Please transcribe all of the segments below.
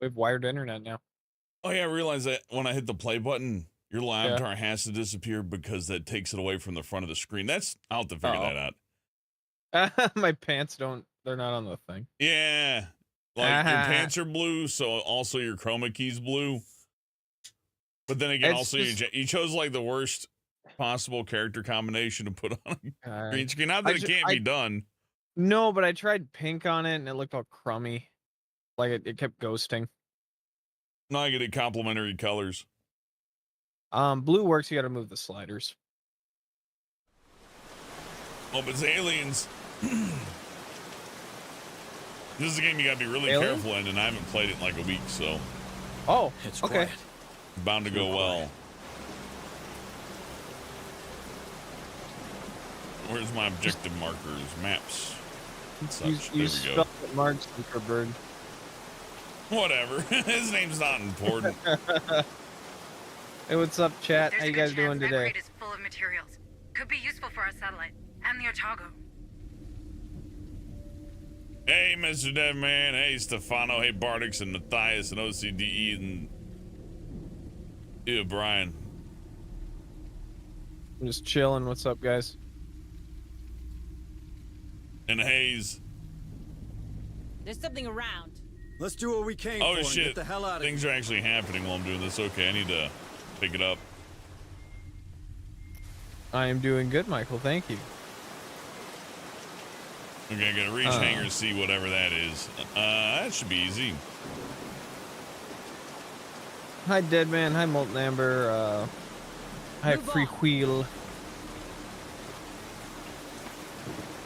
We have wired internet now. Oh yeah, I realized that when I hit the play button, your live Yeah. avatar has to disappear because that takes it away from the front of the screen. I'll have to figure Oh. that out. My pants don't. They're not on the thing. Yeah. Like your pants are blue, so also your chroma key's blue. But then again, It's also just, you chose like the worst possible character combination to put on a green screen. Not I, that it ju- can't be I done. no, but I tried pink on it and it looked all crummy. Like it kept ghosting. No, I get it complementary colors. Blue works. You got to move the sliders. Oh, but it's aliens. This is a game you gotta be really Alien? careful in, and I haven't played it in like a week, so Oh, It's okay. quiet. bound to go well. Where's my objective markers? Maps. And such. You There we go. spelled it Mark Zuckerberg. Whatever. His name's not important. Hey, what's up, chat? There's How a you good guys doing chance that today? crate is full of materials. Could be useful for our satellite and the Otago. Hey, Mr. Deadman. Hey, Stefano. Hey, Bardix and Matthias and OCDE and Brian. I'm just chilling. What's up, guys? And Hayes. There's something around. Let's do what we came Oh for and shit. get the hell out of Things here. are actually happening while I'm doing this. Okay, I need to pick it up. I am doing good, Michael. Thank you. Okay, I gotta reach hanger, see whatever that is. That should be easy. Hi, Deadman. Hi, Molten Amber. Hi, Move Free on. Wheel.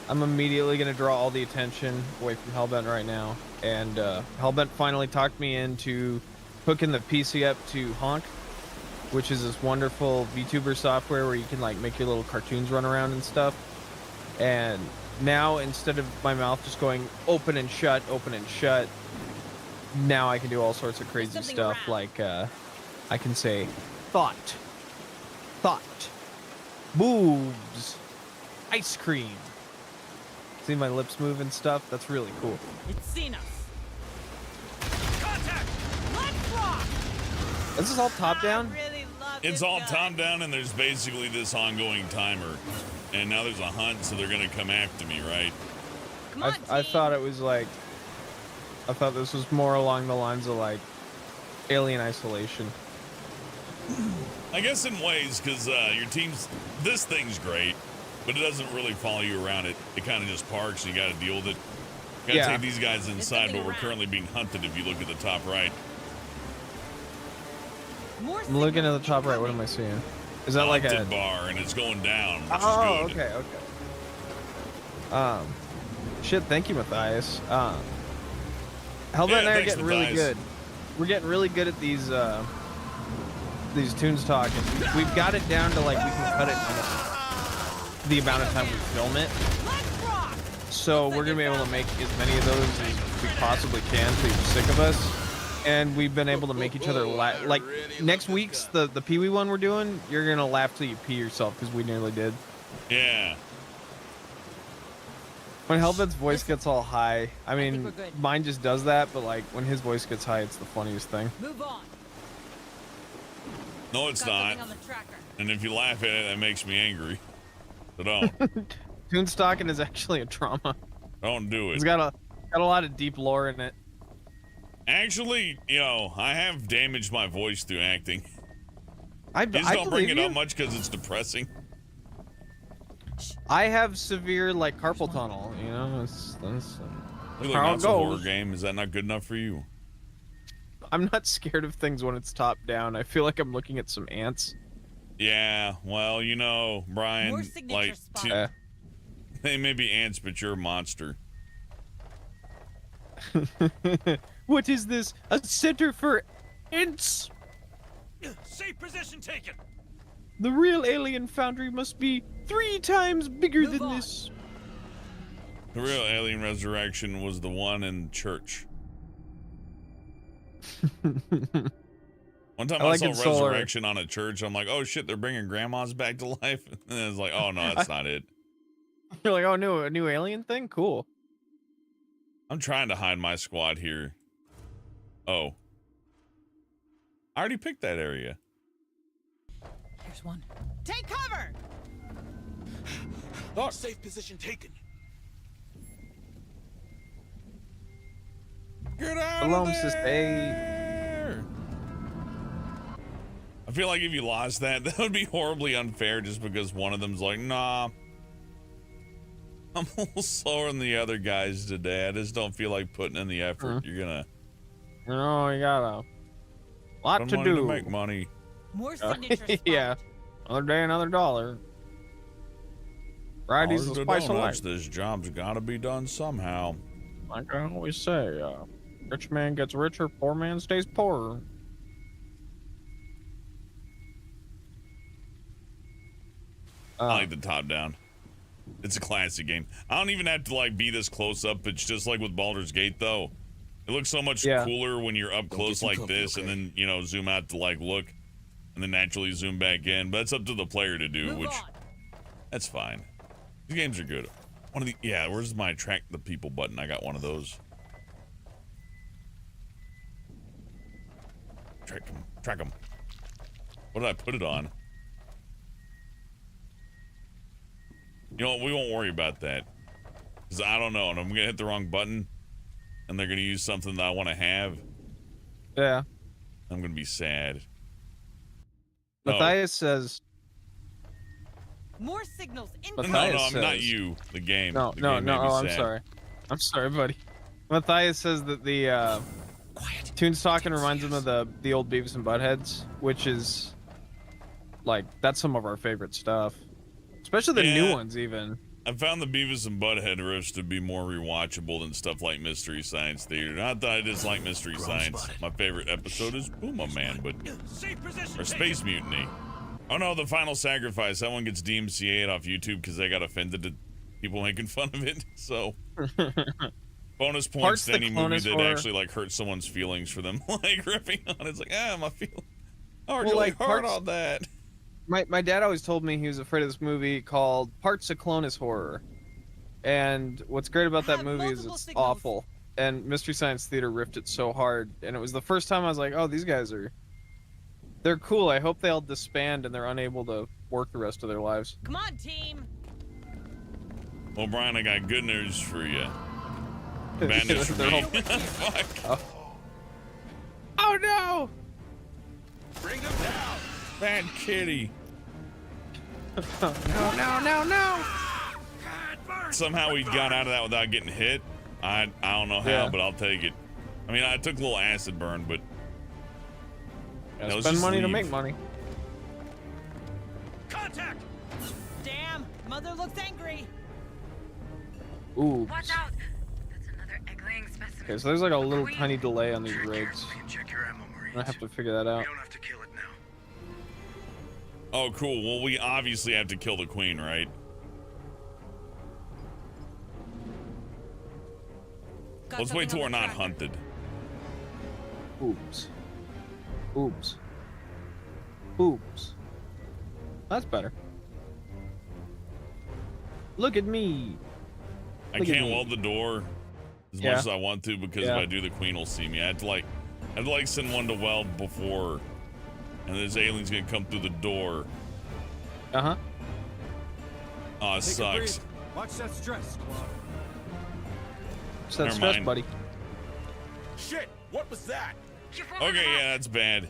I'm immediately gonna draw all the attention away from Hellbent right now, and Hellbent finally talked me into hooking the PC up to Honk, which is this wonderful VTuber software where you can like make your little cartoons run around and stuff. And now instead of my mouth just going open and shut, now I can do all sorts of crazy something stuff. around. Like I can say thought, boobs, ice cream. See my lips move and stuff? That's really cool. It's seen us. Contact! Let's rock! This is all top down? I really love It's this all gun. top down, and there's basically this ongoing timer. And now there's a hunt, so they're gonna come after me, right? Come on, I team. thought it was like, I thought this was more along the lines of like Alien Isolation. I guess in ways, because your team's, this thing's great, but it doesn't really follow you around. It kind of just parks, and you gotta deal with it. Gotta Yeah. take these guys inside, something but we're around. currently being hunted if you look at the top right. More I'm looking at the signals top right. What incoming. am I seeing? Is that like Hunted a? bar, and it's going down, which Oh, is good. okay. Shit. Thank you, Matthias. Hellbent Yeah, and I are thanks, getting really Matthias. good. We're getting really good at these tunes talking. We've got it down to like we can cut it almost the amount of time we film it. Let's rock! So we're gonna be able to make as many of those as we possibly can so you're sick of us. And we've been able to make each other laugh. Like next week's the Pee Wee one we're doing, you're gonna laugh till you pee yourself because we nearly did. Yeah. When Hellbent's voice gets all high, I think mean, we're good. mine just does that, but like when his voice gets high, it's the funniest thing. Move on. No, it's Got not. something on the tracker. And if you laugh at it, that makes me angry. So don't. Tune stalking is actually a trauma. Don't do It's it. got a lot of deep lore in it. Actually, I have damaged my voice through acting. I You just I don't bring believe it you. up much because it's depressing. I have severe like carpal tunnel. You know, that's You look, how it that's a horror goes. game. Is that not good enough for you? I'm not scared of things when it's top down. I feel like I'm looking at some ants. Yeah, well, Brian, More signature like, spots. they may be ants, but you're a monster. What is this? A center for ants? Safe position taken. The real alien foundry must be 3 times bigger Move than on. this. The real alien resurrection was the one in church. One time I I, like saw it solar. resurrection on a church. I'm like, oh shit, they're bringing grandmas back to life. And it's like, oh no, that's not it. You're like, oh no, a new alien thing? Cool. I'm trying to hide my squad here. Oh, I already picked that area. Here's one. Take cover! Oh, Safe position taken. get out Belongs of to stay. there! I feel like if you lost that, that would be horribly unfair just because one of them's like, nah. I'm a little slower than the other guys today. I just don't feel like putting in the effort. You're gonna You got a lot spend to money do. to make money. More signatures. Yeah. Another day, another dollar. Friday's Dollars the to spice of donuts. life. This job's gotta be done somehow. Like I always say, rich man gets richer, poor man stays poorer. I like the top down. It's a classic game. I don't even have to like be this close up. It's just like with Baldur's Gate though. It looks so much cooler when you're up close like this and then, you know, zoom out to like look and then naturally zoom back in. But it's up to the player to do, Move which on. that's fine. These games are good. One of the where's my track the people button? I got one of those. Track them. What did I put it on? You know what? We won't worry about that. Because I don't know. And I'm going to hit the wrong button. And they're going to use something that I want to have. Yeah. I'm going to be sad. Matthias says. More signals. No, Matthias I'm not says- you. The game. No, The no, game made no. me Oh, I'm sad. sorry. I'm sorry, buddy. Matthias says that the Toon's talking reminds him of the old Beavis and Buttheads, which is like that's some of our favorite stuff, especially the new Yeah. ones. Even I found the Beavis and Butthead riffs to be more rewatchable than stuff like Mystery Science Theater. Not that I dislike Mystery Science. spotted. My favorite episode is Puma Man, but Safe position or taken. Space Mutiny. Oh no, The Final Sacrifice. That one gets DMCA'd off YouTube because they got offended at people making fun of it. So bonus points Parts to the any movie Clonus that horror- actually like hurt someone's feelings for them like ripping on. It's like my feel. I worked Well, really like, hard parts- on that. my dad always told me he was afraid of this movie called Parts of Clonus Horror, and what's great about that Have movie is multiple it's signals. awful. And Mystery Science Theater riffed it so hard, and it was the first time I was like, oh, these guys they're cool. I hope they all disband and they're unable to work the rest of their lives. Come on, team. Well, Brian, I got good news for you. Bad news for They're me. all- Fuck. Oh no! Bring them down. Bad kitty. No! Somehow we got out of that without getting hit. I don't know how, Yeah. but I'll take it. I mean, I took a little acid burn, but Yeah, let's spend just money to leave. make money. Contact. Damn, mother looks angry. Ooh. Watch out! That's another eggling specimen. Okay, so there's like a little Queen. tiny delay on these Tread rigs. carefully and check your ammo, Marines. I have to figure that We out. don't have to kill it now. oh, cool. Well, we obviously have to kill the queen, right? Got Let's wait till something we're on not the tracker. hunted. Oops. That's better. Look at me. I Look at can't me. weld the door as Yeah. much as I want to because if Yeah. I do, the queen will see me. I had to like send one to weld before, and this alien's gonna come through the door. Uh-huh. Oh, it Take a sucks. breath. Watch that stress, squad. It's that Never stress, mind. buddy. Shit! What was that? You've woken Okay, them yeah, up. that's bad.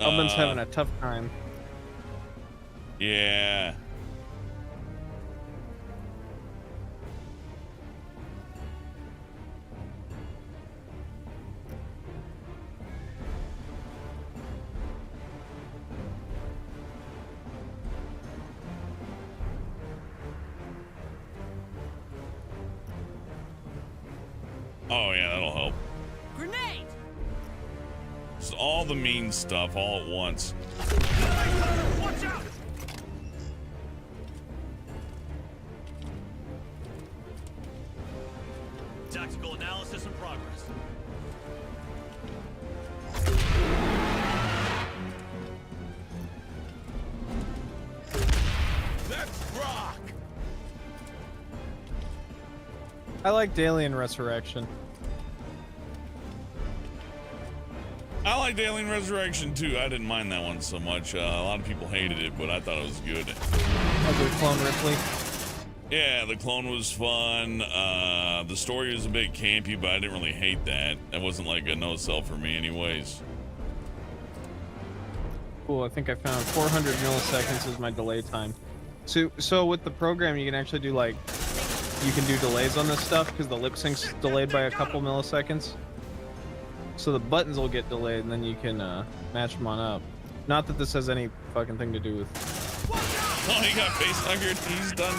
Hellman's having a tough time. Yeah. Oh yeah, that'll help. Grenade! It's all the mean stuff all at once. Watch out! Tactical analysis in progress. Let's rock! I like Alien Resurrection. liked Alien Resurrection too. I didn't mind that one so much. A lot of people hated it, but I thought it was good. Other Clone Ripley. Yeah, the clone was fun. The story was a bit campy, but I didn't really hate that. That wasn't like a no-sell for me anyways. Cool, I think I found 400 milliseconds is my delay time. So with the program, you can actually do like, you can do delays on this stuff because the lip sync's delayed by a couple milliseconds. So the buttons will get delayed and then you can match them on up. Not that this has any fucking thing to do with... Oh, he got face huggered. He's done.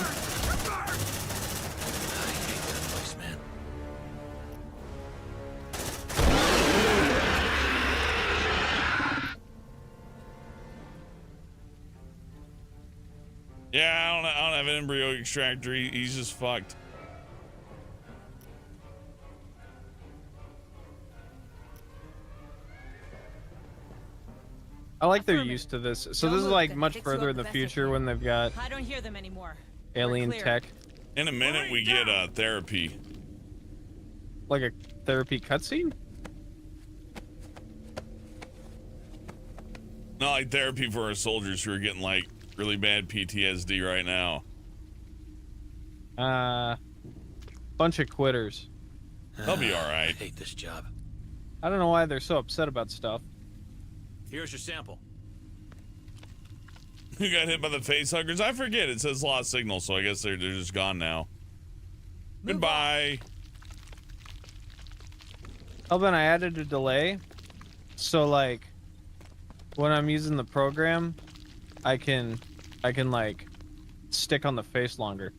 Yeah, I don't have an embryo extractor. He's just fucked. I like they're used to this. So this is like much further in the future when they've got I don't hear them anymore. alien tech. In a minute, we get therapy. Like a therapy cutscene? Not like therapy for our soldiers who are getting like really bad PTSD right now. Bunch of quitters. They'll be all I right. hate this job. I don't know why they're so upset about stuff. Here's your sample. Who got hit by the face huggers? I forget. It says lost signal, so I guess they're just gone now. Goodbye. Oh, then I added a delay. So like, when I'm using the program, I can like stick on the face longer.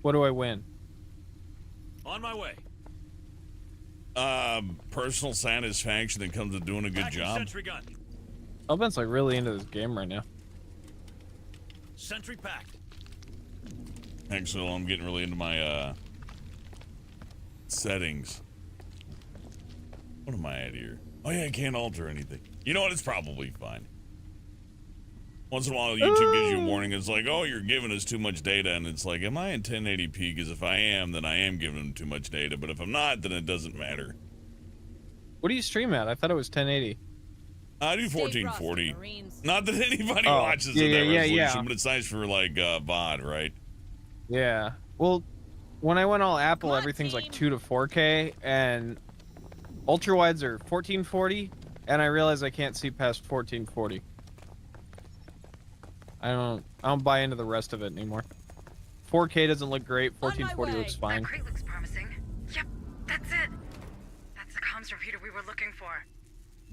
What do I win? On my way. Personal satisfaction that comes with doing a good Packing job. Sentry gun. Alben's like really into this game right now. Sentry packed. Actually, I'm getting really into my settings. What am I at here? Oh yeah, I can't alter anything. You know what? It's probably fine. Once in a while, YouTube gives you a warning. It's like, oh, you're giving us too much data. And it's like, am I in 1080p? Because if I am, then I am giving them too much data. But if I'm not, then it doesn't matter. What do you stream at? I thought it was 1080. I do Stay 1440. frosty, Marines. Not that anybody Oh, watches yeah, at that yeah, resolution, yeah. but it's nice for like VOD, right? Yeah. Well, when I went all Apple, Come on, everything's like team. 2 to 4K, and ultra wides are 1440, and I realize I can't see past 1440. I don't buy into the rest of it anymore. 4K doesn't look great. On my 1440 way. looks fine. That crate looks promising. Yep, that's it. That's the comms repeater we were looking for.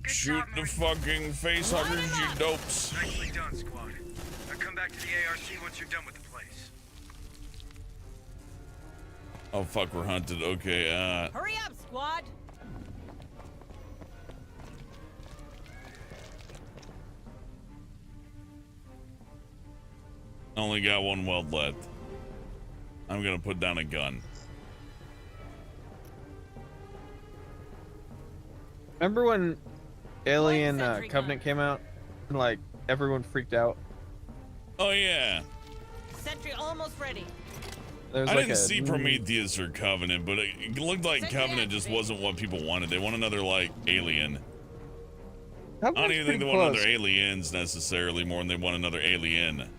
Good Shoot job, the Marines. fucking face huggers, you dopes. Nicely done, squad. Now come back to the ARC once you're done with the place. Oh fuck, we're hunted. Okay, Hurry up, squad. only got one weld left. I'm gonna put down a gun. Remember when Alien Sentry Covenant gun. came out? And like, everyone freaked out. Oh yeah. Sentry almost ready. There was I like didn't a, see Prometheus or Covenant, but it looked like Sentry Covenant just activate. wasn't what people wanted. They want another like alien. I don't Covenant's even think they pretty want close. another aliens necessarily more than they want another alien.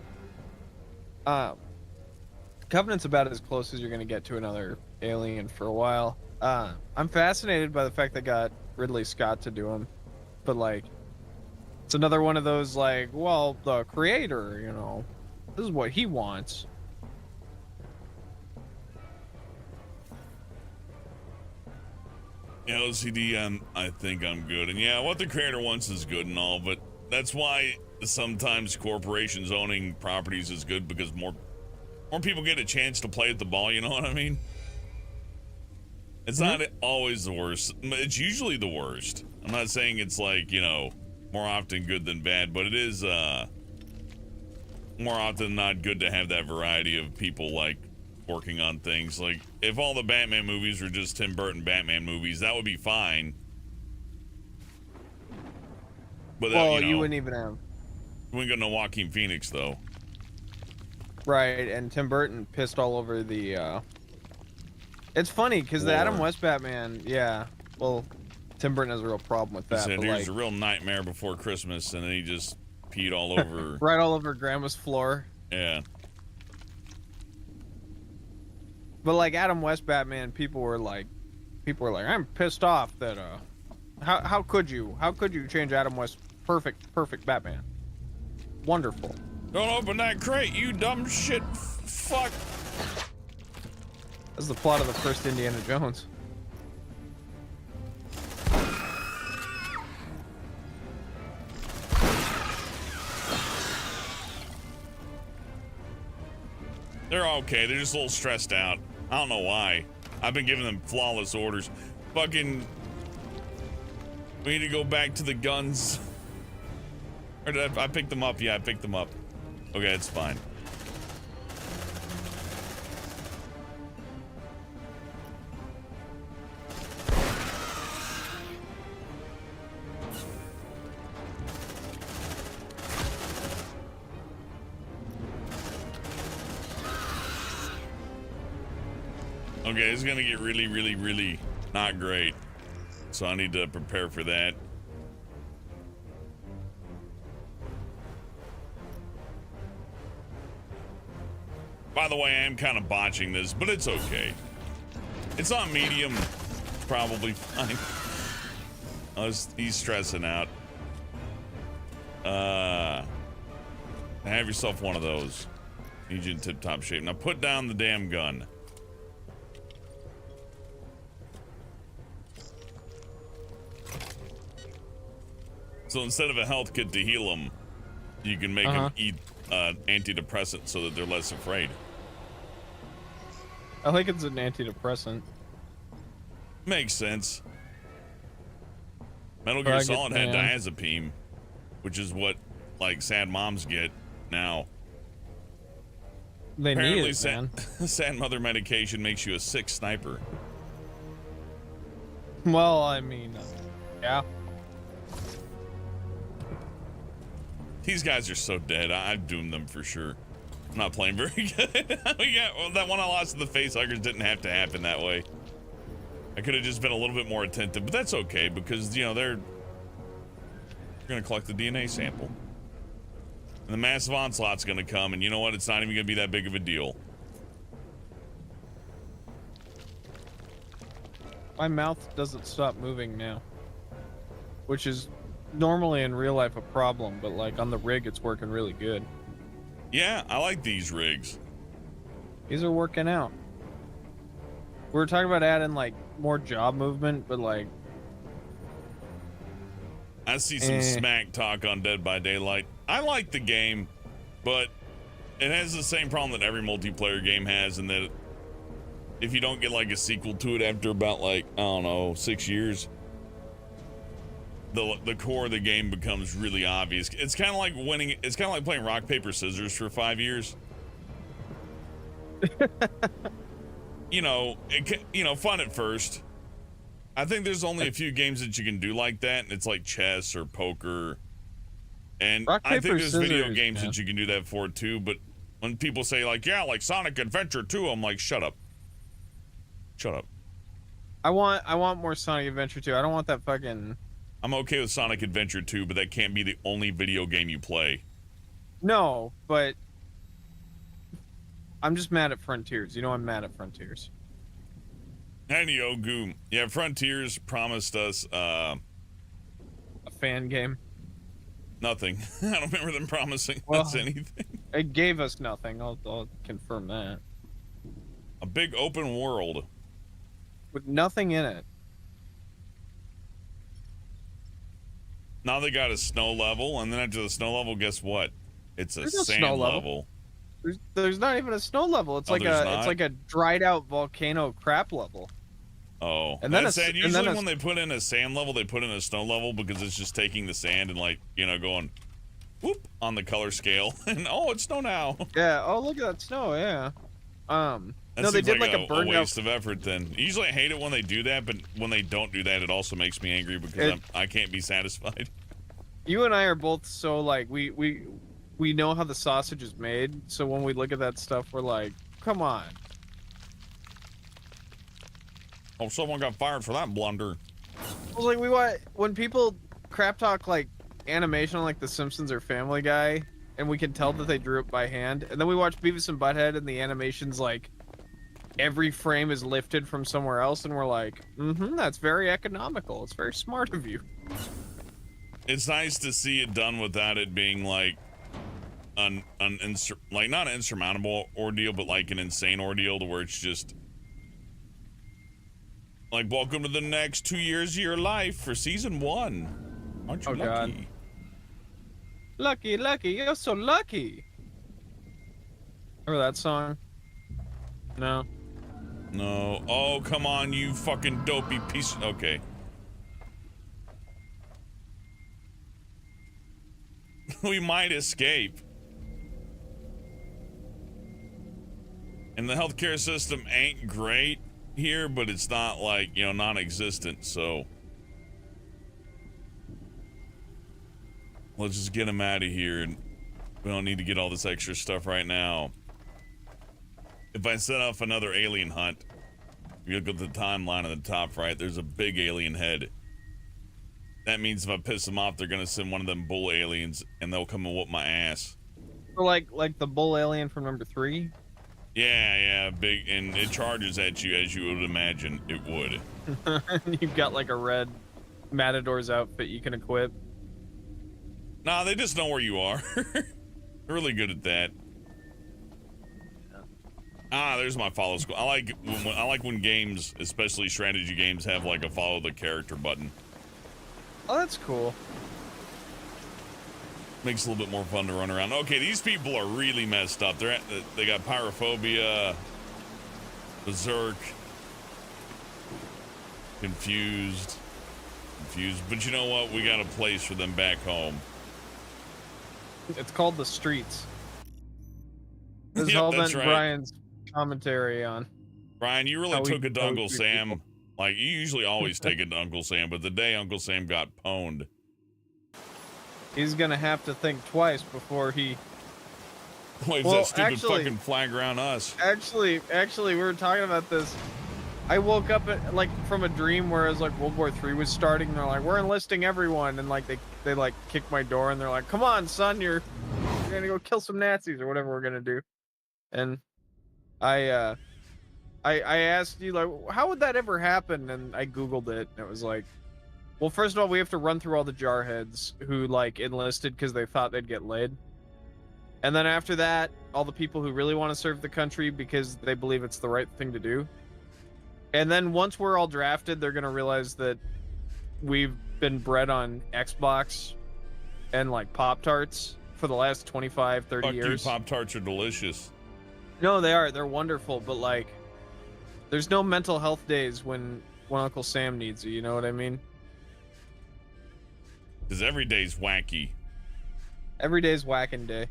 Covenant's about as close as you're gonna get to another Alien for a while. I'm fascinated by the fact they got Ridley Scott to do him, but like, it's another one of those like, well, the creator, you know, this is what he wants. Yeah, OCD, I think I'm good. And yeah, what the creator wants is good and all, but that's why sometimes corporations owning properties is good, because more people get a chance to play with the ball, you know what I mean? It's not always the worst. It's usually the worst. I'm not saying it's like, you know, more often good than bad, but it is more often than not good to have that variety of people like working on things. Like if all the Batman movies were just Tim Burton Batman movies, that would be fine. But Well, you know, you wouldn't even have we ain't got no Joaquin Phoenix though. right, and Tim Burton pissed all over the It's funny because the War. Adam West Batman, yeah. Well, Tim Burton has a real problem with He that. said, But here's like, a real nightmare before Christmas, and then he just peed all over. right all over Grandma's floor. Yeah. But like Adam West Batman, people were like, I'm pissed off that how could you change Adam West perfect Batman? Wonderful. Don't open that crate, you dumb shit. Fuck. That's the plot of the first Indiana Jones. They're okay. They're just a little stressed out. I don't know why. I've been giving them flawless orders. Fucking. We need to go back to the guns. Or did I picked them up? Yeah, I picked them up. Okay, it's fine. Okay, it's gonna get really not great. So I need to prepare for that. By the way, I am kind of botching this, but it's okay. It's on medium. It's probably fine. He's stressing out. Have yourself one of those. Need you in tip-top shape. Now put down the damn gun. So instead of a health kit to heal them, you can make them eat antidepressant so that they're less afraid. I think it's an antidepressant. Makes sense. Metal Gear Solid had diazepam, which is what like sad moms get now. They Apparently, need it, man. sad mother medication makes you a sick sniper. Well, I mean, yeah. These guys are so dead. I've doomed them for sure. I'm not playing very good. That one I lost to the facehuggers didn't have to happen that way. I could have just been a little bit more attentive, but that's okay because, you know, they're going to collect the DNA sample. And the massive onslaught's going to come, and you know what? It's not even going to be that big of a deal. My mouth doesn't stop moving now, which is normally in real life a problem, but like on the rig it's working really good. Yeah, I like these rigs. These are working out. We were talking about adding like more job movement, but like I see some smack talk on Dead by Daylight. I like the game, but it has the same problem that every multiplayer game has, in that if you don't get like a sequel to it after about like, I don't know, 6 years, the core of the game becomes really obvious. It's kind of like winning. It's kind of like playing rock paper scissors for 5 years. You know, fun at first. I think there's only a few games that you can do like that, and it's like chess or poker. And rock, I paper, think there's video scissors, games man. that you can do that for too. But when people say like, yeah, like Sonic Adventure 2, I'm like, shut up. Shut up. I want more Sonic Adventure 2. I don't want that fucking. I'm okay with Sonic Adventure 2, but that can't be the only video game you play. No, but I'm just mad at Frontiers. You know I'm mad at Frontiers. Hanyogu. Yeah, Frontiers promised us A fan game. nothing. I don't remember them promising us anything. It gave us nothing. I'll confirm that. A big open world. With nothing in it. Now they got a snow level, and then after the snow level, guess what? It's a There's no sand snow level. level. There's not even a snow level. It's Oh, like there's it's not? like a dried out volcano crap level. Oh, And then that's a- sad. and Usually then a- when they put in a sand level, they put in a snow level because it's just taking the sand and like, you know, going whoop on the color scale. And oh, it's snow now. Yeah. Oh, look at that snow. Yeah. That No, they seems did like a burned out. waste of effort then. Usually I hate it when they do that, but when they don't do that, it also makes me angry because I can't be satisfied. You and I are both so like we know how the sausage is made, so when we look at that stuff, we're like, come on. Oh, someone got fired for that blunder. Well, like when people crap talk like animation on like The Simpsons or Family Guy, and we can tell that they drew it by hand, and then we watch Beavis and Butthead, and the animation's like every frame is lifted from somewhere else, and we're like, that's very economical. It's very smart of you. It's nice to see it done without it being like not an insurmountable ordeal, but like an insane ordeal to where it's just like, welcome to the next 2 years of your life for season 1. Aren't you lucky? God. Lucky, you're so lucky. Remember that song? No. No. Oh, come on, you fucking dopey piece. Okay. We might escape. And the healthcare system ain't great here, but it's not like, you know, non-existent, so let's just get him out of here, and we don't need to get all this extra stuff right now. If I set off another alien hunt, if you look at the timeline at the top right, there's a big alien head. That means if I piss them off, they're gonna send one of them bull aliens, and they'll come and whoop my ass. Or like the bull alien from number 3? Yeah, big, and it charges at you as you would imagine it would. You've got like a red Matador's outfit you can equip. Nah, they just know where you are. They're really good at that. Ah, there's my follow squad. I like when games, especially strategy games, have like a follow the character button. Oh, that's cool. Makes it a little bit more fun to run around. Okay, these people are really messed up. They got pyrophobia, berserk, confused. But you know what? We got a place for them back home. It's called The Streets. This is Yep, all that's been right. Brian's commentary on. Brian, you really How we took it to know Uncle two Sam. people. Like, you usually always take it to Uncle Sam, but the day Uncle Sam got pwned. He's gonna have to think twice before he... Waves Well, that stupid actually- fucking flag around us. Actually, we were talking about this. I woke up like from a dream where it was like World War III was starting, and they're like, "We're enlisting everyone," and like they like kicked my door, and they're like, "Come on, son, you're gonna go kill some Nazis or whatever we're gonna do." And I asked you like, how would that ever happen? And I googled it, and it was like, well, first of all, we have to run through all the jarheads who like enlisted because they thought they'd get laid. And then after that, all the people who really want to serve the country because they believe it's the right thing to do. And then once we're all drafted, they're going to realize that we've been bred on Xbox and like Pop-Tarts for the last 25, 30 Fuck years. you, Pop-Tarts are delicious. No, they are. They're wonderful. But like, there's no mental health days when Uncle Sam needs you. You know what I mean? Because every day's wacky. Every day's whacking day.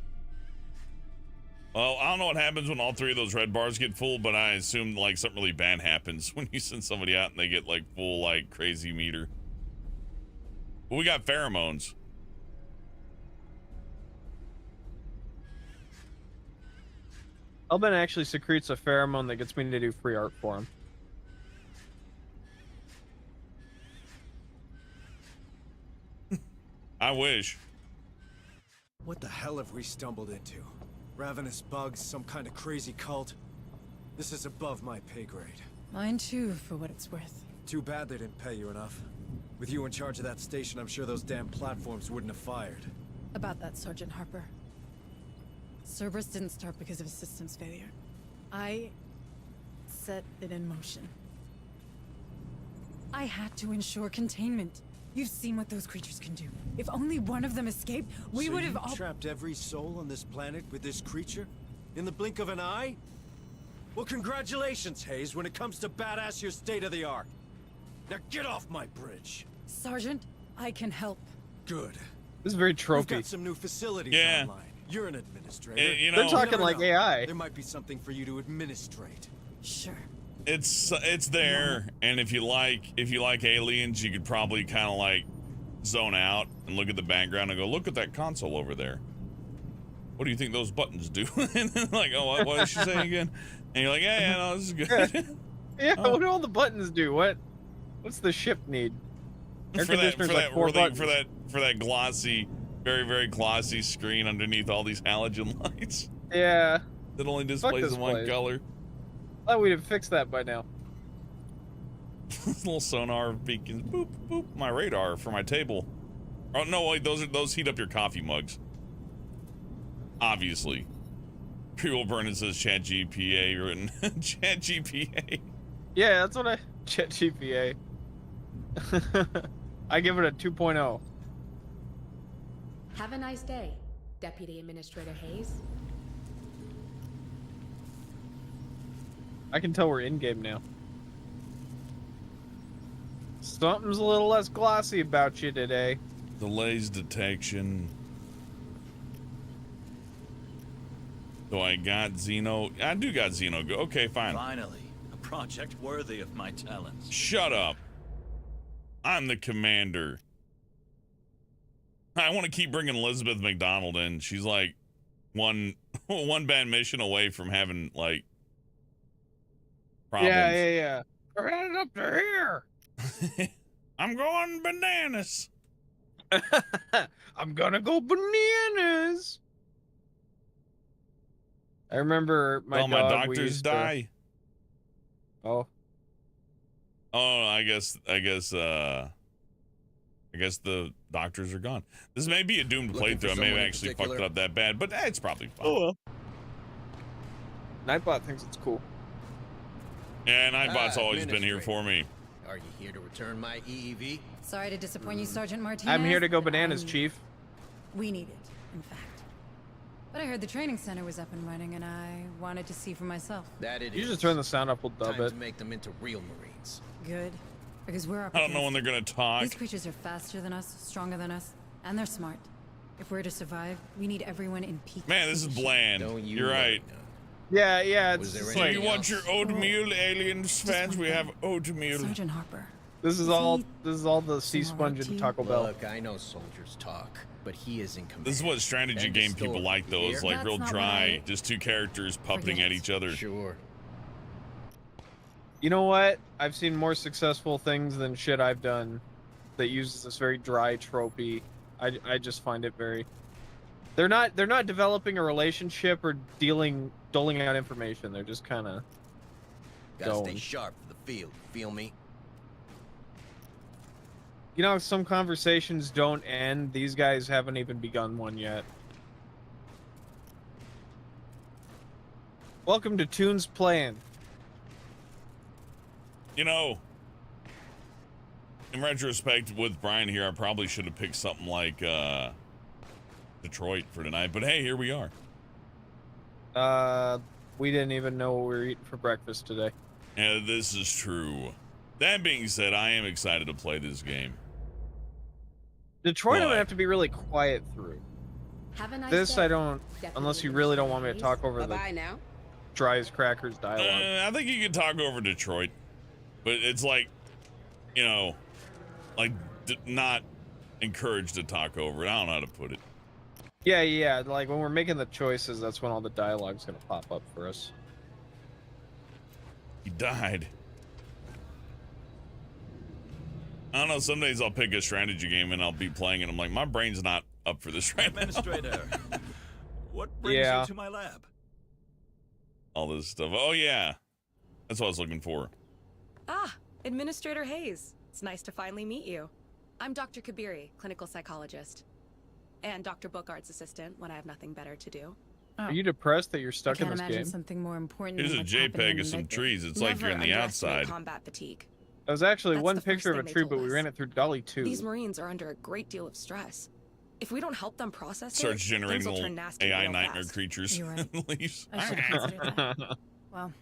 Well, I don't know what happens when all 3 of those red bars get full, but I assume like something really bad happens when you send somebody out and they get like full like crazy meter. But we got pheromones. Elben actually secretes a pheromone that gets me to do free art for him. I wish. What the hell have we stumbled into? Ravenous bugs, some kind of crazy cult? This is above my pay grade. Mine too, for what it's worth. Too bad they didn't pay you enough. With you in charge of that station, I'm sure those damn platforms wouldn't have fired. About that, Sergeant Harper. Cerberus didn't start because of a systems failure. I set it in motion. I had to ensure containment. You've seen what those creatures can do. If only one of them escaped, we would have all— trapped every soul on this planet with this creature? In the blink of an eye? Well, congratulations, Hayes. When it comes to badass, you're state-of-the-art. Now get off my bridge. Sergeant, I can help. Good. This is very We've tropey. got some new facilities Yeah. online. You're an administrator. You know, They're talking never like know. AI. There might be something for you to administrate. Sure. it's there, and if you like aliens, you could probably kind of like zone out and look at the background and go, look at that console over there. What do you think those buttons do? And then like, oh, what is she saying again? And you're like, yeah, no, this is good. Yeah, what do all the buttons do? What's the ship need? Air for that, conditioner's like 4 buttons. for that glossy, very, very glossy screen underneath all these halogen lights Yeah. that only displays in one place. color. Thought we'd have fixed that by now. Little sonar beacons. Boop, boop. My radar for my table. Oh no, wait, those heat up your coffee mugs. Obviously. People Burn says Chat GPA written. Chat GPA. Yeah, that's what I Chat GPA. I give it a 2.0. Have a nice day, Deputy Administrator Hayes. I can tell we're in game now. Something's a little less glossy about you today. Delays detection. So I got Xeno. I do got Xeno. Okay, fine. Finally, a project worthy of my talents. Shut up. I'm the commander. I want to keep bringing Elizabeth McDonald in. She's like one bad mission away from having like problems. Yeah. We're headed up to here. I'm going bananas. I'm gonna go bananas. I remember my my dog, doctors die. Oh, I guess the doctors are gone. This may be a doomed playthrough. I may have actually fucked it up that bad, but it's probably fine. oh well. Nightbot thinks it's cool. Yeah, Nightbot's always been here for me. Are you here to return my EEV? Sorry to disappoint you, Sergeant Martinez. I'm here to go but bananas, Chief. We need it, in fact. But I heard the training center was up and running, and I wanted to see for myself. That it You is. just turn the sound up, we'll dub Time it. to make them into real Marines. Good, because we're up I don't know when against they're gonna talk. These creatures are faster than us, stronger than us, and they're smart. If we're to survive, we need everyone in peak Man, this is condition. bland. Don't you You're worry right. now. Yeah, Was it's there just any- like You want your oatmeal, aliens fans? We have oatmeal. Sergeant Harper. this is all the sea Some sponge alright and tea? Taco Bell. Look, I know soldiers talk, but he is in command. This is what strategy End of game people story. like, though. Is You like hear? real That's not dry, right. just two characters puppeting Forget at it. each other. Sure. You know what? I've seen more successful things than shit I've done that uses this very dry tropey. I just find it very. They're not developing a relationship or doling out information. They're just kind of. Gotta stay Going. sharp for the field. Feel me? You know, some conversations don't end. These guys haven't even begun one yet. Welcome to Tunes Playing. You know, in retrospect, with Brian here, I probably should have picked something like Detroit for tonight. But hey, here we are. We didn't even know what we were eating for breakfast today. Yeah, this is true. That being said, I am excited to play this game. Detroit, I'm Why? gonna have to be really quiet through. Have a nice This day, I don't, Deputy unless you really don't want me to Administrator talk over the Bye-bye now. dry as crackers dialogue. I think you can talk over Detroit, but it's like, you know, like not encouraged to talk over it. I don't know how to put it. Yeah, like when we're making the choices, that's when all the dialogue's gonna pop up for us. He died. I don't know, some days I'll pick a strategy game and I'll be playing and I'm like, my brain's not up for this right now. Administrator, what brings Yeah. you to my lab? All this stuff. Oh yeah. That's what I was looking for. Ah, Administrator Hayes. It's nice to finally meet you. I'm Dr. Kabiri, clinical psychologist. And Dr. Bookard's assistant when I have nothing better to do. Are you depressed that you're I stuck in can't this imagine game? something more important Here's than a what's happening JPEG of some right there. trees. It's like you're in the Never underestimate outside. combat fatigue. That was actually That's one the first picture of a thing they tree, told but we us. ran it through Dolly 2. These Marines are under a great deal of stress. If we don't help them process Starts it, generating things will little turn nasty AI real nightmare fast. creatures. You're right. and leaves. I should have considered that. Well,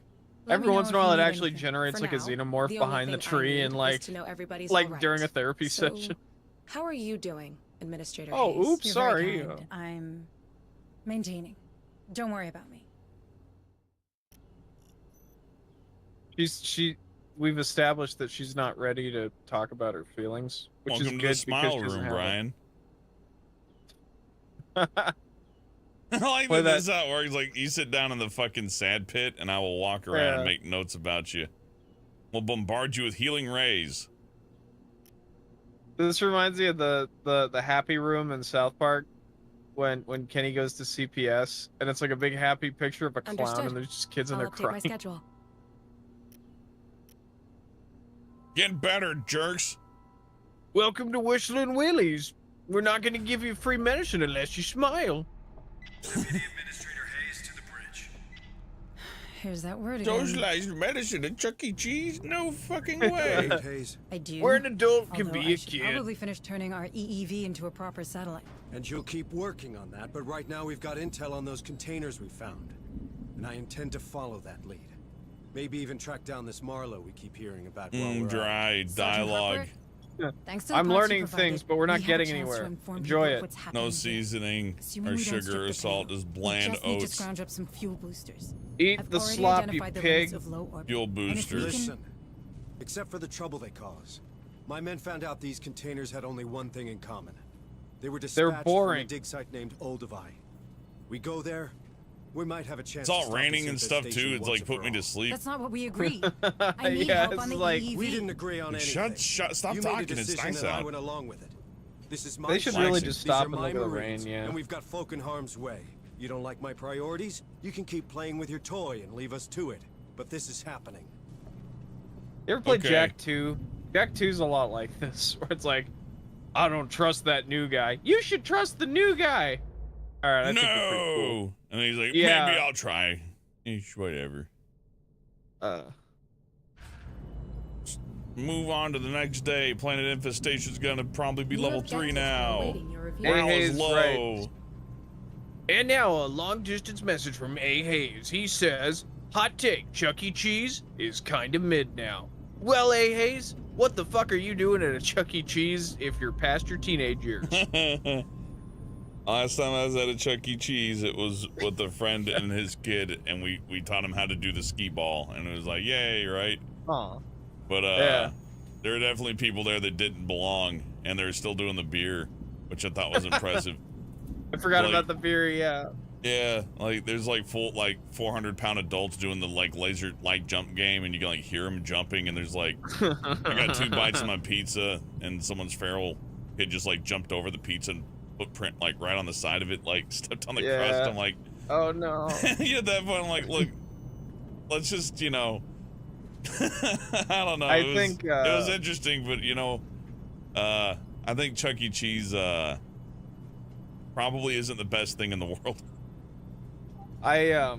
let Every me know once in if a while, you it need actually anything. generates For like a now, xenomorph the only behind the thing I tree need and is like to know everybody's like all right. during a therapy So, session. how are you doing, Administrator Oh, Hayes? oops, You're sorry. very kind. I'm maintaining. Don't worry about me. We've established that she's not ready to talk about her feelings, which Welcome is to good the smile because she doesn't room, have Brian. it. I like Play that that- this is how it works. Like, you sit down in the fucking sad pit, and I will walk around and Yeah. make notes about you. We'll bombard you with healing rays. This reminds me of the happy room in South Park when Kenny goes to CPS and it's like a big happy picture of a clown Understood. and there's just kids in I'll there update my crying. schedule. Getting better, jerks. Welcome to Whistling Willie's. We're not going to give you free medicine unless you smile. Deputy Administrator Hayes to the bridge. Here's that word again. Socialized medicine at Chuck E. Cheese? No fucking way. Hayes, I do. Where an adult can Although be I a should kid. probably finish turning our EEV into a proper satellite. and you'll keep working on that, but right now we've got intel on those containers we found. And I intend to follow that lead. Maybe even track down this Marlowe we keep hearing about while we're out. Dry dialogue. Thanks to the I'm parts you learning provided, things, but we're not we have a getting chance to anywhere. inform Enjoy people it. what's happening No here. seasoning Assuming or we don't sugar strip or the salt, payload, just bland we just need to oats. scrounge up some fuel boosters. Eat I've the already sloppy identified the pig. routes of low orbit. Fuel And if we boosters. can- Listen, except for the trouble they cause, my men found out these containers had only one thing in common. They were dispatched from a boring. dig site named Olduvai. We go there, we might have a chance. It's all to stop raining this and stuff too. infestation It's once like and put for me to all. sleep. That's not what we agreed. I need Yeah, help on the it's like- EEV. We didn't agree on anything. Stop you talking. Made a It's decision nice and I out. went along with it. This is my They should ship. really These just These stop are and my look at the Marines, rain, yeah. And we've got folk in harm's way. You don't like my priorities? You can keep playing with your toy and leave us to it. But this is happening. You ever played Okay. Jack 2? Jack 2's a lot like this, where it's like, I don't trust that new guy. You should trust the new guy. All right, I think we're pretty cool. No. And he's like, Yeah. maybe I'll try. Whatever. Move on to the next day. Planet infestation's gonna probably be You level have 3 guesses now. awaiting your review. Hey, Morale is Hayes, low. right. And now a long distance message from A. Hayes. He says, hot take, Chuck E. Cheese is kind of mid now. Well, A. Hayes, what the fuck are you doing at a Chuck E. Cheese if you're past your teenage years? Last time I was at a Chuck E. Cheese, it was with a friend and his kid, and we taught him how to do the skee ball, and it was like, yay, right? Aw. But Yeah. there are definitely people there that didn't belong, and they're still doing the beer, which I thought was impressive. I forgot Like- about the beer, yeah. Yeah, like there's like full 400-pound adults doing the laser light jump game, and you can hear them jumping, and there's I got 2 bites of my pizza, and someone's feral kid just jumped over the pizza and footprint right on the side of it, stepped on the Yeah. crust. I'm like, Oh no. yeah, at that point I'm like, look, let's just I don't know. I It was, think, it was interesting, but I think Chuck E. Cheese probably isn't the best thing in the world. I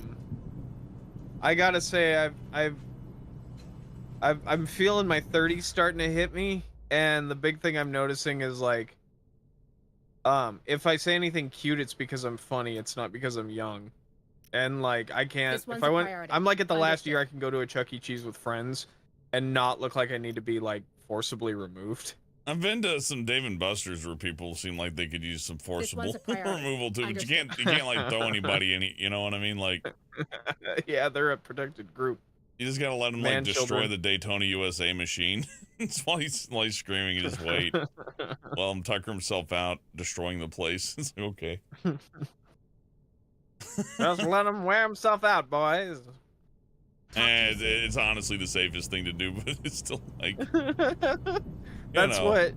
gotta say I'm feeling my 30s starting to hit me, and the big thing I'm noticing is if I say anything cute, it's because I'm funny. It's not because I'm young, and I can't. This one's If I a went, priority. I'm at the last Understood. year I can go to a Chuck E. Cheese with friends, and not look like I need to be forcibly removed. I've been to some Dave and Buster's where people seem like they could use some forcible one's a priority. removal too, but you Understood. can't throw anybody any. You know what I mean? Yeah, they're a protected group. You just gotta let them Man, destroy children. the Daytona USA machine. It's while he's screaming, you just wait. Well, I'm tucker himself out, destroying the place. It's okay. Just let him wear himself out, boys. And it's honestly the safest thing to do, but it's still That's know. what.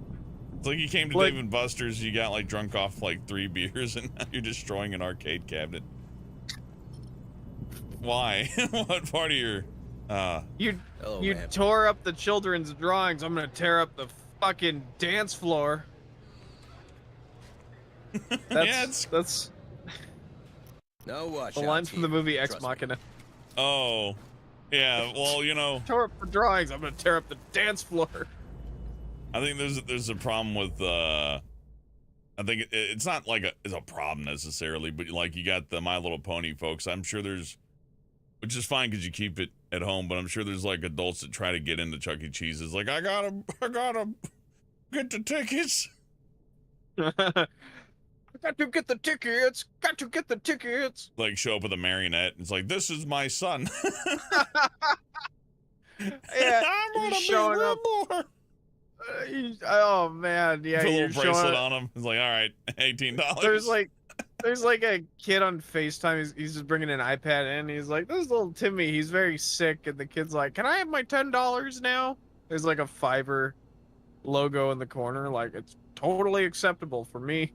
It's like you came to Dave and Buster's, you got drunk off 3 beers, and now you're destroying an arcade cabinet. Why? What part of your You Hello, you man. tore up the children's drawings. I'm gonna tear up the fucking dance floor. That's No, watch the out, line from the team. movie Ex Trust me. Machina. Oh. Yeah, well, Tore up the drawings. I'm gonna tear up the dance floor. I think there's a problem with I think it's not it's a problem necessarily, but you got the My Little Pony folks. I'm sure there's, which is fine because you keep it at home, but I'm sure there's adults that try to get into Chuck E. Cheese's. I gotta get the tickets. I got to get the tickets. Got to get the tickets. Show up with a marionette. It's this is my son. Yeah, I'm gonna he's be showing up. more. Oh man, yeah, Put a you're little bracelet showing. on him. It's all right, $18. There's There's like a kid on FaceTime. He's just bringing an iPad in. He's like, "This is little Timmy. He's very sick." And the kid's like, "Can I have my $10 now?" There's like a Fiverr logo in the corner. Like, it's totally acceptable for me,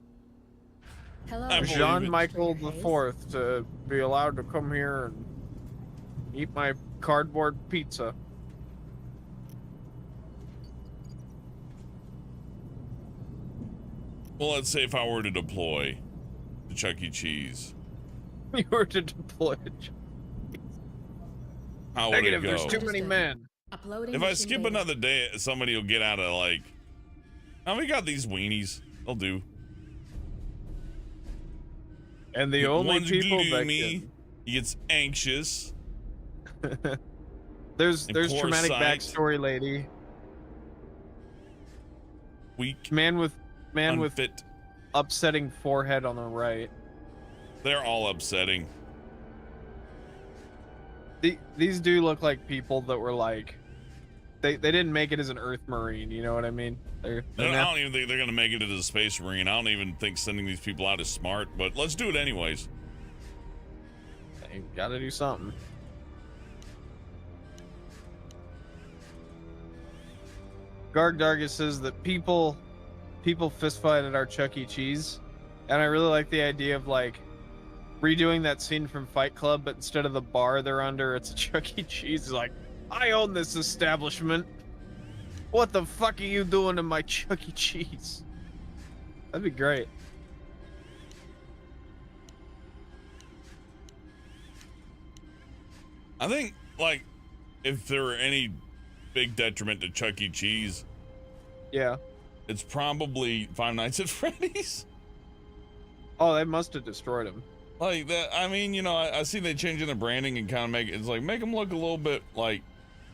Hello. Jean Michael IV, to be allowed to come here and eat my cardboard pizza. Well, let's say if I were to deploy to Chuck E. Cheese. You were to deploy it. How would it Negative, go? there's too many men. Uploading If I mission skip data. another day, somebody will get out of like, oh, we got these weenies. They'll do. And the only One's people glued to that me, he gets anxious. there's poor traumatic sight. backstory, lady. Weak. Man with unfit. upsetting forehead on the right. They're all upsetting. These do look like people that were like, they didn't make it as an Earth Marine. You know what I mean? I don't even think they're gonna make it as a Space Marine. I don't even think sending these people out is smart. But let's do it anyways. They gotta do something. Garg Dargus says that people fist fight at our Chuck E. Cheese, and I really like the idea of like redoing that scene from Fight Club, but instead of the bar they're under, it's a Chuck E. Cheese. It's like, I own this establishment. What the fuck are you doing to my Chuck E. Cheese? That'd be great. I think like if there were any big detriment to Chuck E. Cheese, Yeah. it's probably Five Nights at Freddy's. Oh, they must have destroyed him. Like that. I mean, you know, I see they changing the branding and kind of make them look a little bit like,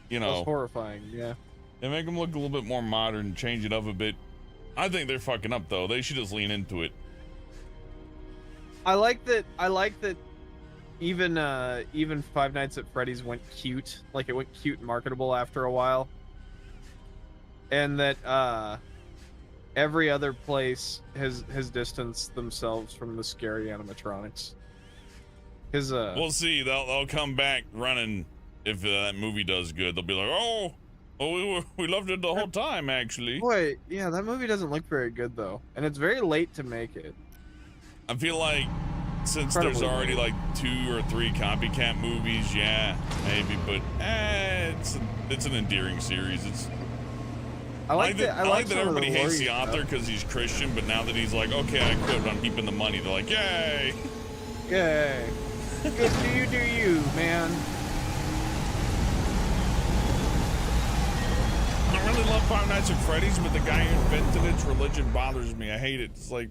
you know, That's horrifying. Yeah. they make them look a little bit more modern, change it up a bit. I think they're fucking up though. They should just lean into it. I like that even Five Nights at Freddy's went cute. Like, it went cute and marketable after a while. And that every other place has distanced themselves from the scary animatronics. We'll see. They'll come back running if that movie does good. They'll be like, oh, we loved it the whole time, actually. Boy, yeah, that movie doesn't look very good though, and it's very late to make it. I feel like since Incredibly there's already like 2 or 3 copycat movies, yeah, maybe, but it's an endearing series. It's I like that some of everybody hates the Laurie author stuff. because he's Christian, but now that he's like, okay, I quit, but I'm keeping the money, they're like, yay! Yay! Good, do you, man? I really love Five Nights at Freddy's, but the guy who invented its religion bothers me. I hate it. It's like,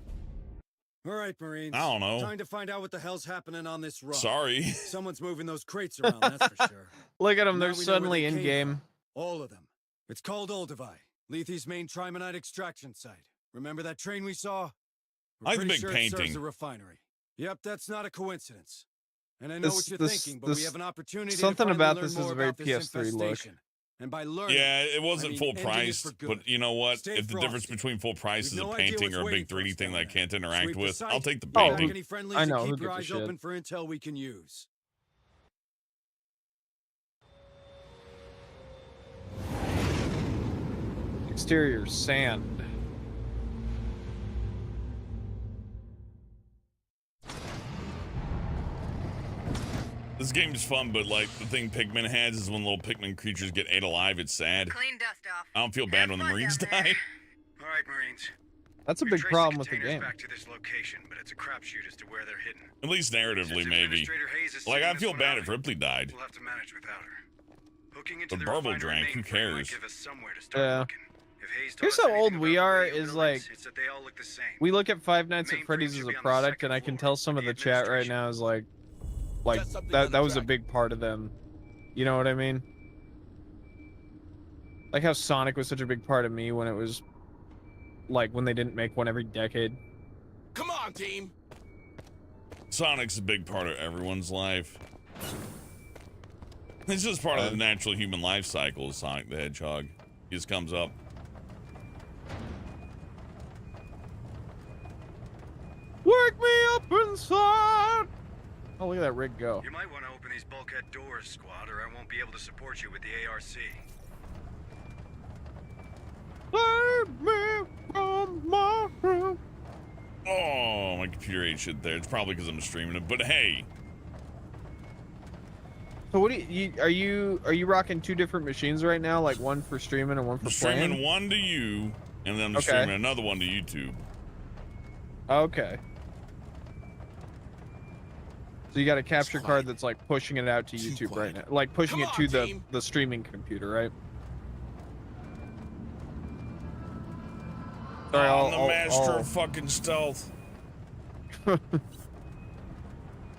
All right, Marines. I don't know. Time to find out what the hell's happening on this run. sorry. Someone's moving those crates around, that's for sure. Look at them, Now they're we know where suddenly they in came game. from. All of them. It's called Olduvai, Lethe's main trimonite extraction site. Remember that train we saw? We're I like the pretty big sure it painting. serves a refinery. Yep, that's not a coincidence. And I know what you're thinking, but we have an opportunity something to finally about learn this is more a very about this PS3 look. infestation. And by learning, Yeah, it wasn't I mean full ending it price, for good. but you know what? Stay If the difference frosty. between full price We've is a no idea painting what's or a waiting big for us 3D thing down that I there. can't interact Sweep the with, site, I'll take the Oh, Back painting. any friendlies I and know, who keep your gives a eyes shit? open for intel we can use. Exterior sand. This game is fun, but like the thing Pikmin has is when little Pikmin creatures get ate alive, it's sad. Clean dust off. I don't feel bad when the Marines die. All right, Marines. That's a We've big traced problem the with the containers game. back to this location, but it's a crapshoot as to where they're hidden. At least narratively, Since maybe. Administrator Hayes is Like, sitting I this feel one bad out, if Ripley died. We'll have to manage without her. Hooking into The the Burble refinery drank, who mainframe might cares? give us somewhere to start Yeah. looking. If Hayes Here's taught us how old anything we about are, radio is links, like, it's that they all look the same. we look at Five Nights at Mainframe Freddy's should as be a on the product, second and I can floor, tell some of the the chat right administration. now is like Got something on that the was a track. big part of them. You know what I mean? Like how Sonic was such a big part of me when it was like when they didn't make one every decade. Come on, team. Sonic's a big part of everyone's life. It's just part of the natural human life cycle of Sonic the Hedgehog. He just comes up. Wake me up in inside. Oh, look at that rig go. You might want to open these bulkhead doors, squad, or I won't be able to support you with the ARC. Save me from my room. Oh, my computer ate shit there. It's probably because I'm streaming it, but hey. So what do are you rocking two different machines right now, like one for streaming and one for I'm playing? streaming one to you, and then I'm streaming another one to YouTube. Okay. So you got a capture card that's like pushing it out to YouTube right now, like pushing it to the streaming computer, right? Sorry, I'm the master of fucking stealth.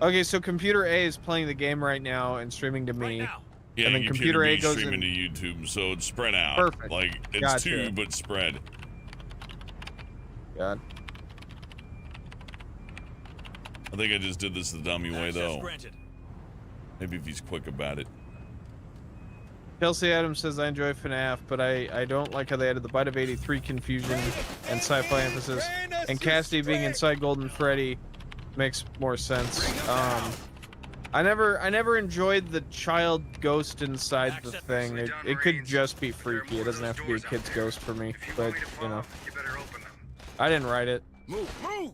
Okay, so computer A is playing the game right now and streaming to me. Yeah, and then computer A goes streaming in... to YouTube, so it's spread out. Perfect. Like it's Gotcha. two, but spread. God. I think I just did this the dummy way though. Maybe if he's quick about it. Kelsey Adams says, I enjoy FNAF, but I don't like how they added the Bite of 83 confusion and sci-fi emphasis. And Cassidy being inside Golden Freddy makes more sense. I never enjoyed the child ghost inside the thing. It could just be freaky. It doesn't have to be a kid's ghost for me. But, you know. I didn't write it. Move, move!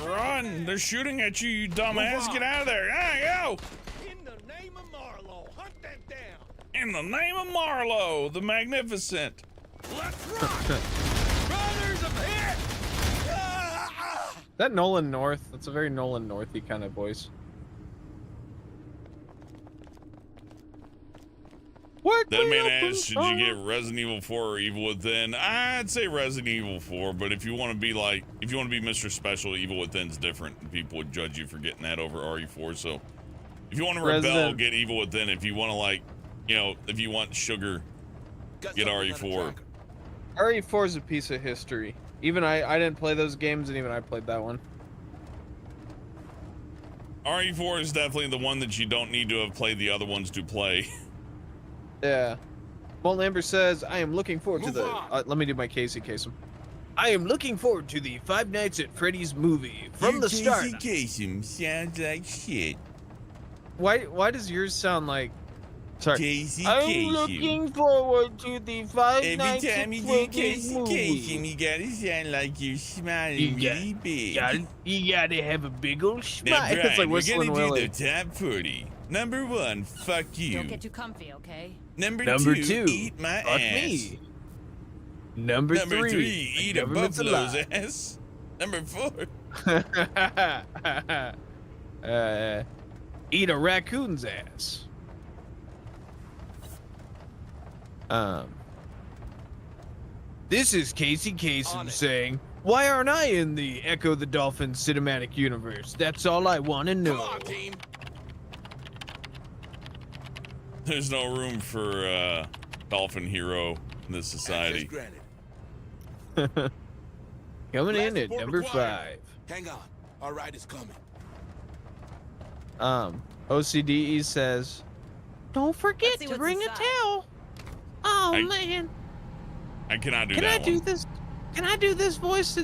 Run! They're shooting at you, you dumbass! Get out of there! Ah, go! In the name of Marlowe, hunt them down! In the name of Marlowe, the Magnificent! Let's rock! Brothers of hit! Is that Nolan North? That's a very Nolan Northy kind of voice. That man asked, should you get Resident Evil 4 or Evil Within? I'd say Resident Evil 4, but if you want to be like, if you want to be Mr. Special, Evil Within's different. People would judge you for getting that over RE4, so if you want to rebel, get Evil Within. If you want to, like, you know, if you want sugar, get RE4. RE4 is a piece of history. Even I didn't play those games, and even I played that one. RE4 is definitely the one that you don't need to have played the other ones to play. Yeah. Molten Amber says, I am looking forward to the... let me do my Casey Kasem. I am looking forward to the Five Nights at Freddy's movie from the start. Casey Kasem sounds like shit. Why does yours sound like... Sorry. Casey I'm Kasem. looking forward to the Five Nights at Freddy's movie. Kasem, you gotta sound like you're smiling really big. You gotta have a big old smile. Now, Brian, It's like Whistling we're gonna Willie. do the top 40. Number 1, fuck you. Don't get too comfy, okay? Number 2, two, eat my fuck ass. me. Number 3, eat a buffalo's ass. Number 4. Eat a raccoon's ass. This is Casey Kasem saying, why aren't I in the Echo the Dolphin cinematic universe? That's all I want to know. Come on, team! There's no room for dolphin hero in this society. Coming in at number 5. Hang on, our ride is coming. OCDE says, don't forget to bring a towel. Oh, man. I cannot do that Can I one. do this? Can I do this voice?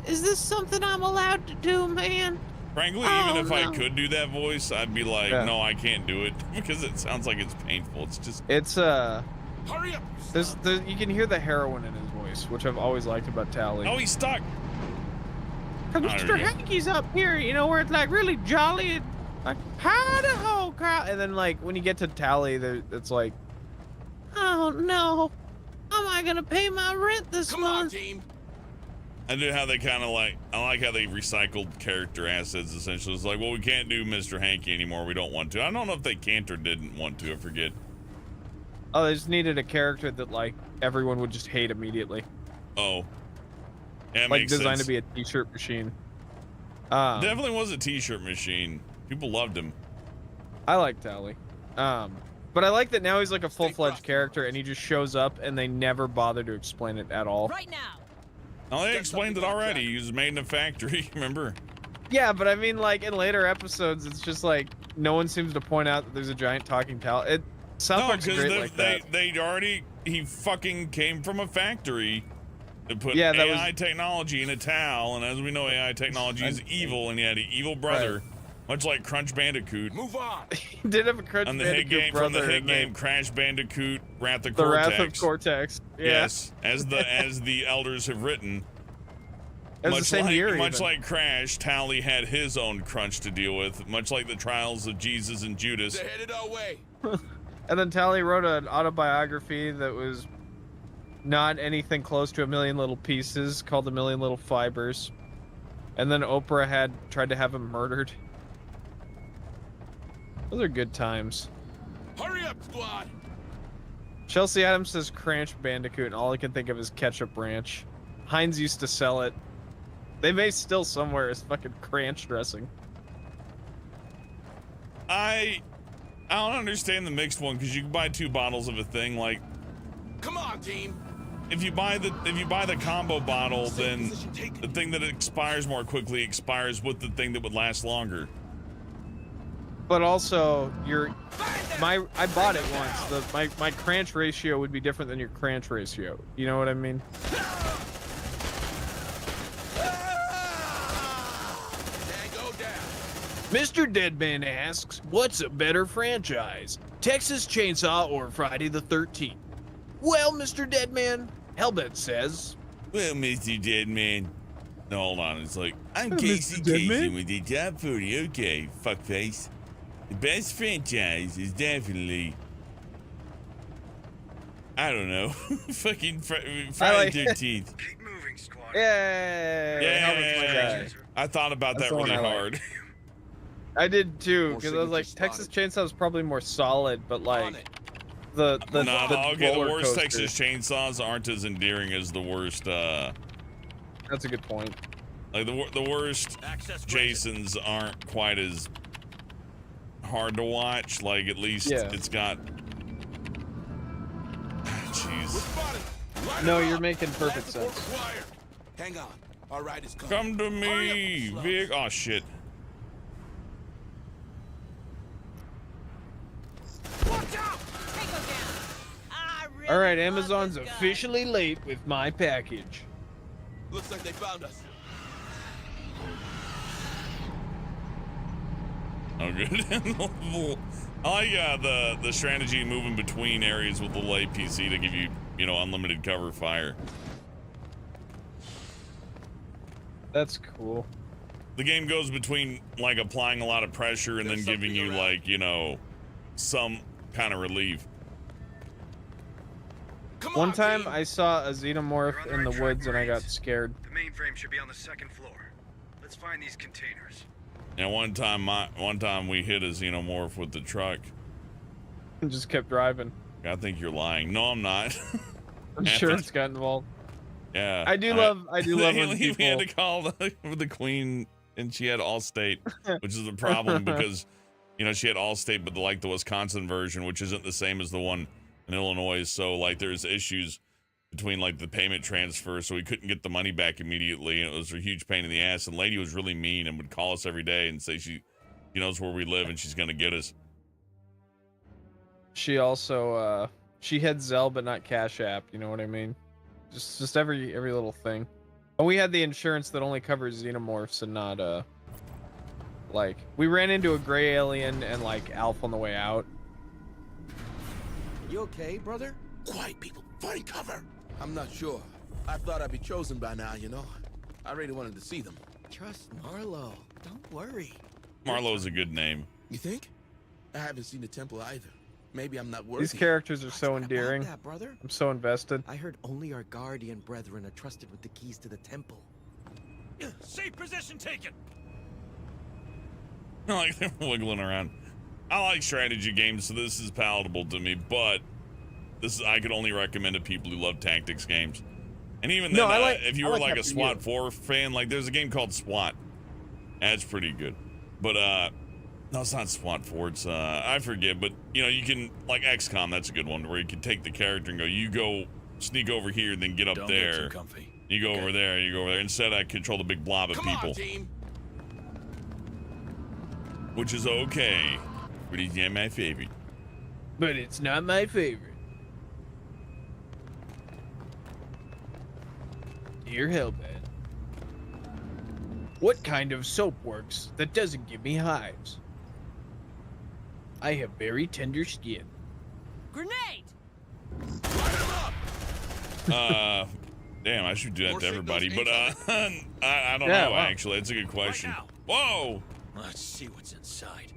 Is this something I'm allowed to do, man? Frankly, even if I could do that voice, I'd be like, no, I can't do it because it sounds like it's painful. It's just... It's, Hurry up! you can hear the heroin in his voice, which I've always liked about Tally. Oh, he's stuck. Cause Mr. Hankey's up here, you know, where it's like really jolly and like, howdy ho, crowd. And then like when you get to Tally, it's like, oh no, how am I gonna pay my rent this month? On, team. I do how they kind of like, I like how they recycled character assets essentially. It's like, well, we can't do Mr. Hankey anymore. We don't want to. I don't know if they can't or didn't want to. I forget. Oh, they just needed a character that like everyone would just hate immediately. Oh. Yeah, like makes designed sense. to be a t-shirt machine. Definitely was a t-shirt machine. People loved him. I like Tally. But I like that now he's like a full-fledged character and he just shows up and they never bother to explain it at all. Right now. Oh, they explained it already. He was made in a factory, remember? Yeah, but I mean, like, in later episodes, it's just like, no one seems to point out that there's a giant talking Tally. South Park's great like that. They already, he fucking came from a factory They put Yeah, that AI technology in a towel, and as we know, AI technology is evil, and he had an evil brother, much like Crunch Bandicoot. Move on. He did have a Crunch On the hit Bandicoot game brother. from the hit and game Crash Bandicoot Wrath of The Cortex. Wrath of Cortex. Yeah. Yes, as the elders have written. It was the same year, much even. like Crash, Tally had his own crunch to deal with, much like the trials of Jesus and Judas. They're headed our way. And then Tally wrote an autobiography that was not anything close to A Million Little Pieces, called A Million Little Fibers. And then Oprah had tried to have him murdered. Those are good times. Hurry up, squad. Chelsea Adams says Crash Bandicoot, and all I can think of is Ketchup Ranch. Heinz used to sell it. They may still somewhere as fucking Cranch dressing. I don't understand the mixed one, because you can buy 2 bottles of a thing. Like, Come on, team. if you buy the combo bottle, then the thing that expires more quickly expires with the thing that would last longer. But also, I bought it once. My Cranch ratio would be different than your Cranch ratio. You know what I mean? Mr. Deadman asks, what's a better franchise? Texas Chainsaw or Friday the 13th? Well, Mr. Deadman, Hellbent says. Well, Mr. Deadman. No, hold on. It's like, I'm Mr. Casey Deadman? Kasem with the top 40. Okay, fuckface. The best franchise is definitely, I don't know, fucking Friday 13th. Keep moving, squad. Yeah, Hellbent's my guy. I thought about That's that the one really I like. hard. I did too, More because I was like, signatures Texas Chainsaw is probably more solid, but like the The roller worst coaster. Texas Chainsaws aren't as endearing as the worst. That's a good point. Like the worst Access granted. Jasons aren't quite as hard to watch. Like at least it's got. Jeez. No, you're making perfect sense. Hang on. All right, it's Come to me, Vic. Oh shit. Watch out! Tango down. I really All right, love Amazon's this guy. officially late with my package. Looks like they found us. Oh, good. I like the strategy moving between areas with the light PC to give you, unlimited cover fire. That's cool. The game goes between like applying a lot of pressure and then giving you like, some kind of relief. One time I saw a xenomorph You're on the in the right track, woods and I got Marines. scared. The mainframe should be on the 2nd floor. Let's find these containers. And one time we hit a xenomorph with the truck. And just kept driving. I think you're lying. No, I'm not. I'm sure it's got involved. Yeah. I do love when We people. had to call the queen, and she had Allstate, which is the problem because, she had Allstate, but the Wisconsin version, which isn't the same as the one in Illinois. So like, there's issues between like the payment transfer, so we couldn't get the money back immediately, and it was a huge pain in the ass. And lady was really mean and would call us every day and say she knows where we live and she's gonna get us. She also she had Zelle but not Cash App. You know what I mean? Just every little thing. And we had the insurance that only covers xenomorphs and not like we ran into a gray alien and like Alf on the way out. You okay, brother? Quiet, people. Find cover. I'm not sure. I thought I'd be chosen by now, I really wanted to see them. Trust Marlo. Don't worry. Marlo's a good name. You think? I haven't seen the temple either. Maybe I'm not worthy. These characters are so endearing. That, brother? I'm so invested. I heard only our guardian brethren are trusted with the keys to the temple. Safe position taken. Like they're wiggling around. I like strategy games, so this is palatable to me, but I could only recommend to people who love tactics games. And even then, if you were like a SWAT 4 fan, like there's a game called SWAT. That's pretty good. But no, it's not SWAT 4. It's I forget, but you can like XCOM. That's a good one where you can take the character and go, you go sneak over here, then get up Don't there. get too comfy. You go over there. You go over there. Instead, I control the big blob of people, On, team. which is okay, but he's not my favorite. But it's not my favorite. Dear Hellbent, what kind of soap works that doesn't give me hives? I have very tender skin. Grenade! Damn, I should do that to everybody, but I don't Yeah, know, wow. actually. That's a good question. Whoa! Let's see what's inside.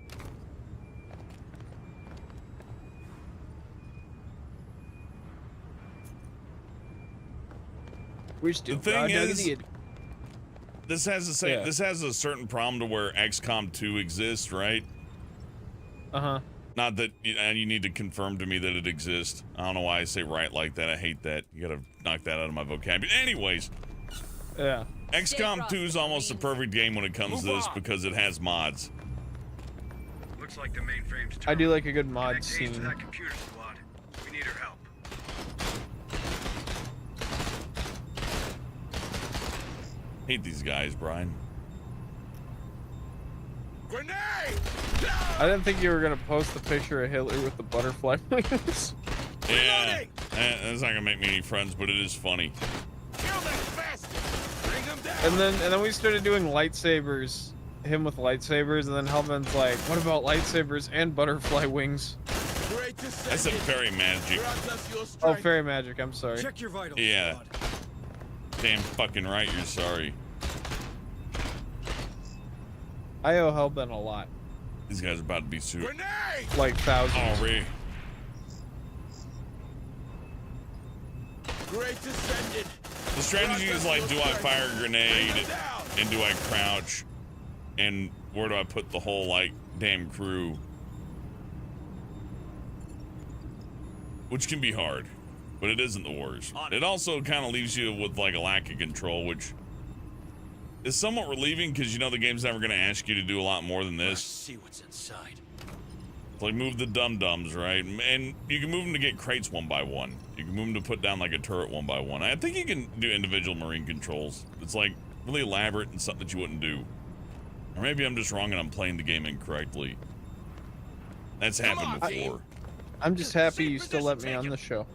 We're still The thing raw dogging is, it. this has the same. Yeah. This has a certain problem to where XCOM 2 exists, right? Uh-huh. Not that, and you need to confirm to me that it exists. I don't know why I say right like that. I hate that. You gotta knock that out of my vocabulary. Anyways, Yeah. XCOM 2 is almost the perfect game when it comes to this because it has mods. Looks like the mainframe's I do like a good mod Connect Hayes to scene. that computer squad. We need her help. Hate these guys, Brian. Grenade! I didn't think you were gonna post the picture of Hitler with the butterfly wings. Yeah, that's not gonna make me any friends, but it is funny. Kill them fast! Bring them down! And then we started doing lightsabers, him with lightsabers, and then Hellbent's like, what about lightsabers and butterfly wings? Great to see That's a you. fairy magic. Grant us your Oh, strength. fairy magic, I'm sorry. Check your vitals. Yeah. squad. Damn fucking right, you're sorry. I owe Hellbent a lot. These guys are about to be sued. Grenade! Like thousands. Oh, really? Great descendant. The strategy is like, do I fire a grenade and do I crouch? And where do I put the whole, like, damn crew? Which can be hard, but it isn't the worst. It also kind of leaves you with, like, a lack of control, which is somewhat relieving because you know the game's never going to ask you to do a lot more than Let's this. see what's inside. It's like move the dum-dums, right? And you can move them to get crates one by one. You can move them to put down like a turret one by one. I think you can do individual marine controls. It's like really elaborate and something that you wouldn't do. Or maybe I'm just wrong and I'm playing the game incorrectly. That's happened before. I'm just happy you still let me on the show.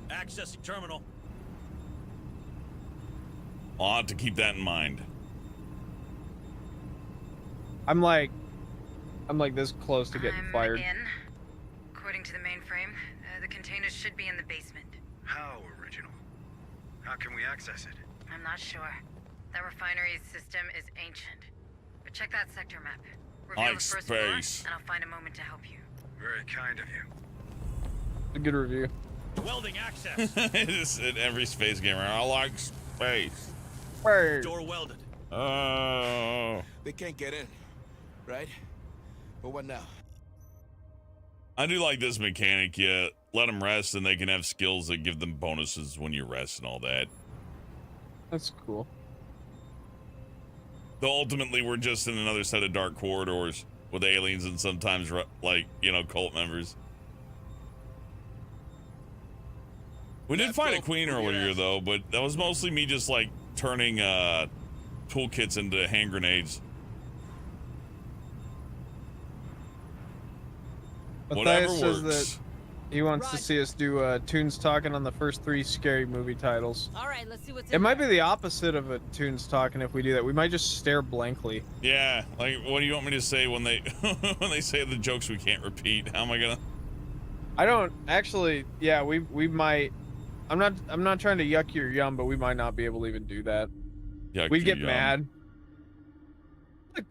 Accessing terminal. I'll have to keep that in mind. I'm like this close to getting fired. In. According to the mainframe, the containers should be in the basement. How original? How can we access it? I'm not sure. That refinery system is ancient. But check that sector map. Reveal Like the first space. floor, and I'll find a moment to help you. Very kind of you. A good review. Welding access. It's in every space gamer. I like space. Door welded. Oh. They can't get in, right? But what now? I do like this mechanic, yeah. Let them rest and they can have skills that give them bonuses when you rest and all that. That's cool. Though ultimately we're just in another set of dark corridors with aliens and sometimes like, you know, cult members. We did find a queen earlier though, but that was mostly me just like turning toolkits into hand grenades. Whatever Matthias says works. that he wants to see us do Tunes Talking on the first 3 scary movie titles. All right, let's see what's It might be the opposite of a Tunes Talking if we do that. We might just stare blankly. Yeah, like what do you want me to say when they when they say the jokes we can't repeat? How am I gonna? I don't actually. Yeah, we might. I'm not trying to yuck your yum, but we might not be able to even do that. Yuck We'd your get yum. mad.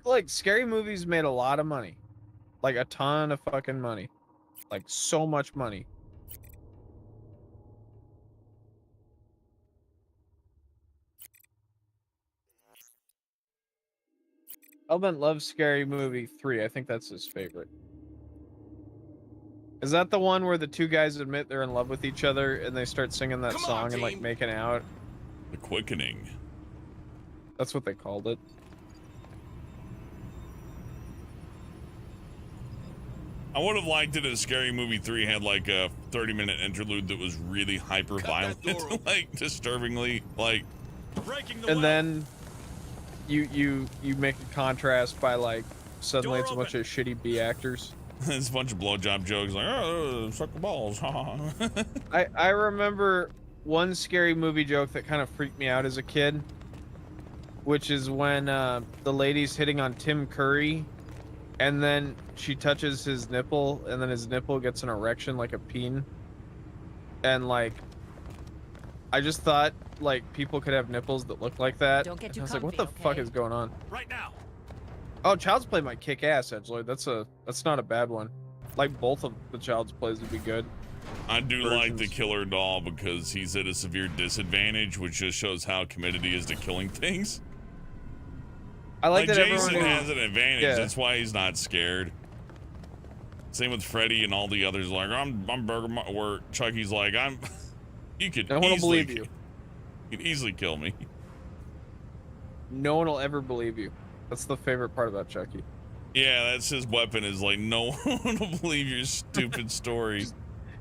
Like scary movies made a lot of money, like a ton of fucking money, like so much money. Elvin loves Scary Movie 3. I think that's his favorite. Is that the one where the two guys admit they're in love with each other and they start singing that song and like making out? The Quickening. That's what they called it. I would have liked it if Scary Movie 3 had like a 30-minute interlude that was really hyper violent, like disturbingly, like. And then you make a contrast by like suddenly it's a bunch of shitty B actors. It's a bunch of blowjob jokes like, oh, suck the balls. I remember one scary movie joke that kind of freaked me out as a kid, which is when the lady's hitting on Tim Curry, and then she touches his nipple, and then his nipple gets an erection like a peen. And like, I just thought like people could have nipples that look like that. Don't get And too I was like, what comfy, the fuck okay? is going on? Right now. Oh, Child's Play might kick ass, actually. That's not a bad one. Like both of the Child's Plays would be good. I do like the versions. killer doll because he's at a severe disadvantage, which just shows how committed he is to killing things. I like that Jason everyone has an advantage. Yeah. That's why he's not scared. Same with Freddy and all the others. Like I'm Burger. Where Chucky's like I'm. You could. No one will easily, believe you. You could easily kill me. No one will ever believe you. That's the favorite part about Chucky. Yeah, that's his weapon. Is like no one will believe your stupid story.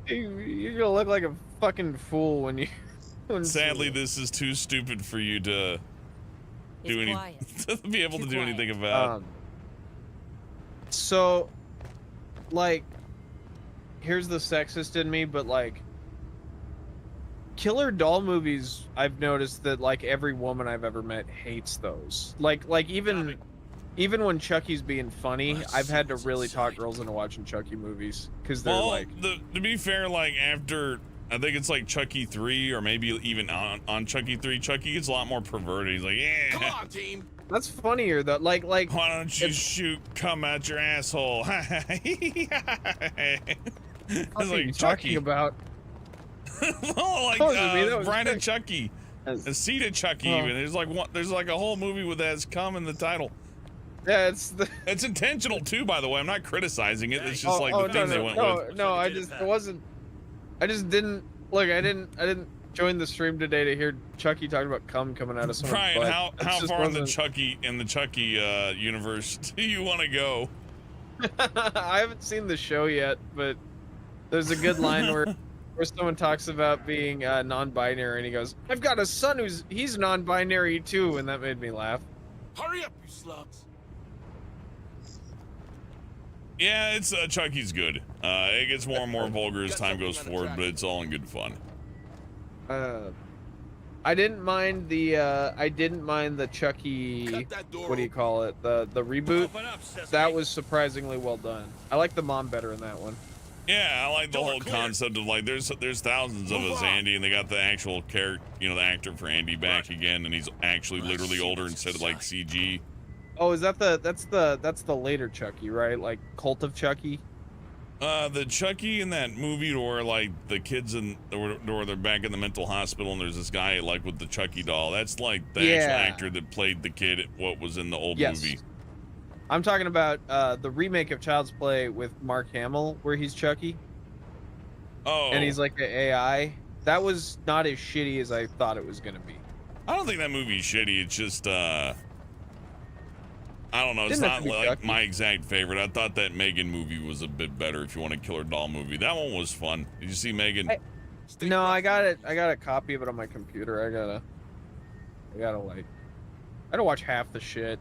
You're gonna look like a fucking fool when you. Sadly, this is too stupid for you to do any. To be able to do anything about. So, like, here's the sexist in me, but like, killer doll movies, I've noticed that like every woman I've ever met hates those. Like even when Chucky's being funny, I've had to really talk girls into watching Chucky movies because they're like. To be fair, like after I think it's like Chucky 3 or maybe even on Chucky 3, Chucky gets a lot more perverted. He's like, yeah. Come on, team. That's funnier though. Like. Why don't you shoot cum out your asshole? It's What are you like talking about? well, like That wasn't me, that was Bride of Chuck. Chucky, a seed of Chucky. Even there's like a whole movie with that has cum in the title. Yeah, it's intentional too. By the way, I'm not criticizing it. It's just like the thing they went with. No, I just didn't look. I didn't join the stream today to hear Chucky talking about cum coming out of someone's Brian, butt. how It just far in the wasn't- Chucky universe do you want to go? I haven't seen the show yet, but there's a good line where someone talks about being non-binary, and he goes, "I've got a son he's non-binary too," and that made me laugh. Hurry up, you slugs. Yeah, it's Chucky's good. It gets more and more vulgar as time goes forward, but it's all in good fun. I didn't mind the Chucky. What do you call it? The reboot. That was surprisingly well done. I like the mom better in that one. Yeah, I like the whole concept of like there's thousands of us, Andy, and they got the actual character, the actor for Andy back again, and he's actually literally older instead of like CG. Oh, is that that's the later Chucky, right? Like Cult of Chucky. The Chucky in that movie where like the kids where they're back in the mental hospital and there's this guy like with the Chucky doll. That's like the actual actor that played the kid at what was in the old movie. I'm talking about the remake of Child's Play with Mark Hamill where he's Chucky. Oh. And he's like an AI. That was not as shitty as I thought it was gonna be. I don't think that movie's shitty. It's just I don't know. It's Didn't have not to be like Chucky. my exact favorite. I thought that Megan movie was a bit better. If you want a killer doll movie, that one was fun. Did you see Megan? No, I got it. I got a copy of it on my computer. I gotta watch half the shit.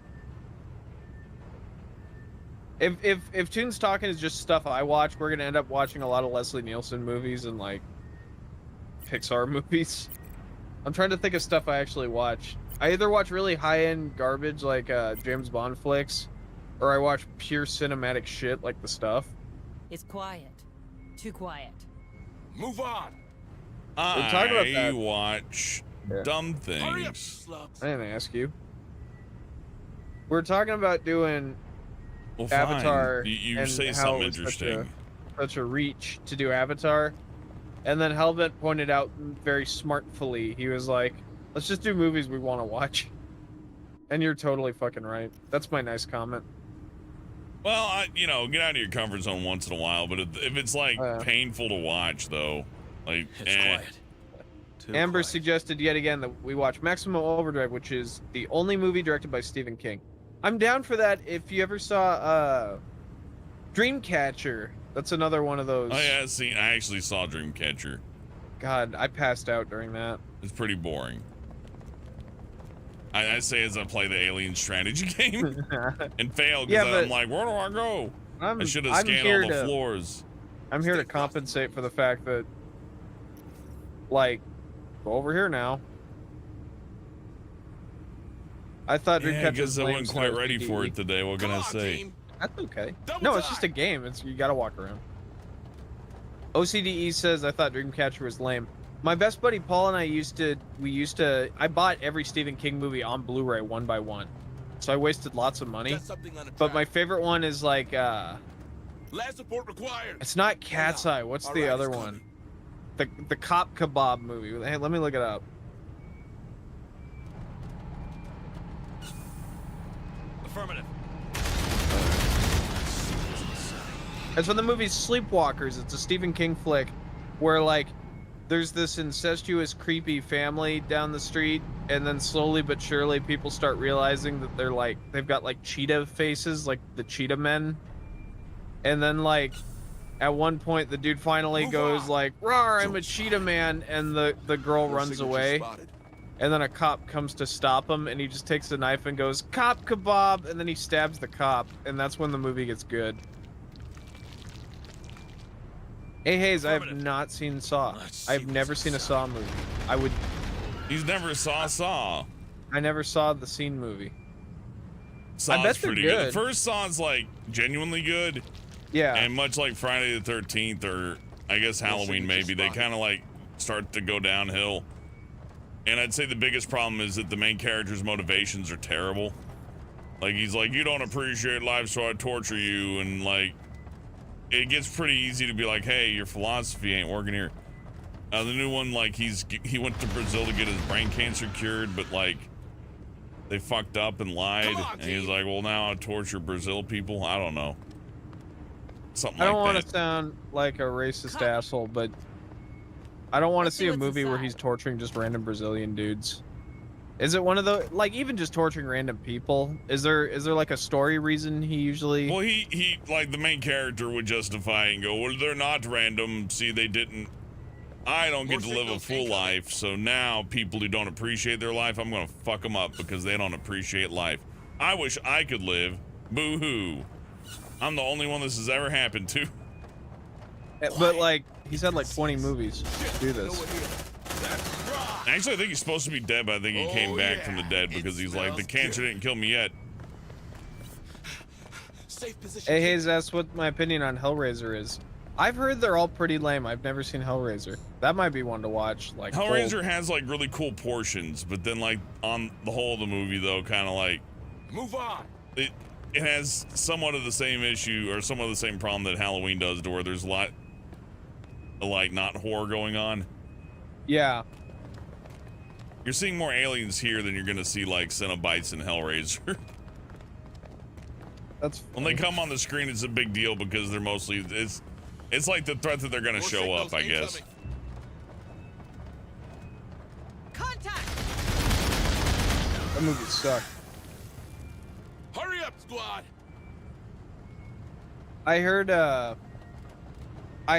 If Toon's Talking is just stuff I watch, we're gonna end up watching a lot of Leslie Nielsen movies and like Pixar movies. I'm trying to think of stuff I actually watch. I either watch really high-end garbage like James Bond flicks, or I watch pure cinematic shit like The Stuff. It's quiet. Too quiet. Move on. talking about I that. watch dumb things. I didn't ask you. We're talking about doing Well, Avatar. fine. You and say how something it was interesting. Such a reach to do Avatar, and then Hellbent pointed out very smartfully. He was like, "Let's just do movies we want to watch." And you're totally fucking right. That's my nice comment. Well, get out of your comfort zone once in a while, but if it's like painful to watch, though, like, Amber suggested yet again that we watch Maximum Overdrive, which is the only movie directed by Stephen King. I'm down for that. If you ever saw Dreamcatcher, that's another one of those. Oh yeah, see, I actually saw Dreamcatcher. God, I passed out during that. It's pretty boring. I say as I play the Alien strategy game and fail because I'm like, where do I go? I should have scanned all the floors. I'm here to compensate for the fact that, like, Go over here now. I thought Yeah, I guess I wasn't quite ready for it today. What can I say? Team. That's okay. No, it's just a game. You gotta walk around. OCDE says, I thought Dreamcatcher was lame. My best buddy Paul and I I bought every Stephen King movie on Blu-ray one by one. So I wasted lots of money. But my favorite one is like, Last support required. it's not Cat's Eye. What's the other one? The Cop Kebab movie. Hey, let me look it up. Affirmative. It's from the movie Sleepwalkers. It's a Stephen King flick where, like, there's this incestuous, creepy family down the street, and then slowly but surely people start realizing that they're, like, they've got, like, cheetah faces, like the cheetah men. And then, like, at one point, the dude finally goes, like, "Rawr, I'm a cheetah man," and the girl runs away. And then a cop comes to stop him, and he just takes a knife and goes, "Cop kebab," and then he stabs the cop, and that's when the movie gets good. Hey Hayes, I have not seen Saw. I've never seen a Saw movie. He's never saw Saw. I never saw the Scene movie. Saw's I bet they're pretty good. The first Saw's like genuinely good. Yeah. And much like Friday the 13th or I guess Halloween maybe, they kind of like start to go downhill. And I'd say the biggest problem is that the main character's motivations are terrible. Like he's like, "You don't appreciate life, so I torture you," and like it gets pretty easy to be like, "Hey, your philosophy ain't working here." The new one, like he went to Brazil to get his brain cancer cured, but like they fucked up and lied, and he's like, "Well, now I torture Brazil people." I don't know. Something like that. I don't want to sound like a racist asshole, but I don't want to see a movie where he's torturing just random Brazilian dudes. Is it one of the, like, even just torturing random people? Is there like a story reason he usually? Well, he like the main character would justify and go, "Well, they're not random. See, they didn't. I don't get to live a full life, so now people who don't appreciate their life, I'm gonna fuck them up because they don't appreciate life. I wish I could live. Boo-hoo. I'm the only one this has ever happened to." But like, he's had like 20 movies to do this. Actually, I think he's supposed to be dead, but I think he came back from the dead because he's like, "The cancer didn't kill me yet." Hey Hayes asks what my opinion on Hellraiser is. I've heard they're all pretty lame. I've never seen Hellraiser. That might be one to watch. Like Hellraiser has like really cool portions, but then like on the whole of the movie though, kind of like move on. It has somewhat of the same issue or somewhat of the same problem that Halloween does, to where there's a lot of like not horror going on. Yeah. You're seeing more aliens here than you're gonna see like Cenobites in Hellraiser. That's when they come on the screen, it's a big deal because they're mostly it's like the threat that they're gonna show up, I guess. Contact! That movie sucked. Hurry up, squad! I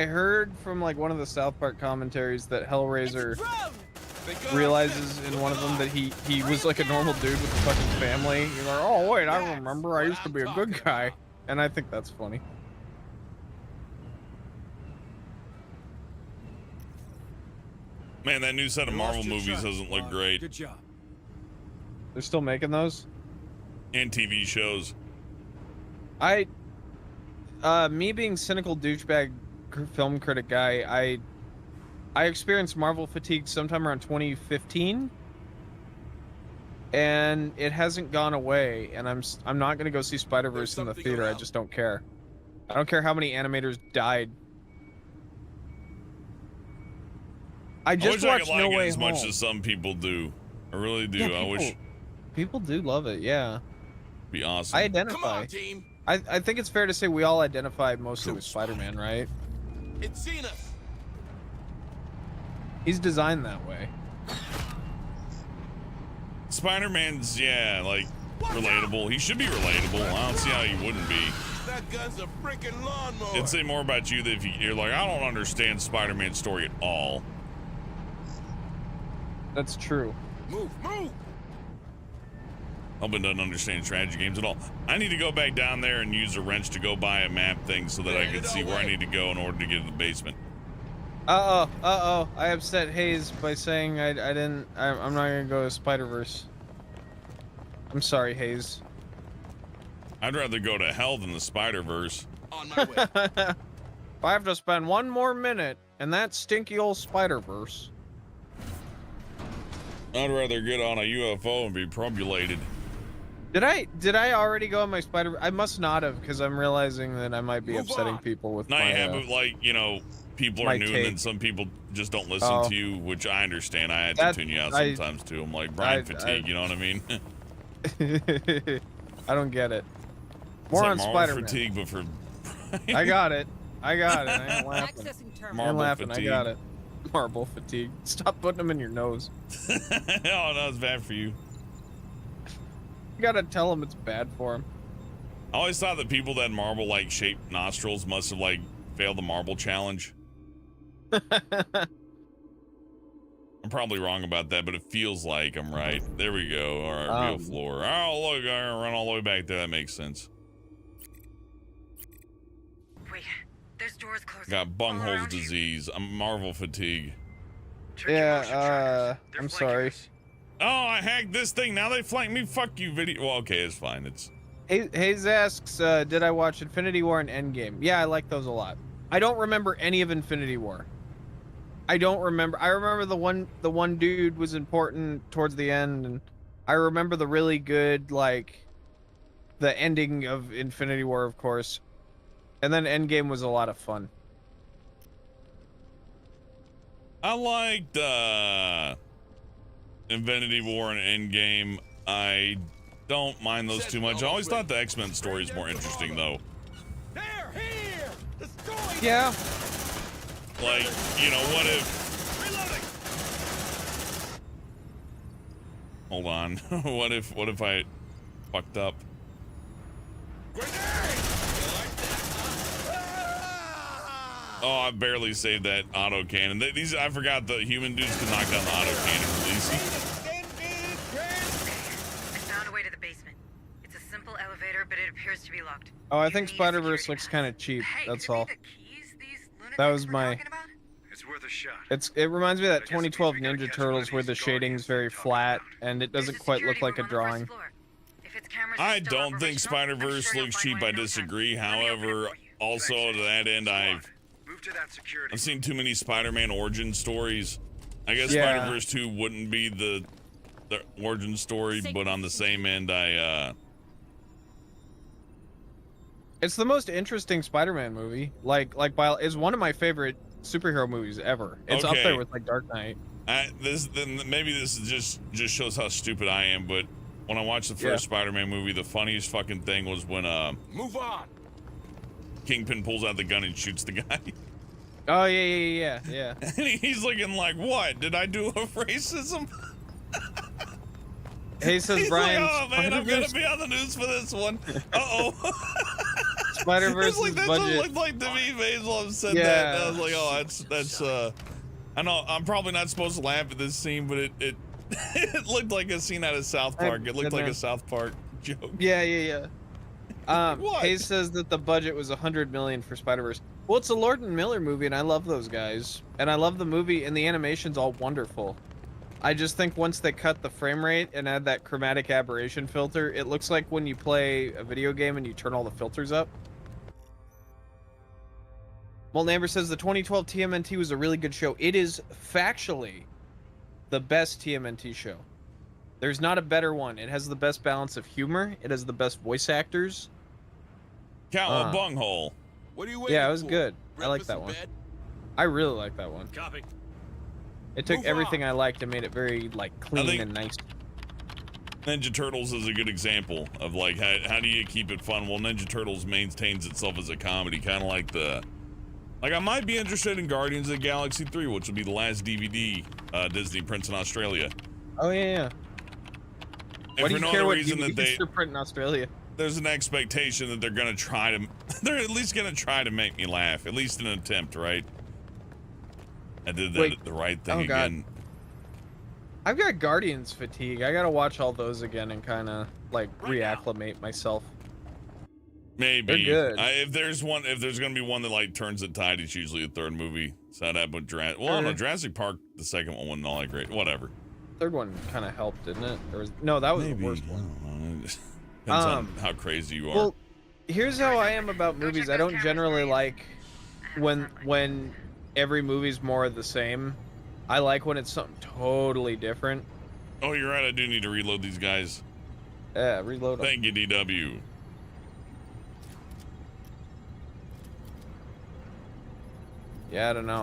heard from like one of the South Park commentaries that Hellraiser realizes in one of them that he was like a normal dude with a fucking family. You're like, "Oh wait, I remember I used to be a good guy," and I think that's funny. Man, that new set of Marvel movies doesn't look great. Good job. They're still making those? And TV shows. Me being cynical douchebag film critic guy, I experienced Marvel fatigue sometime around 2015, and it hasn't gone away. And I'm not gonna go see Spider-Verse in the theater. I just don't care. I don't care how many animators died. I just watched No Way Home. As much as some people do. I really do. Yeah, I wish people do love it. Yeah. Be awesome. I identify. Come on, team. I think it's fair to say we all identify mostly with Spider-Man, right? It's seen us. He's designed that way. Spider-Man's, yeah, like, relatable. He should be relatable. I don't see how he wouldn't be. That gun's a freaking lawnmower. It'd say more about you than if you're like, "I don't understand Spider-Man's story at all." That's true. Move. Hellbent doesn't understand strategy games at all. I need to go back down there and use a wrench to go buy a map thing so that I can see where I need to go in order to get to the basement. Uh-oh. I upset Hayes by saying I'm not gonna go to Spider-Verse. I'm sorry, Hayes. I'd rather go to hell than the Spider-Verse. On my way. If I have to spend one more minute in that stinky old Spider-Verse. I'd rather get on a UFO and be probulated. Did I already go on my Spider? I must not have, because I'm realizing that I might be upsetting people with No, my. you have, but like, you know, people are new, and then some people just don't listen to you, which I understand. I had to tune you out sometimes too. I'm like Brian fatigue, you know what I mean? I don't get it. More on Spider-Man. fatigue, but for I got it. I ain't laughing. Marble laughing. fatigue. I got it. Marble fatigue. Stop putting them in your nose. Oh, no, it's bad for you. You gotta tell them it's bad for them. I always thought that people that had marble like shaped nostrils must have like failed the marble challenge. I'm probably wrong about that, but it feels like I'm right. There we go. All right, real floor. Oh, look, I run all the way back there. That makes sense. Wait, there's doors closing. Got bunghole disease. I'm Marvel fatigue. Yeah, I'm sorry. Oh, I hacked this thing. Now they flank me. Fuck you, video. Well, okay, it's fine. It's. Hayes asks, did I watch Infinity War and Endgame? Yeah, I like those a lot. I don't remember any of Infinity War. I don't remember. I remember the one dude was important towards the end, and I remember the really good, like, the ending of Infinity War, of course. And then Endgame was a lot of fun. I liked Infinity War and Endgame. I don't mind those too much. I always thought the X-Men story is more interesting, though. They're here! Yeah. Like, you know, what if... Hold on. what if I fucked up? Oh, I barely saved that auto cannon. These I forgot the human dudes could knock down the auto cannon release. I found a way to the basement. It's a simple elevator, but it appears to be locked. Oh, I think Spider-Verse looks kind of cheap. That's all. That was my. It's worth a shot. It reminds me of that 2012 Ninja Turtles where the shading's very flat and it doesn't quite look like a drawing. I don't think Spider-Verse looks cheap. I disagree. However, also to that end, I've seen too many Spider-Man origin stories. I guess Spider-Verse 2 wouldn't be the origin story, but on the same end, It's the most interesting Spider-Man movie. Is one of my favorite superhero movies ever. It's up there with like Dark Knight. Maybe this just shows how stupid I am, but when I watched the first Spider-Man movie, the funniest fucking thing was when move on. Kingpin pulls out the gun and shoots the guy. Oh yeah. And he's looking like, what? Did I do a racism? He says, Brian. Like, oh man, I'm gonna be on the news for this one. Uh-oh. Spider-Verse like, that's budget. what it looked like to me. Basil said that. And I was like, oh, that's. I know I'm probably not supposed to laugh at this scene, but it it looked like a scene out of South Park. It looked like a South Park joke. Yeah. Hayes says that the budget was $100 million for Spider-Verse. Well, it's a Lord and Miller movie, and I love those guys, and I love the movie, and the animation's all wonderful. I just think once they cut the frame rate and add that chromatic aberration filter, it looks like when you play a video game and you turn all the filters up. Molten Amber says the 2012 TMNT was a really good show. It is factually the best TMNT show. There's not a better one. It has the best balance of humor. It has the best voice actors. Count a bunghole. What are you waiting Yeah, it was for? good. I like that one. I really like that one. Copy. It took everything I liked and made it very like clean and nice. Ninja Turtles is a good example of like how do you keep it fun? Well, Ninja Turtles maintains itself as a comedy, kind of like I might be interested in Guardians of the Galaxy 3, which will be the last DVD Disney prints in Australia. Oh yeah. What do you care what DVDs are print in Australia? There's an expectation that they're gonna try to, they're at least gonna try to make me laugh, at least in an attempt, right? I did the right thing again. I've got Guardians fatigue. I gotta watch all those again and kind of like reacclimate myself. Maybe. They're good. If there's gonna be one that like turns the tide, it's usually the third movie. So that happened with Jurassic. Well, no, Jurassic Park, the second one wasn't all that great. Whatever. Third one kind of helped, didn't it? Or was, no, that was Maybe. the worst one. I don't know. Depends on how crazy you are. Well, here's how I am about movies. I don't generally like when every movie's more of the same. I like when it's something totally different. Oh, you're right. I do need to reload these guys. Yeah, reload them. Thank you, DW. Yeah, I don't know.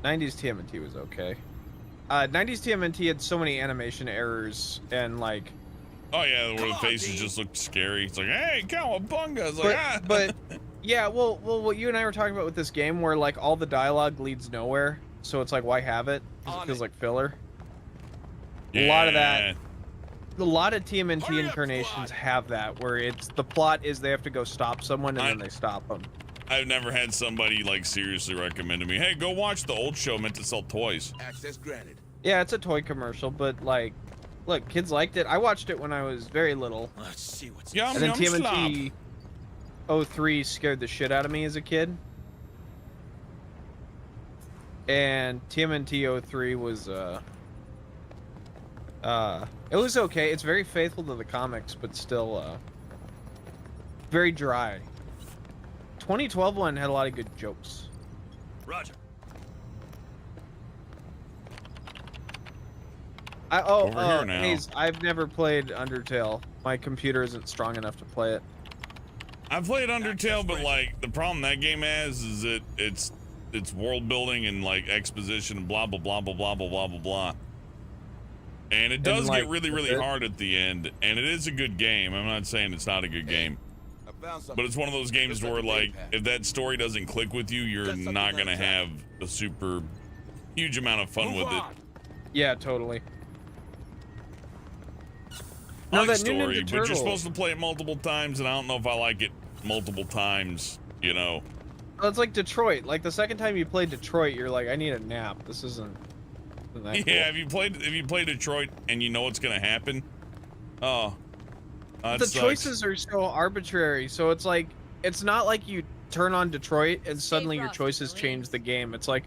90s TMNT was okay. 90s TMNT had so many animation errors and like. Oh yeah, where the faces just look scary. It's like, hey, cowabunga! It's like, but yeah, well, what you and I were talking about with this game, where like all the dialogue leads nowhere, so it's like, why have it? 'Cause it feels like filler. Yeah. A lot of that. A lot of TMNT incarnations have that, where it's the plot is they have to go stop someone and then they stop them. I've never had somebody like seriously recommend to me, hey, go watch the old show meant to sell toys. Access granted. Yeah, it's a toy commercial, but like, look, kids liked it. I watched it when I was very little. Let's see what's Yum, and then yum, TMNT 03 scared the shit out of me as a kid. And TMNT 03 was it was okay. It's very faithful to the comics, but still very dry. 2012 one had a lot of good jokes. Roger. Over here now. Hayes, I've never played Undertale. My computer isn't strong enough to play it. I've played Undertale, but like the problem that game has is that it's world building and like exposition and blah blah blah blah blah blah blah blah blah. And it does like, get really hard at the end, and it is a good game. I'm not saying it's not a good game. But it's one of those games where like if that story doesn't click with you, you're not gonna have a super huge amount of fun with it. Yeah, totally. I like that story, new Ninja but you're Turtles- supposed to play it multiple times, and I don't know if I like it multiple times, you know. Well, it's like Detroit. Like the second time you play Detroit, you're like, I need a nap. This isn't that Yeah, cool. if you play Detroit and you know what's gonna happen, that the sucks. choices are so arbitrary. So it's like, it's not like you turn on Detroit and suddenly your choices change the game. It's like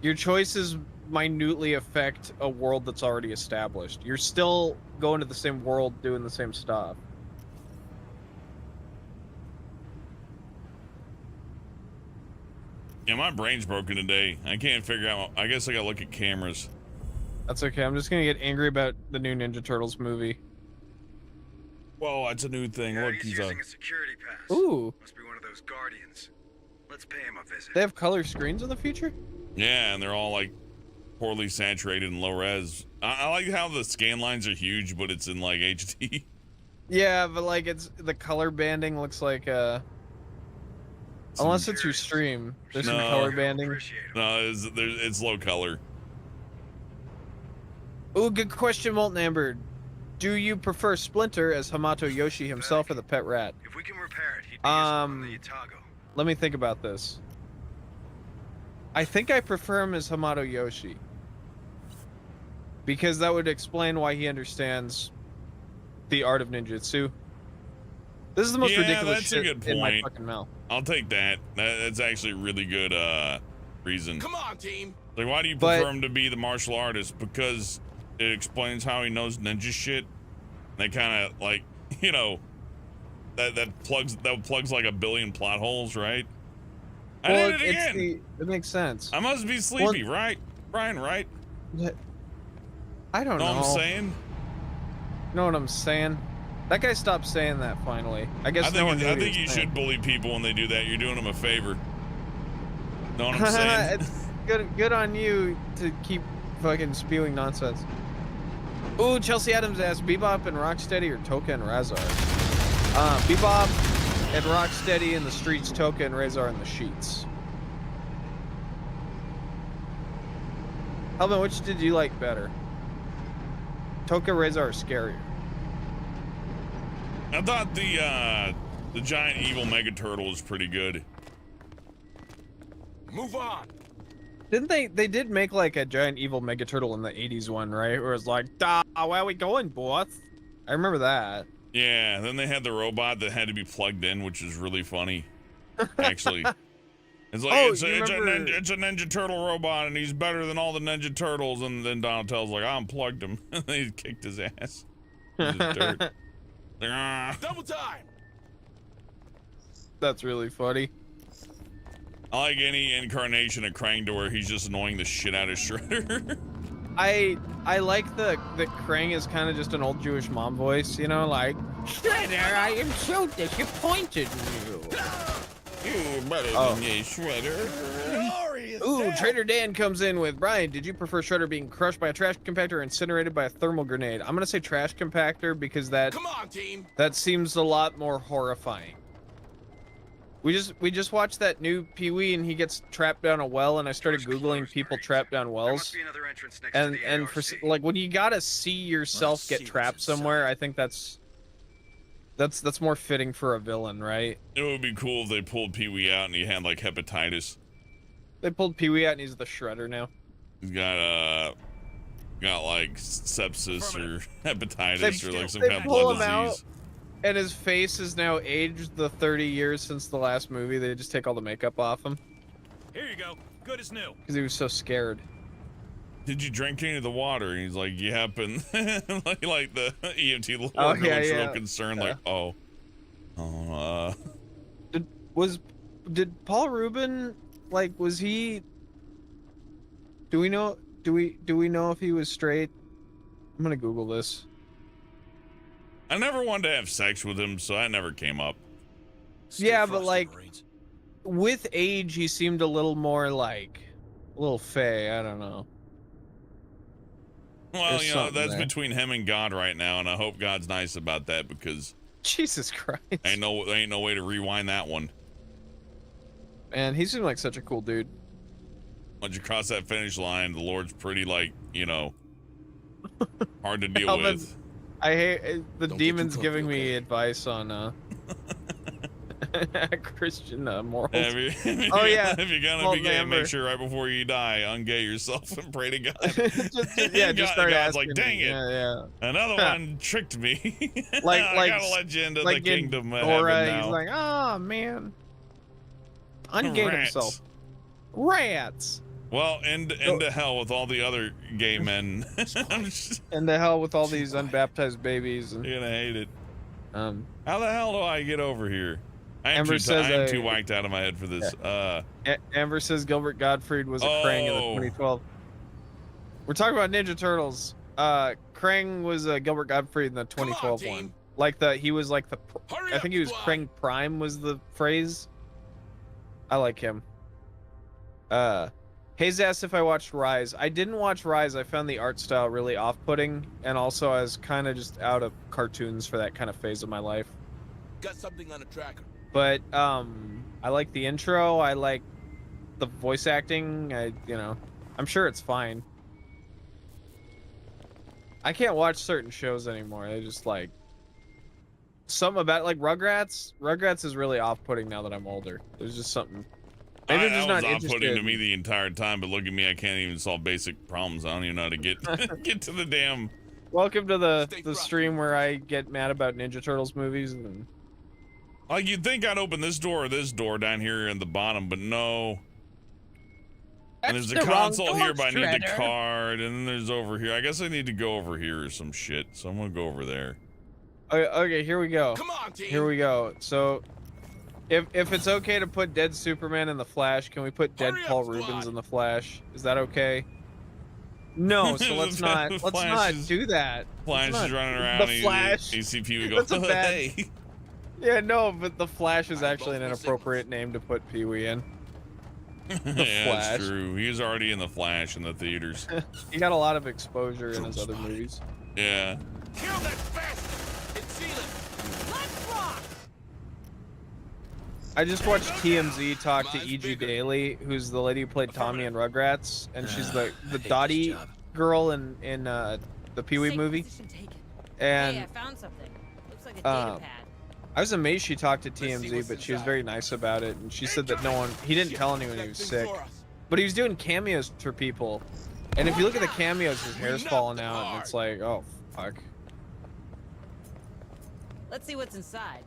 your choices minutely affect a world that's already established. You're still going to the same world, doing the same stuff. Yeah, my brain's broken today. I can't figure out. I guess I gotta look at cameras. That's okay. I'm just gonna get angry about the new Ninja Turtles movie. Whoa, that's a new thing. Look, he's he's using a security pass. Ooh. Must be one of those guardians. Let's pay him a visit. They have color screens in the future? Yeah, and they're all like poorly saturated and low res. I like how the scan lines are huge, but it's in like HD. Yeah, but like it's the color banding looks like unless it's your stream, there's some color banding. No, it's low color. Ooh, good question, Molten Amber. Do you prefer Splinter as Hamato Yoshi himself or the pet rat? If we can repair it, he'd be useful on the Itago. Let me think about this. I think I prefer him as Hamato Yoshi. Because that would explain why he understands the art of ninjutsu. This is the most ridiculous that's shit a good in my point. fucking mouth. I'll take that. That's actually a really good reason. Come on, team. Like, why do you prefer him to be the martial artist? Because it explains how he knows ninja shit. They kind of like, you know, that plugs like a billion plot holes, right? I Well, did it again. It makes sense. I must be sleepy, right, Brian? Right? I don't know. Know what I'm saying? Know what I'm saying? That guy stopped saying that finally. I guess I no one think, knew I what he think was you saying. should bully people when they do that. You're doing them a favor. Know what I'm saying? It's good on you to keep fucking spewing nonsense. Ooh, Chelsea Adams asked Bebop and Rocksteady or Toka and Razar. Bebop and Rocksteady in the streets, Toka and Razar in the sheets. Helmet, which did you like better? Toka, Razar, or scarier? I thought the giant evil mega turtle was pretty good. Move on. Didn't they did make like a giant evil mega turtle in the 80s one, right? Where it's like, where we going, boss? I remember that. Yeah, then they had the robot that had to be plugged in, which is really funny. Actually. It's like Oh, it's a Ninja Turtle robot, and he's better than all the Ninja Turtles. And then Donatello's like, I unplugged him. And he kicked his ass. He's just dirt. Like, ah. Double time. That's really funny. I like any incarnation of Krang to where he's just annoying the shit out of Shredder. I like that Krang is kind of just an old Jewish mom voice, you know, like, Shredder, I am so disappointed in you. You better than me, Shredder. Ooh, Trader Dan comes in with, Brian, did you prefer Shredder being crushed by a trash compactor or incinerated by a thermal grenade? I'm gonna say trash compactor because Come on, team. that seems a lot more horrifying. We just watched that new Pee-wee and he gets trapped down a well, and I started Googling people trapped down wells. And for like when you gotta see yourself get trapped somewhere, I think that's more fitting for a villain, right? It would be cool if they pulled Pee-wee out and he had like hepatitis. They pulled Pee-wee out and he's the Shredder now. He's got like sepsis or hepatitis or like some they kind of pull blood him out, disease. and his face is now aged the 30 years since the last movie. They just take all the makeup off him Here you go. Good as new. because he was so scared. Did you drink any of the water? And he's like, you happen. like the EMT lord Oh, yeah, looks yeah. real concerned, like, Did Paul Rubin, like, was he? Do we know if he was straight? I'm gonna Google this. I never wanted to have sex with him, so that never came up. Yeah, but like, with age, he seemed a little more like, a little fey. I don't know. Well, There's you know, something that's there. between him and God right now, and I hope God's nice about that because Jesus Christ. ain't no way to rewind that one. Man, he seemed like such a cool dude. Once you cross that finish line, the Lord's pretty, like, you know, hard to deal Hellman's- with. I hate the Don't get demon's too giving comfy, me okay? advice on Christian morals. If you're Oh, yeah. If you're gonna Well, be gay, remember. make sure right before you die, ungay yourself and pray to God. just start God's asking. like, dang it. Yeah. Another one tricked me. Like- I like- gotta let you into Like the in kingdom of Dora, heaven now. he's like, oh man, ungay Rats. himself. Rats. Well, into hell with all the other gay men. I'm just, And the hell with all these unbaptized babies. And you're gonna hate it. um, How the hell do I get over here? I am Amber says too whacked out of my head for this. Amber says Gilbert Gottfried was a Krang in the 2012. We're talking about Ninja Turtles. Krang was Gilbert Gottfried in the 2012 team. one. Like he was like the. Hurry I up, think he was squad. Krang Prime was the phrase. I like him. Hayes asked if I watched Rise. I didn't watch Rise. I found the art style really off-putting, and also I was kind of just out of cartoons for that kind of phase of my life. Got something on the tracker. But I like the intro. I like the voice acting. I'm sure it's fine. I can't watch certain shows anymore. I just like something about like Rugrats. Rugrats is really off-putting now that I'm older. There's just something. Maybe I'm just that not was off-putting interested. to me the entire time, but look at me, I can't even solve basic problems. I don't even know how to get get to the damn. Welcome to the Stay frosty. stream where I get mad about Ninja Turtles movies and Like you'd think I'd open this door or this door down here in the bottom, but no. And there's a console here, but I need the card, and then there's over here. I guess I need to go over here or some shit, so I'm gonna go over there. Okay, here we go. Come on, team. Here we go. So, if it's okay to put dead Superman in the Flash, can we put dead Hurry up, Paul squad. Rubens in the Flash? Is that okay? No. So let's not do that. Flash Let's is not- running around. The Flash. ACP would go. That's a bad- Hey. Yeah, no, but the Flash is actually an both the inappropriate name to put Pee Wee in. Yeah, Flash. that's true. He was already in the Flash in the theaters. He got a lot of exposure in his other movies. Yeah. Kill that bastard and seal it. Let's rock! I just watched TMZ talk to Mine's E.G. bigger. Daily, who's the lady who played Tommy in Rugrats, and she's the I hate Dottie this job. girl in the Pee Wee Safe movie. position taken. And Hey, I found something. Looks like a data pad. I was amazed she talked to see TMZ, what's but she was inside. very nice about it, and she said that he didn't tell anyone he was sick, but he was doing cameos for people, and if you look at the cameos, his hair's falling out, and it's like, oh fuck. Let's see what's inside.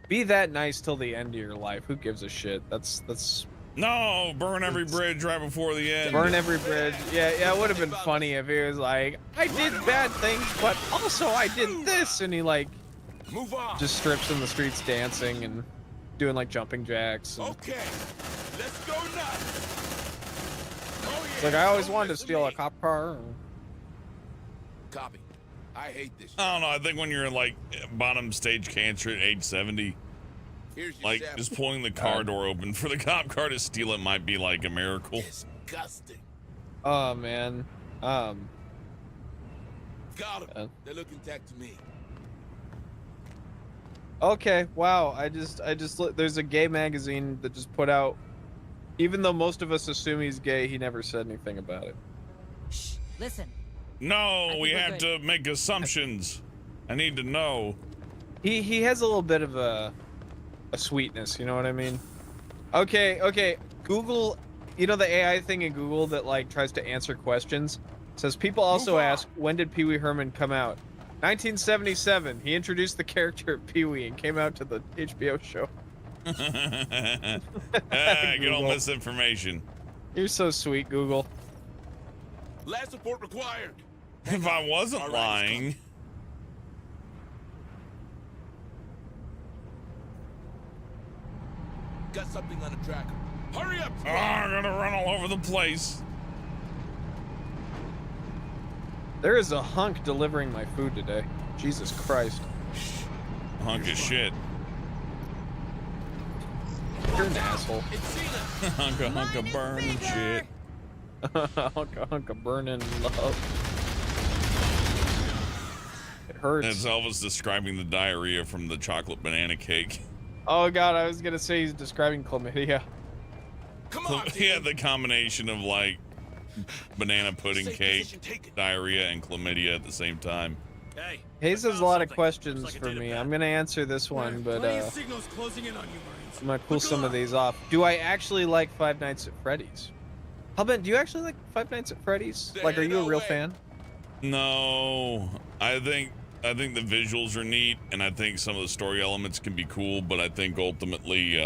be that nice till the end of your life. Who gives a shit? That's No, burn every bridge right before the end. burn every bridge. Yeah, it would have been funny if he was like, I did bad things, but also I did this, and he like Move on. just strips in the streets dancing and doing like jumping jacks. And Okay, let's go nuts. Oh, it's like I always wanted to steal a cop car. Copy. I hate this. I don't know. I think when you're like bottom stage cancer at age 70, Here's your like sample. just pulling the car door open for the cop car to steal it might be like a miracle. Disgusting. Oh man. Got him. They're looking tech to me. Okay, wow. I just there's a gay magazine that just put out, even though most of us assume he's gay, he never said anything about it. Shh, listen. No, we have to make assumptions. I need to know. He has a little bit of a sweetness, you know what I mean? Okay. Google, you know the AI thing in Google that like tries to answer questions? Says people also ask, when did Pee Wee Herman come out? 1977. He introduced the character of Pee Wee and came out to the HBO show. Get all misinformation. You're so sweet, Google. Last support required. If I wasn't lying. Got something on the tracker. Hurry up! Oh, I'm gonna run all over the place. There is a hunk delivering my food today. Jesus Christ. Hunk of shit. You're an asshole. hunk of burn shit. hunk of burning love. It hurts. That's Elvis describing the diarrhea from the chocolate banana cake. Oh god, I was gonna say he's describing chlamydia. Come on, yeah, the combination of like banana pudding cake, diarrhea, and chlamydia at the same time. Hey, Hayes has a lot of questions for me. I'm gonna answer this one, but signals closing in on you, Marines. I'm gonna cool some of these off. Do I actually like Five Nights at Freddy's? Hellbent, do you actually like Five Nights at Freddy's? Like, are you a real fan? No, I think the visuals are neat, and I think some of the story elements can be cool, but I think ultimately,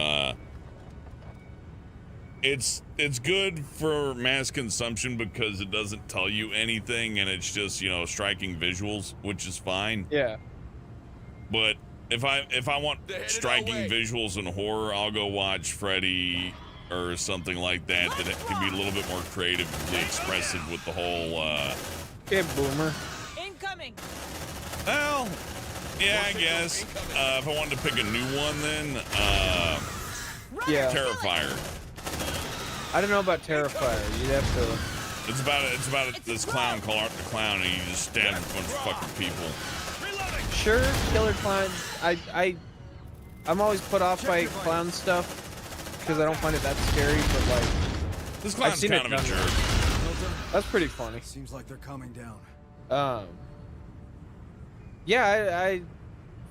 it's good for mass consumption because it doesn't tell you anything, and it's just, you know, striking visuals, which is fine. Yeah. But if I want striking visuals and horror, I'll go watch Freddy or something like that that can be a little bit more creatively expressive with the whole. Yeah, boomer. Incoming. Well, yeah, I guess. If I wanted to pick a new one, then yeah, Terrifier. I don't know about Terrifier. You'd have to. It's about this clown called Art the Clown, and he just stabs a bunch of fucking people. Sure, Killer Clown. I'm always put off by clown stuff because I don't find it that scary. But like, this clown's kind of a jerk. That's pretty funny. Seems like they're calming down. Yeah, I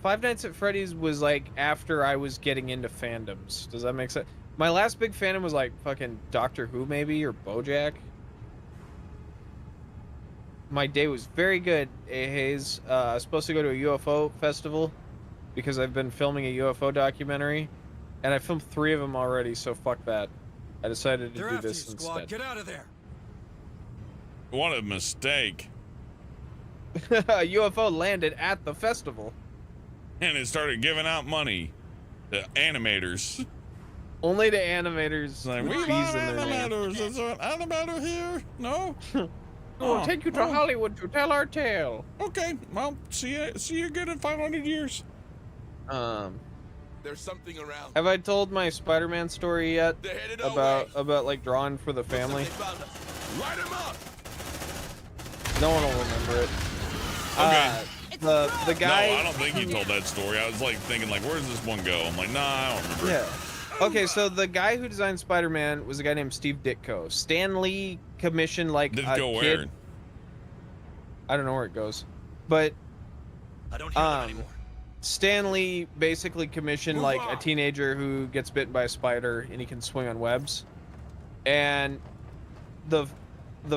Five Nights at Freddy's was like after I was getting into fandoms. Does that make sense? My last big fandom was like fucking Doctor Who maybe, or BoJack. My day was very good, Hayes. I was supposed to go to a UFO festival because I've been filming a UFO documentary, and I filmed 3 of them already, so fuck that. I decided to do this instead. Get out of there. What a mistake. A UFO landed at the festival. And it started giving out money to animators. Only to animators. Like, with we B's love in their name. animators. Is there an animator here? No? We'll take you to Hollywood to tell our tale. Okay, well, see you again in 500 years. There's something around. Have I told my Spider-Man story yet? About like drawing for the family? Light him up. No one will remember it. Okay. The guy. No, I don't think he told that story. I was like thinking, like, where does this one go? I'm like, nah, I don't remember. Yeah. Okay, so the guy who designed Spider-Man was a guy named Steve Ditko. Stan Lee commissioned like Did a it go kid. where? I don't know where it goes, but I don't hear them anymore. Stan Lee basically commissioned like a teenager who gets bitten by a spider and he can swing on webs. And the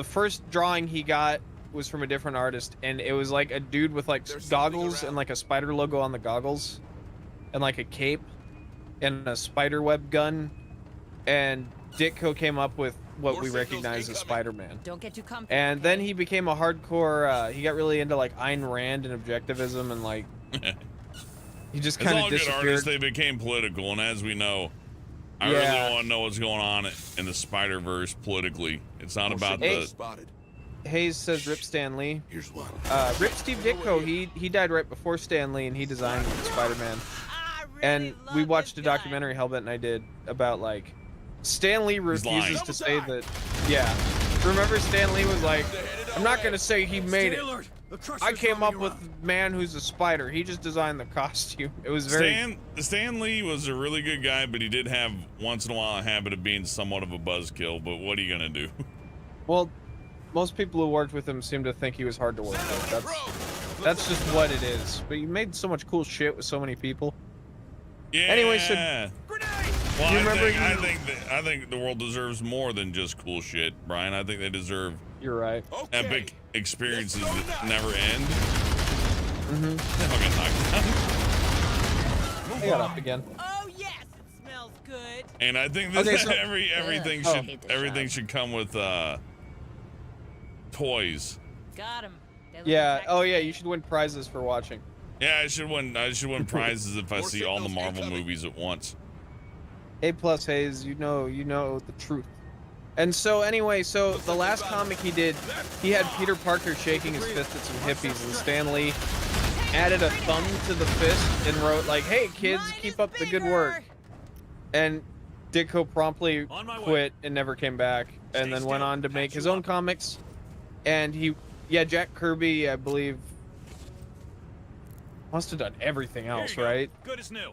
first drawing he got was from a different artist, and it was like a dude with like goggles and like a spider logo on the goggles. and like a cape and a spider web gun, and Ditko came up with what we recognize as Spider-Man. Don't get too comfortable. And then he became a hardcore. He got really into like Ayn Rand and objectivism, and like he just kind of disappeared. Good artists, they became political, and as we know, I really want to know what's going on in the Spider-Verse politically. It's not about the. Hayes says Rip Stan Lee. Here's one. Rip Steve Ditko. He died right before Stan Lee, and he designed Spider-Man. And we watched a documentary, Hellbent and I did, about like Stan Lee refuses to say that. Yeah, remember Stan Lee was like, I'm not gonna say he made it. I came up with man who's a spider. He just designed the costume. It was very. Stan Lee was a really good guy, but he did have once in a while a habit of being somewhat of a buzzkill. But what are you gonna do? Well, most people who worked with him seem to think he was hard to work with. That's just what it is. But you made so much cool shit with so many people. Yeah. Anyway, so well, I think the world deserves more than just cool shit, Brian. I think they deserve. You're right. Epic experiences that never end. I got up again. Oh yes, it smells good. And I think that everything should come with toys. Got him. Yeah. Oh yeah. You should win prizes for watching. Yeah, I should win prizes if I see all the Marvel movies at once. A+ Hayes, you know the truth. And so anyway, so the last comic he did, he had Peter Parker shaking his fist at some hippies, and Stan Lee added a thumb to the fist and wrote like, "Hey kids, keep up the good work." And Ditko promptly quit and never came back, and then went on to make his own comics. And Jack Kirby, I believe, must have done everything else, right? Good as new.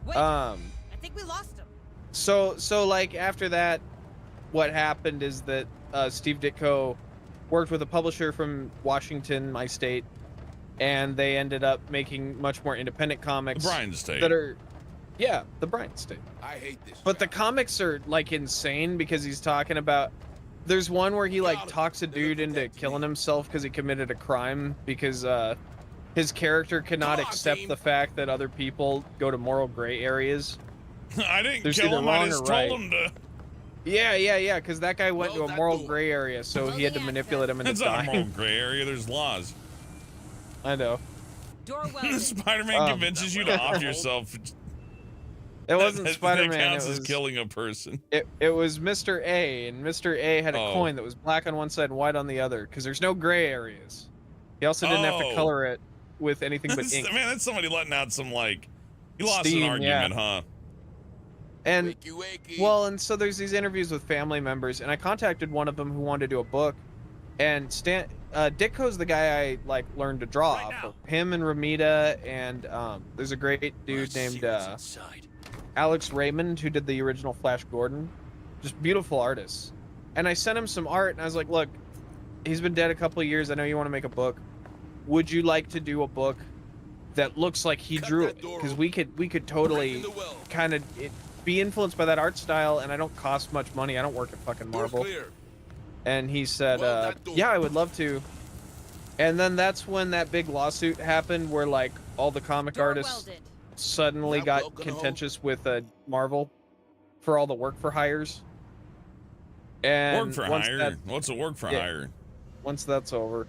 Wait, I think we lost him. So like after that, what happened is that Steve Ditko worked with a publisher from Washington, my state, and they ended up making much more independent comics. The Bryan State. That are, yeah, the Bryan State. I hate this. But the comics are like insane because he's talking about. There's one where he like talks a dude into killing himself because he committed a crime because his character cannot accept the fact that other people go to moral gray areas. I didn't kill him. I just told him to. Yeah, because that guy went to a moral gray area, so he had to manipulate him into dying. It's not a moral gray area. There's laws. I know. Spider-Man convinces you to off yourself. It wasn't Spider-Man. That counts it was as killing a person. It was Mr. A, and Mr. A had a coin that was black on one side and white on the other, because there's no gray areas. He also didn't have to color it with anything but ink. Man, that's somebody letting out some like. He lost Steam, an argument, huh? And well, and so there's these interviews with family members, and I contacted one of them who wanted to do a book, and Ditko's the guy I like learned to draw off of. Him and Ramita, and there's a great dude named Alex Raymond who did the original Flash Gordon, just beautiful artists. And I sent him some art, and I was like, look, he's been dead a couple of years. I know you want to make a book. Would you like to do a book that looks like he drew it? Because we could totally kind of be influenced by that art style, and I don't cost much money. I don't work at fucking Marvel. And he said, yeah, I would love to. And then that's when that big lawsuit happened where like all the comic artists suddenly got contentious with Marvel for all the work for hires. And work for hire? What's a work for hire? Once that's over,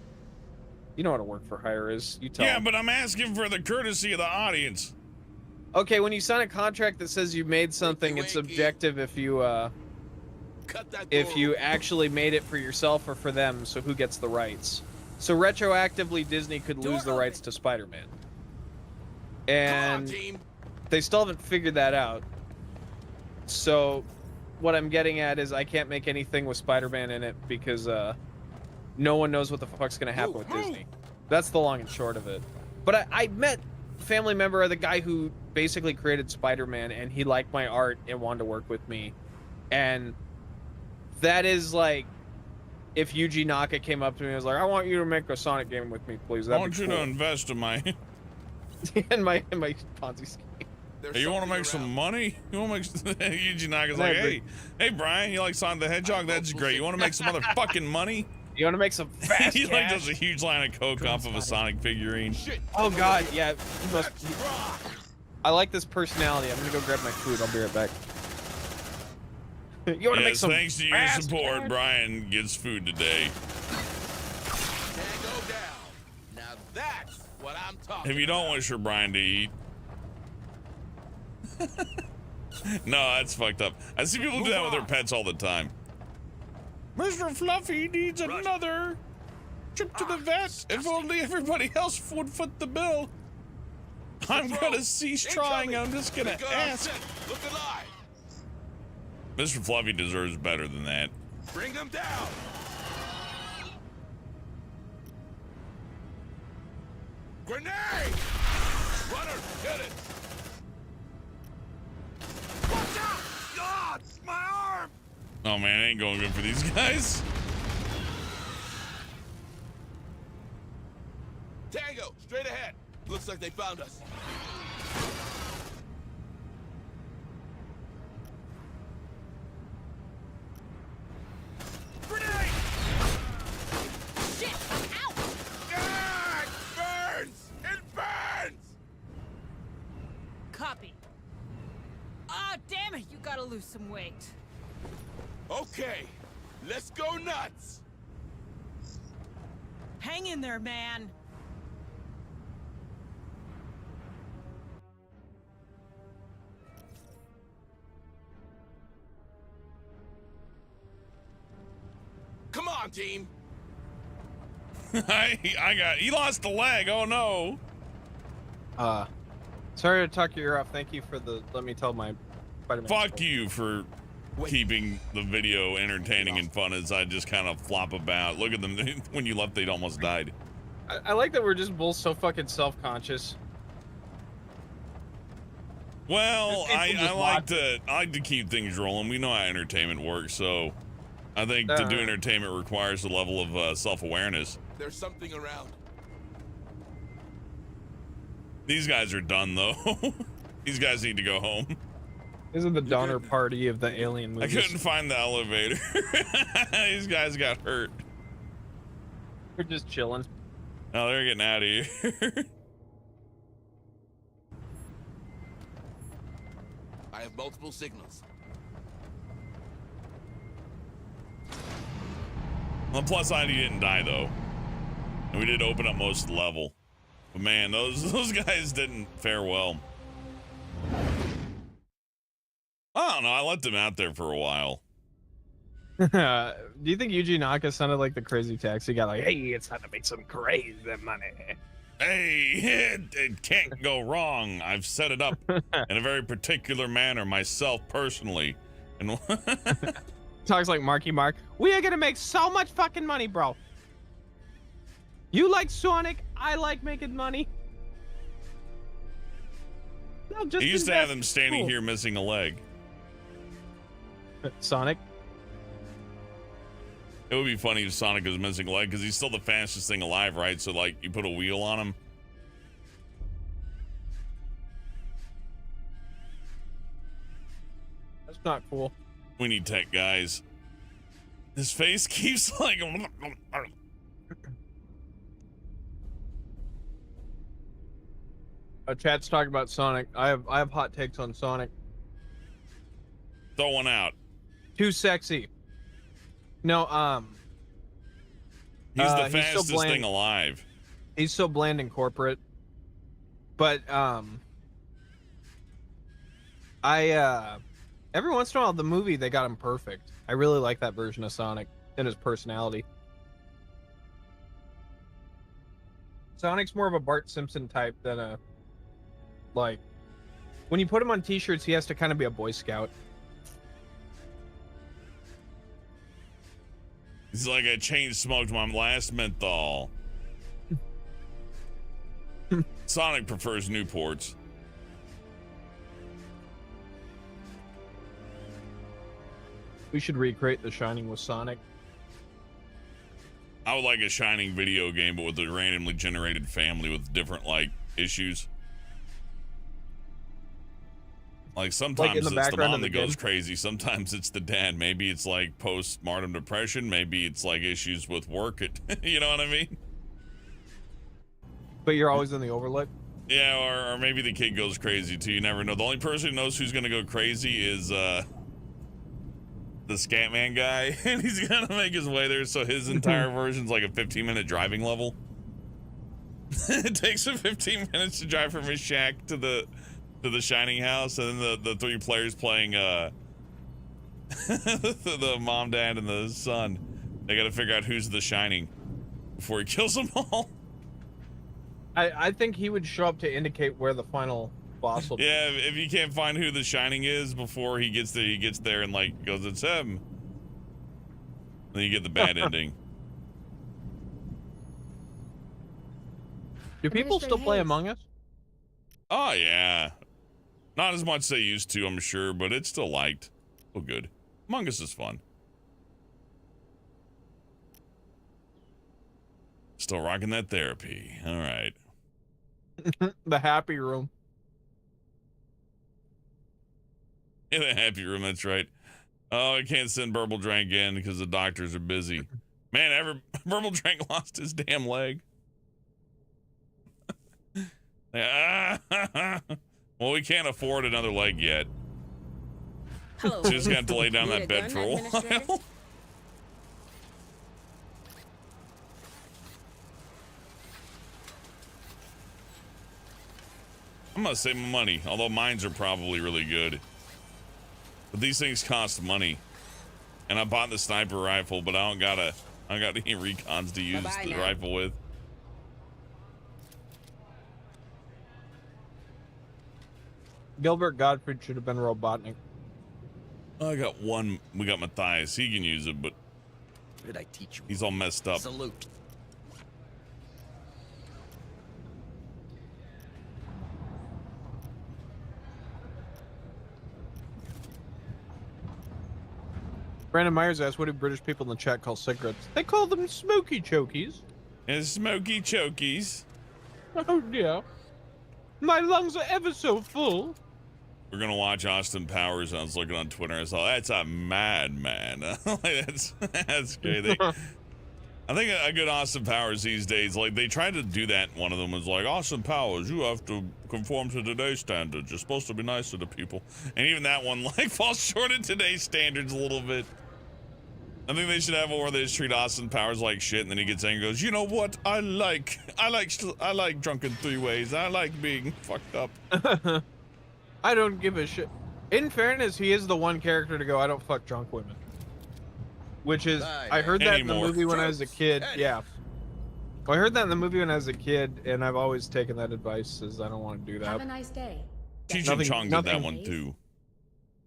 you know what a work for hire is. You tell. Yeah, but I'm asking for the courtesy of the audience. Okay, when you sign a contract that says you made something, it's subjective if you actually made it for yourself or for them. So who gets the rights? So retroactively, Disney could lose the rights to Spider-Man, and they still haven't figured that out. So what I'm getting at is I can't make anything with Spider-Man in it because no one knows what the fuck's gonna happen with Disney. That's the long and short of it. But I met a family member of the guy who basically created Spider-Man, and he liked my art and wanted to work with me. And that is like if Yuji Naka came up to me and was like, I want you to make a Sonic game with me, please. I want you to invest in my in my Ponzi scheme. Hey, you want to make some money? You want to make Yuji Naka's like, hey Brian, you like Sonic the Hedgehog? That's great. You want to make some motherfucking money? You want to make some fast He like cash? does a huge line of coke off of a Sonic figurine. Oh god, yeah. I like this personality. I'm gonna go grab my food. I'll be right back. You want to make some? Thanks to your support, Brian gets food today. Tango down. Now that's what I'm talking If you don't wish for Brian to eat. No, that's fucked up. I see people do that with their pets all the time. Mr. Fluffy needs another trip to the vet. If only everybody else would foot the bill. I'm gonna cease trying. I'm just gonna ask. Look alive. Mr. Fluffy deserves better than that. Bring them down. Grenade! Runner, hit it! Watch out! God, my arm! Oh man, it ain't going good for these guys. Tango, straight ahead. Looks like they found us. Grenade! Shit! I'm out! Ah, it burns! It burns! Copy. Ah, damn it! You gotta lose some weight. Okay, let's go nuts! Hang in there, man. Come on, team! He lost the leg. Oh no. Sorry to talk your ear off. Thank you for the. Let me tell my. Spider-Man Fuck story. you for keeping the video entertaining and fun as I just kind of flop about. Look at them. When you left, they'd almost died. I like that we're just both so fucking self-conscious. Well, It's I just like to keep things rolling. We know how entertainment works, so I think to do entertainment requires a level of self-awareness. There's something around. These guys are done though. These guys need to go home. This is the Donner Party of the alien movies. I couldn't find the elevator. These guys got hurt. We're just chilling. Oh, they're getting out of here. I have multiple signals. On the plus side, he didn't die though, and we did open up most of the level. But man, those guys didn't fare well. I don't know. I let them out there for a while. Do you think Yuji Naka sounded like the crazy taxi guy? Like, hey, it's time to make some crazy money. Hey, it can't go wrong. I've set it up in a very particular manner myself personally. And Talks like Marky Mark. We are gonna make so much fucking money, bro. You like Sonic, I like making money. No, just he used to have them invest. standing Cool. here missing a leg. Sonic? It would be funny if Sonic was missing a leg because he's still the fastest thing alive, right? So like you put a wheel on him. That's not cool. We need tech guys. His face keeps like Chat's talking about Sonic. I have hot takes on Sonic. throw one out. Too sexy. No, He's the so fastest bland. thing alive. He's so bland and corporate. But every once in a while the movie they got him perfect. I really like that version of Sonic and his personality. Sonic's more of a Bart Simpson type than a like when you put him on t-shirts he has to kind of be a Boy Scout. He's like, I chain smoked my last menthol. Sonic prefers Newports. We should recreate The Shining with Sonic. I would like a Shining video game, but with a randomly generated family with different like issues. Like sometimes in the it's the background mom of the that goes game? crazy. Sometimes it's the dad. Maybe it's like postpartum depression. Maybe it's like issues with work. You know what I mean? But you're always in the overlook. Yeah, or maybe the kid goes crazy too. You never know. The only person who knows who's gonna go crazy is the Scatman guy, and he's gonna make his way there. So his entire version's like a 15-minute driving level. It takes him 15 minutes to drive from his shack to the Shining house, and then the three players playing the mom, dad, and the son. They got to figure out who's the Shining before he kills them all. I think he would show up to indicate where the final boss will be. Yeah, if you can't find who the Shining is before he gets there and like goes, it's him. Then you get the bad ending. Do people still play Among Us? Oh yeah, not as much as they used to, I'm sure, but it's still liked. Oh, good. Among Us is fun. Still rocking that therapy. All right. The happy room. In the happy room, that's right. Oh, I can't send Burble Drank in because the doctors are busy. Man, Burble Drank lost his damn leg. Well, we can't afford another leg yet. Hello. So just gonna have to lay down that bed for a while. I'm gonna save my money, although mines are probably really good. But these things cost money. And I bought the sniper rifle, but I don't got any recons to use the rifle with. Gilbert Gottfried should have been Robotnik. I got one. We got Matthias. He can use it, but What did I teach you? he's all messed up. Salute. Brandon Myers asked, what do British people in the chat call cigarettes? They call them smoky chokies. And smoky chokies. Oh dear. My lungs are ever so full. We're gonna watch Austin Powers. I was looking on Twitter. I saw that's a madman. That's great. I think a good Austin Powers these days, like they tried to do that. One of them was like, Austin Powers, you have to conform to today's standards. You're supposed to be nicer to people. And even that one like falls short of today's standards a little bit. I think they should have one where they just treat Austin Powers like shit, and then he gets angry and goes, you know what? I like drunken three-ways. I like being fucked up. I don't give a shit. In fairness, he is the one character to go, I don't fuck drunk women. Which is, I heard that in the movie when I was a kid. Yeah. Well, I heard that in the movie when I was a kid, and I've always taken that advice as I don't want to do that. Have a nice day. Cheech and Chong did that one too.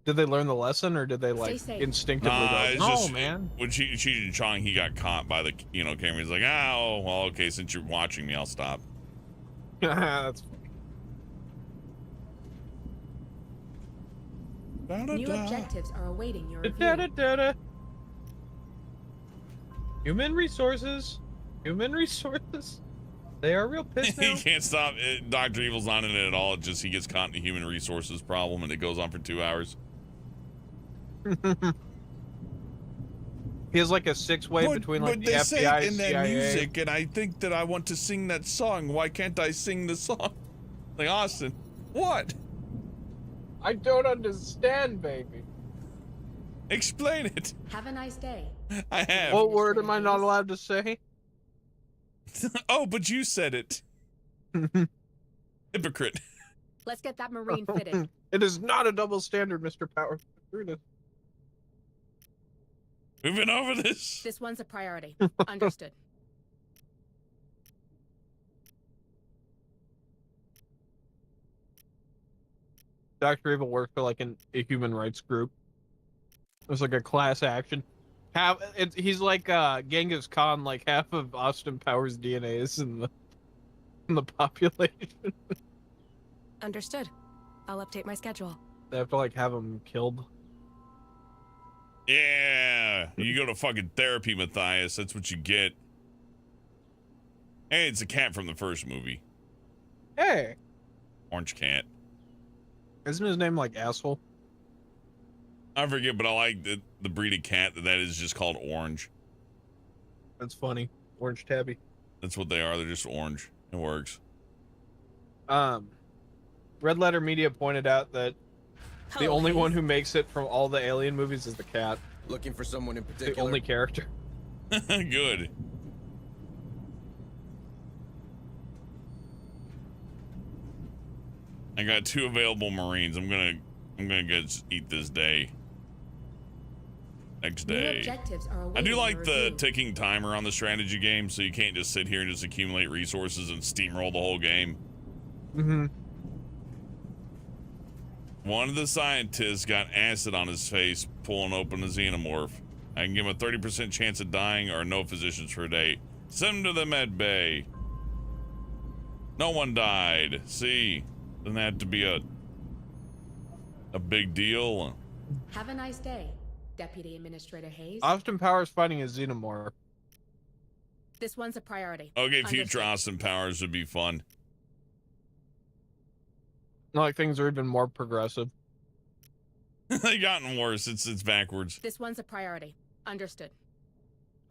Did they learn the lesson, or did they like instinctively go, no, just, man? When Cheech and Chong, he got caught by the camera. He's like, oh, well, okay, since you're watching me, I'll stop. That's funny. New objectives are awaiting your review. Human resources. Human resources. They are real pissed now. He can't stop. Dr. Evil's not in it at all. It's just he gets caught in a human resources problem, and it goes on for 2 hours. He has like a six-way between like the FBI, say in that CIA. music, and I think that I want to sing that song. Why can't I sing the song? Like, Austin, what? I don't understand, baby. Explain it. Have a nice day. I have. What word am I not allowed to say? Oh, but you said it. Hypocrite. Let's get that Marine fitted. It is not a double standard, Mr. Power. We've been over this. This one's a priority. Understood. Dr. Evil worked for like a human rights group. It was like a class action. He's like Genghis Khan. Like half of Austin Powers' DNA is in the population. Understood. I'll update my schedule. They have to like have him killed. Yeah, you go to fucking therapy, Matthias. That's what you get. Hey, it's a cat from the first movie. Hey. Orange cat. Isn't his name like Asshole? I forget, but I like the breed of cat that is just called Orange. That's funny. Orange tabby. That's what they are. They're just orange. It works. Red Letter Media pointed out that the Hello, only Hayes. one who makes it from all the Alien movies is the cat. Looking for someone in The particular? only character. Good. I got 2 available Marines. I'm gonna get eat this day. Next New day. objectives are I awaiting do your like the review. ticking timer on the strategy game, so you can't just sit here and just accumulate resources and steamroll the whole game. Mm-hmm. One of the scientists got acid on his face pulling open a xenomorph. I can give him a 30% chance of dying or no physicians for a day. Send him to the med bay. No one died. See, doesn't have to be a big deal. Have a nice day, Deputy Administrator Hayes. Austin Powers fighting a xenomorph. This one's a priority. Okay, future Understood. Austin Powers would be fun. Not like things are even more progressive. They've gotten worse. It's backwards. This one's a priority. Understood.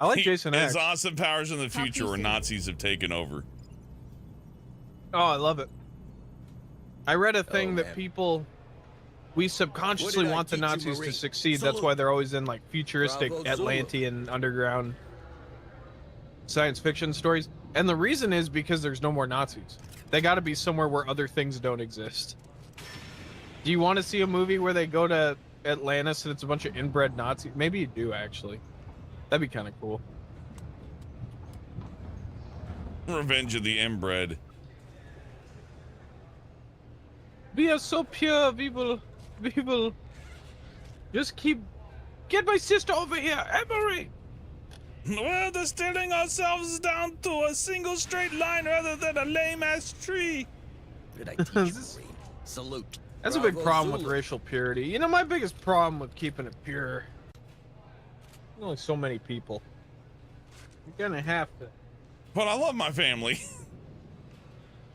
I like Jason X. It's Austin Powers in the Talk to future you where soon. Nazis have taken over. Oh, I love it. I read a thing Oh, that man. people, we subconsciously What did I want the teach you, Nazis to Marine? succeed. That's Salute. why they're always in like futuristic Bravo, Zulu. Atlantean underground science fiction stories. And the reason is because there's no more Nazis. They got to be somewhere where other things don't exist. Do you want to see a movie where they go to Atlantis and it's a bunch of inbred Nazis? Maybe you do, actually. That'd be kind of cool. Revenge of the Inbred. We are so pure, we will just get my sister over here, Emery. We're distilling ourselves down to a single straight line rather than a lame-ass tree. What did I teach you, This- Marine? Salute. That's a big Bravo, problem with Zulu. racial purity. You know, my biggest problem with keeping it pure, there's only so many people. You're gonna have to. But I love my family.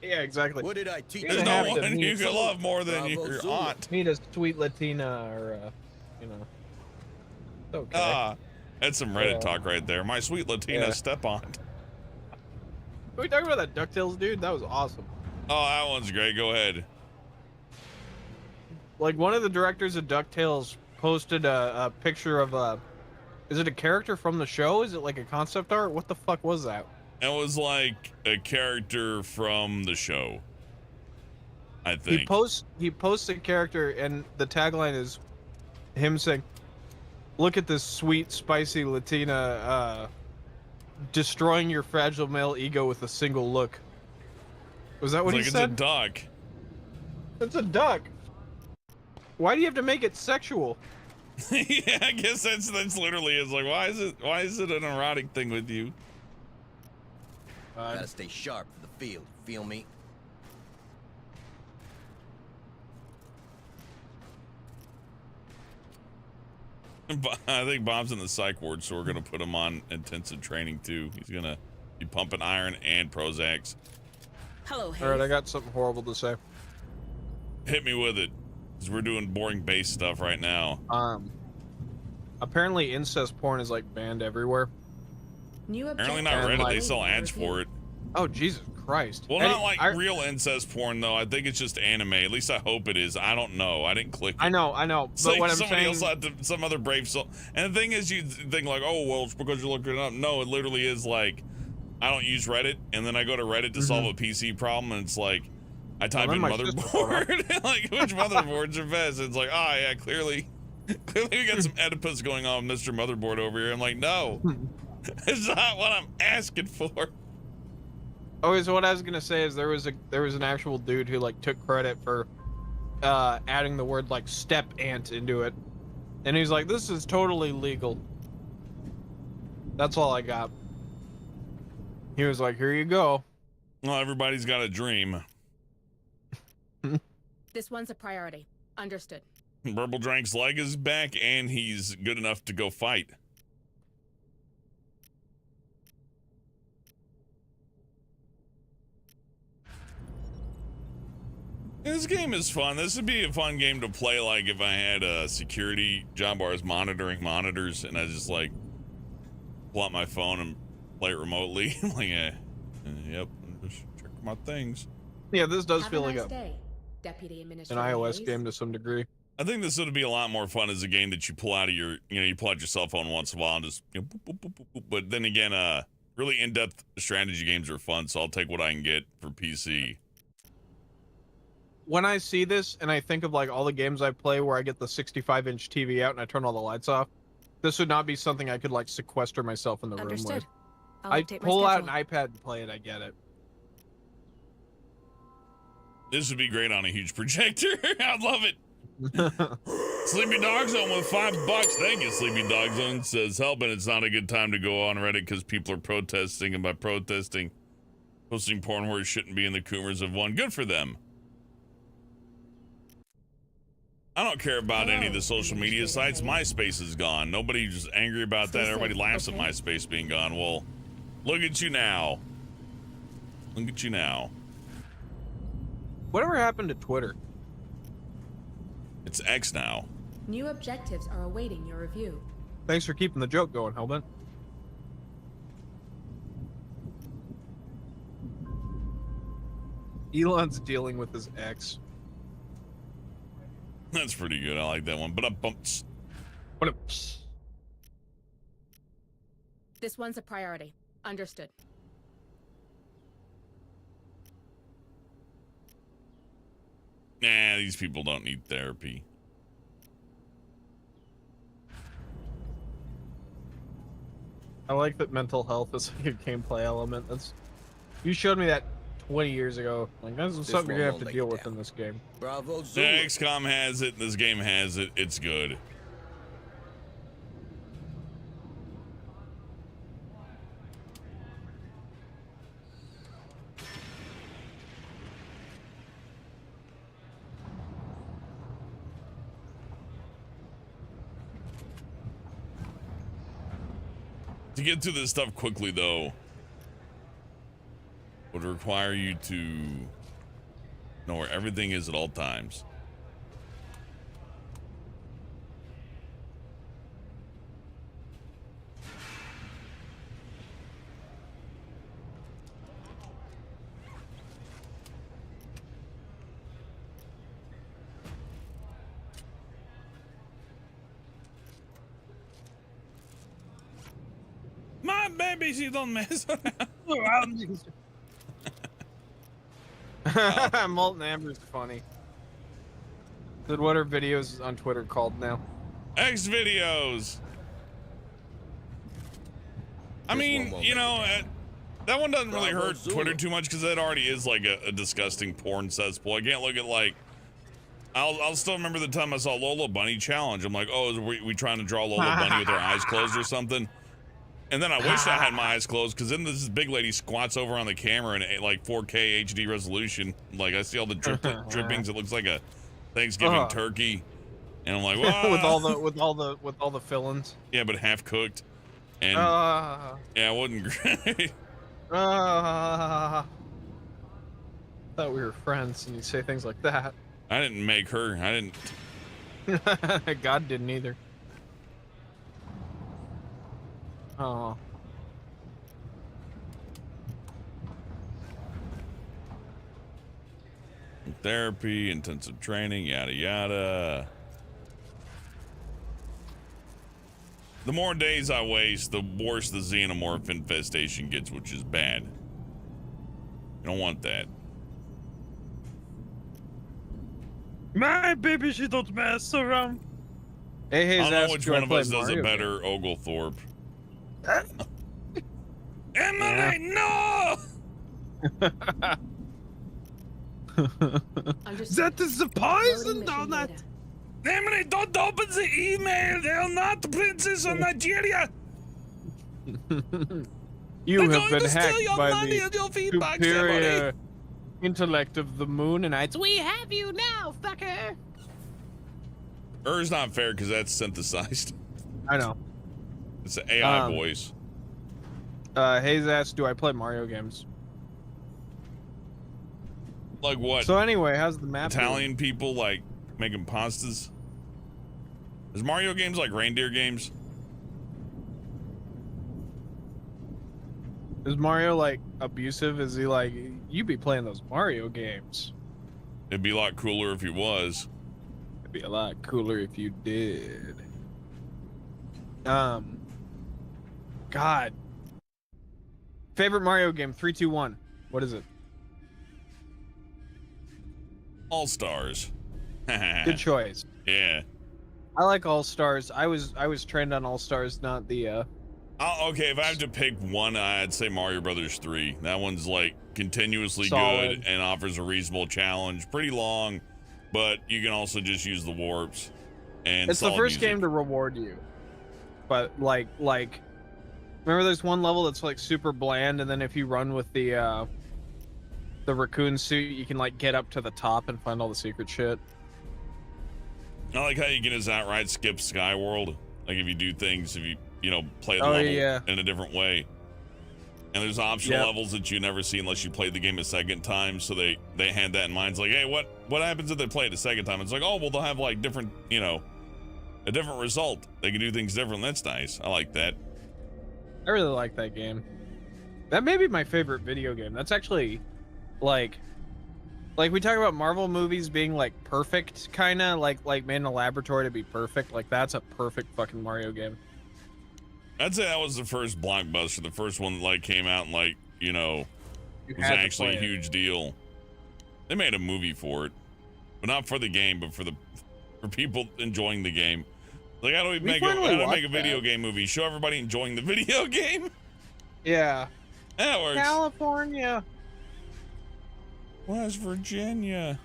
Yeah, exactly. What did I teach There's You're you? gonna no have to one you meet can some- love more than Bravo, your Zulu. aunt. Meet a sweet Latina or, you know. It's okay. Ah, that's some Reddit Yeah. talk right there. My sweet Latina Yeah. step-aunt. Are we talking about that DuckTales dude? That was awesome. Oh, that one's great. Go ahead. Like, one of the directors of DuckTales posted a picture of is it a character from the show? Is it like a concept art? What the fuck was that? It was like a character from the show, I think. He posts a character and the tagline is him saying, "Look at this sweet, spicy Latina destroying your fragile male ego with a single look." Was that what It's he like said? it's a duck. It's a duck. Why do you have to make it sexual? Yeah, I guess that's literally is like why is it an erotic thing with you? Gotta stay sharp for the field. Feel me? I think Bob's in the psych ward, so we're gonna put him on intensive training too. He's gonna be pumping iron and Prozacs. Hello, Hayes. All right, I got something horrible to say. Hit me with it, because we're doing boring base stuff right now. Apparently incest porn is like banned everywhere. New Apparently objectives not And, Reddit. like- They sell ads for it. Oh, Jesus Christ. Well, Any- not like I- real incest porn though. I think it's just anime. At least I hope it is. I don't know. I didn't click it. I know, but Say what I'm somebody saying, else had to, some other brave soul. And the thing is, you think like, oh well, it's because you're looking it up. No, it literally is like, I don't use Reddit, and then I go to Reddit to solve a PC problem, and it's like, I type then in my sister pulled up. motherboard, like which motherboards are best. It's like, oh yeah, clearly we got some Oedipus going on, with Mr. Motherboard over here. I'm like, no, it's not what I'm asking for. okay, so what I was gonna say is there was an actual dude who like took credit for adding the word like step ant into it, and he's like, this is totally legal. That's all I got. He was like, here you go. Well, everybody's got a dream. This one's a priority. Understood. Burble Drank's leg is back, and he's good enough to go fight. This game is fun. This would be a fun game to play, like, if I had a security job where I was monitoring monitors, and I just, like, pull out my phone and play it remotely. I'm like, yep, just check my things. Yeah, this does Have feel a like nice day, Deputy an Administrator iOS Hayes. game to some degree. I think this would be a lot more fun as a game that you pull out of your, you pull out your cell phone once in a while and just, boop, boop, boop, boop, boop. But then again, really in-depth strategy games are fun, so I'll take what I can get for PC. When I see this and I think of like all the games I play where I get the 65-inch TV out and I turn all the lights off, this would not be something I could like sequester myself in the room with. Understood. I'll I update my pull out an schedule. iPad and play it, I get it. This would be great on a huge projector. I'd love it. Sleepy Dog Zone with $5. Thank you, Sleepy Dog Zone. Says, help, and it's not a good time to go on Reddit because people are protesting, and by protesting, posting porn where it shouldn't be, and the Coomers have won. Good for them. I don't care about any of the social media sites. MySpace is gone. Nobody's just angry about that. Everybody laughs at MySpace being gone. Well, look at you now. Look at you now. Whatever happened to Twitter? It's X now. New objectives are awaiting your review. Thanks for keeping the joke going, Hellbent. Elon's dealing with his ex. That's pretty good. I like that one. But bumps. This one's a priority. Understood. Nah, these people don't need therapy. I like that mental health is like a gameplay element. You showed me that 20 years ago. Like, that's something you're gonna have to deal with in this game. Bravo, The Zulu. XCOM has it. This game has it. It's good. To get through this stuff quickly, though, would require you to know where everything is at all times. My baby, she don't mess around. Molten Amber's funny. Dude, what are videos on Twitter called now? X videos. I mean, you know, that one doesn't really hurt Twitter too much because that already is like a disgusting porn cesspool. I can't look at like. I'll still remember the time I saw Lola Bunny challenge. I'm like, oh, are we trying to draw Lola Bunny with our eyes closed or something? And then I wish I had my eyes closed because then this big lady squats over on the camera in like 4K HD resolution. Like I see all the drippings. It looks like a Thanksgiving turkey, and I'm like, whoa. with all the fillings. Yeah, but half cooked. And yeah, it wasn't great. Thought we were friends, and you say things like that. I didn't make her. I didn't. God didn't either. Oh. Therapy, intensive training, yada yada. The more days I waste, the worse the xenomorph infestation gets, which is bad. You don't want that. My baby, she don't mess around. Hey, I don't know which one of us does a better Oglethorpe. Emily, no! That is the poison donut. Emily, don't open the email. They're not the princess of Nigeria. You have been hacked by the superior intellect of the Mooninites. We have you now, fucker. Er's not fair because that's synthesized. I know. It's an AI voice. Hayes asked, do I play Mario games? Like what? So anyway, how's the map Italian people like making pastas? Is Mario games like reindeer games? Is Mario like abusive? Is he like, you be playing those Mario games? It'd be a lot cooler if he was. It'd be a lot cooler if you did. God. Favorite Mario game? 3, 2, 1. What is it? All Stars. Good choice. Yeah. I like All Stars. I was trained on All Stars, not the Okay, if I have to pick one, I'd say Mario Brothers 3. That one's like continuously Solid. good and offers a reasonable challenge. Pretty long, but you can also just use the warps. And it's the solid first music. game to reward you. But like remember there's one level that's like super bland, and then if you run with the raccoon suit, you can like get up to the top and find all the secret shit. I like how you can just outright skip Skyworld. Like if you do things, if you know, play the level in a different way. And there's optional levels that you never see unless you play the game a second time. So they had that in mind. It's like, hey, what happens if they play it a second time? It's like, oh, well, they'll have like different, you know, a different result. They can do things different. That's nice. I like that. I really like that game. That may be my favorite video game. That's actually like we talk about Marvel movies being like perfect, kind of like made in a laboratory to be perfect. Like that's a perfect fucking Mario game. I'd say that was the first blockbuster, the first one that like came out and like, you know, was actually a huge deal. They made a movie for it, but not for the game, but for people enjoying the game. Like, how do we make a video game movie? Show everybody enjoying the video game? Yeah. That works. California. West Virginia.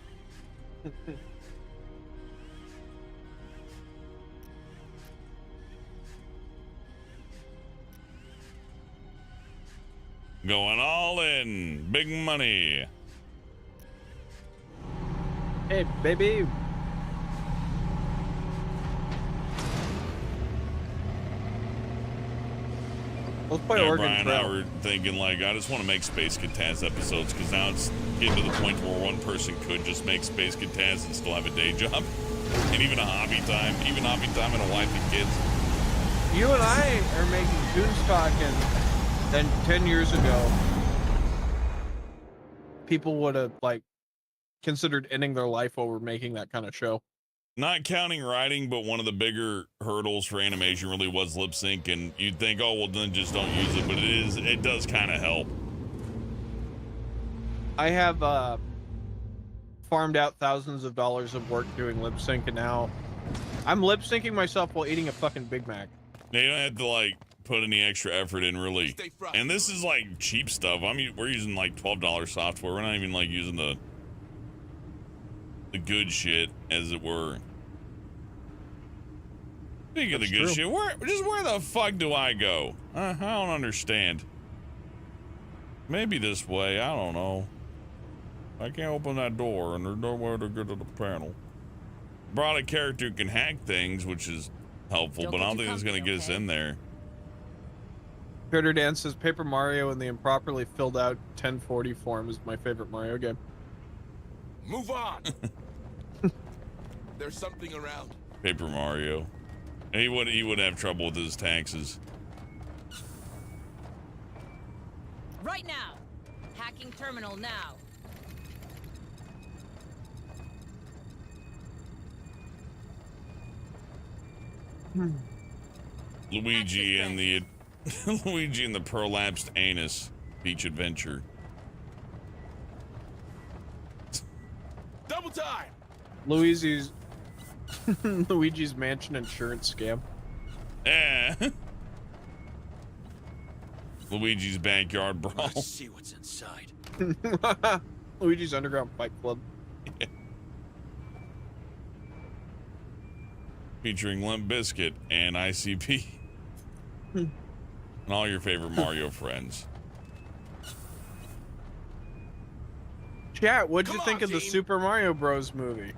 Going all in. Big money. Hey, baby. Let's play Oregon Brian Trail. and I were thinking, like, I just want to make Space Cataz episodes because now it's getting to the point where one person could just make Space Cataz and still have a day job. And even a hobby time. Even hobby time and a wife and kids. You and I are making Toonstock, and 10 years ago, people would have, like, considered ending their life over making that kind of show. Not counting writing, but one of the bigger hurdles for animation really was lip sync, and you'd think, oh, well, then just don't use it, but it does kind of help. I have farmed out thousands of dollars of work doing lip sync, and now I'm lip syncing myself while eating a fucking Big Mac. Now, you don't have to, like, put any extra effort in, really. And this is, like, cheap stuff. We're using, like, $12 software. We're not even, like, using the good shit, as it were. Speaking of the good shit, where the fuck do I go? I don't understand. Maybe this way, I don't know. I can't open that door, and there's nowhere to get to the panel. Brought a character who can hack things, which is helpful, but I don't think it's gonna get us in there. Critter Dan says Paper Mario in the improperly filled out 1040 form is my favorite Mario game. Move on. There's something around. Paper Mario. And he would have trouble with his taxes. Right now. Hacking terminal now. Luigi and the Luigi and the prolapsed anus beach adventure. Double time. Luigi's Mansion insurance scam. Yeah. Luigi's backyard brawl. Let's see what's inside. Luigi's Underground Fight Club. Featuring Limp Bizkit and ICP. And all your favorite Mario friends. Chat, what'd you think of the Super Mario Bros. Movie?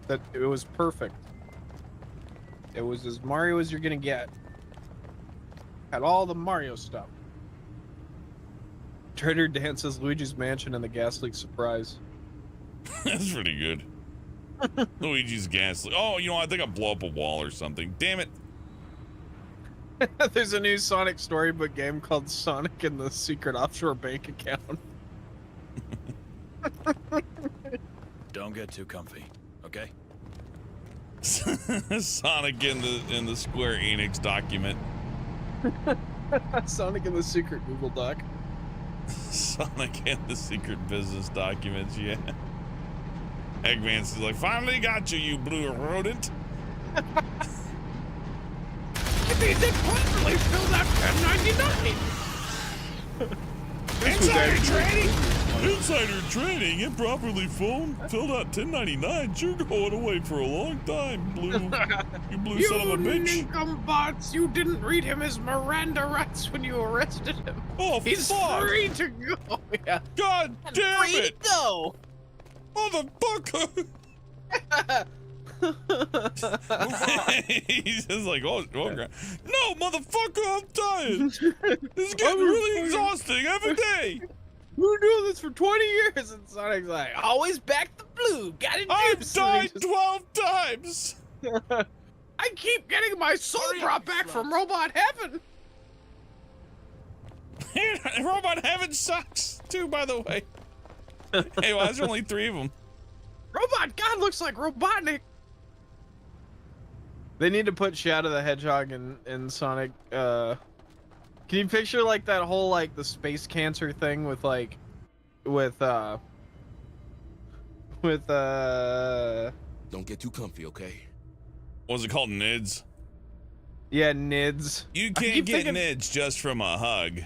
That it was perfect. It was as Mario as you're gonna get. Had all the Mario stuff. Trader dances Luigi's Mansion and the Gas Leak Surprise. That's pretty good. Luigi's gas leak. Oh, you know, I think I blow up a wall or something. Damn it. There's a new Sonic storybook game called Sonic and the Secret Offshore Bank Account. Don't get too comfy, okay? Sonic in the Square Enix document. Sonic and the Secret Google Doc. Sonic and the secret business documents, yeah. Eggman's is like, finally got you, you blue rodent. These improperly filled out 1099. Insider trading! Insider trading, improperly filled out 1099. You're going away for a long time, blue. You blue son of a bitch. Bots, you didn't read him his Miranda rights when you arrested him. Oh, He's fuck. free to go. Yeah. God damn Free it! to go. Motherfucker! He's just like, oh, no, motherfucker, I'm tired. This is getting really exhausting every day. We're doing this for 20 years, and Sonic's like, always back the blue. Gotta do I've died something. 12 times. I keep getting my soul brought back from Robot Heaven. Robot Heaven sucks, too, by the way. Hey, why is there only 3 of them? Robot God looks like Robotnik. They need to put Shadow the Hedgehog in Sonic. Can you picture like that whole like the space cancer thing with like with Don't get too comfy, okay? What was it called, NIDS? Yeah, NIDS. You can't get NIDS just from a hug.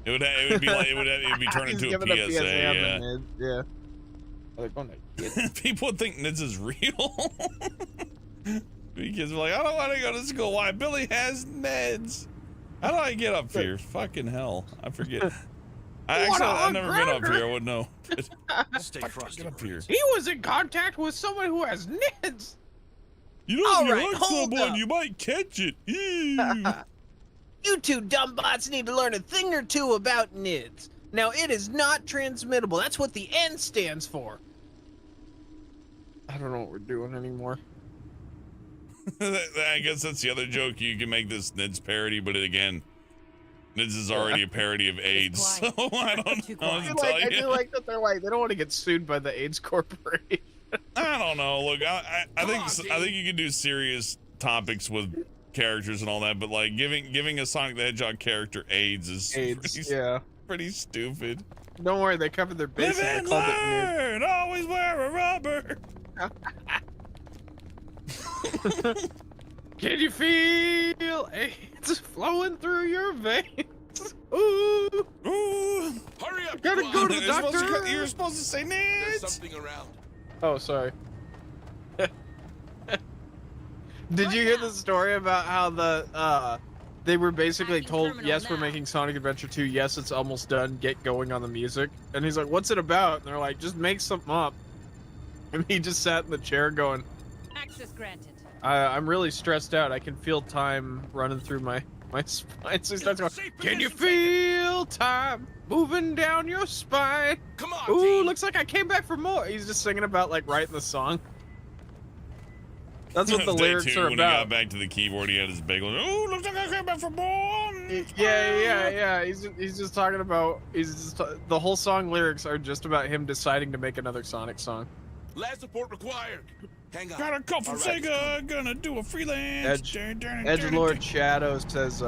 It would be like it would be turned into a PSA. Yeah. NIDS, yeah. Like, oh, no. People would think NIDS is real. Because they're like, I don't want to go to school. Why? Billy has NIDS. How do I get up here? Fucking hell. I forget. I've never been up here. I wouldn't know. Stay Get frosty. up here. He was in contact with someone who has NIDS. You know, if you Alright, hug hold someone, up. you might catch it. Ew. You two dumb bots need to learn a thing or two about NIDS. Now, it is not transmittable. That's what the N stands for. I don't know what we're doing anymore. I guess that's the other joke. You can make this NIDS parody, but again, NIDS is already a parody of AIDS, so I don't know what to tell I you. do like that they're like, they don't want to get sued by the AIDS Corporation. I don't know. Look, I think you can do serious topics with characters and all that, but like giving a Sonic the Hedgehog character AIDS is pretty stupid. Don't worry, they covered their bases. Live and learn. Always wear a rubber. Can you feel AIDS flowing through your veins? Ooh. Ooh. Hurry up! Gotta go to the You're supposed doctor. you're supposed to say There's NIDS. something around. Oh, sorry. Did you hear the story about how the they were basically told, yes, we're making Sonic Adventure 2, yes, it's almost done, get going on the music. And he's like, what's it about? And they're like, just make something up. And he just sat in the chair going, Access granted. I'm really stressed out. I can feel time running through my spine. So he starts going, Can you feel time moving down your spine? Come on, ooh, team. looks like I came back for more. He's just singing about like writing the song. That's what the Day lyrics 2, are when he about. got back to the keyboard, he had his bagel. Oh, looks like I came back for more. Yeah. He's just talking about. The whole song lyrics are just about him deciding to make another Sonic song. Last support required. Hang on. Got a call from All right, Sega. Gonna do a freelance. Edgelord Shadow says,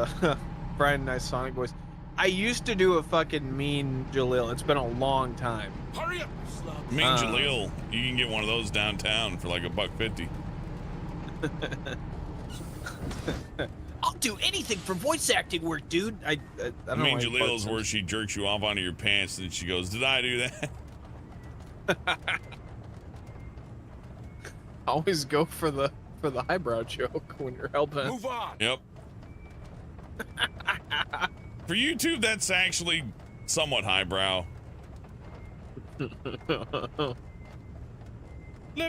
Brian, nice Sonic voice. I used to do a fucking mean Jalil. It's been a long time. Hurry up, slug. Mean Jaleel. You can get one of those downtown for like $1.50. I'll do anything for voice acting work, dude. I don't Mean know. Jaleel's where she jerks you off onto your pants and she goes, "Did I do that?" Always go for the highbrow joke when you're helping. Move on. Yep. For YouTube, that's actually somewhat highbrow. Live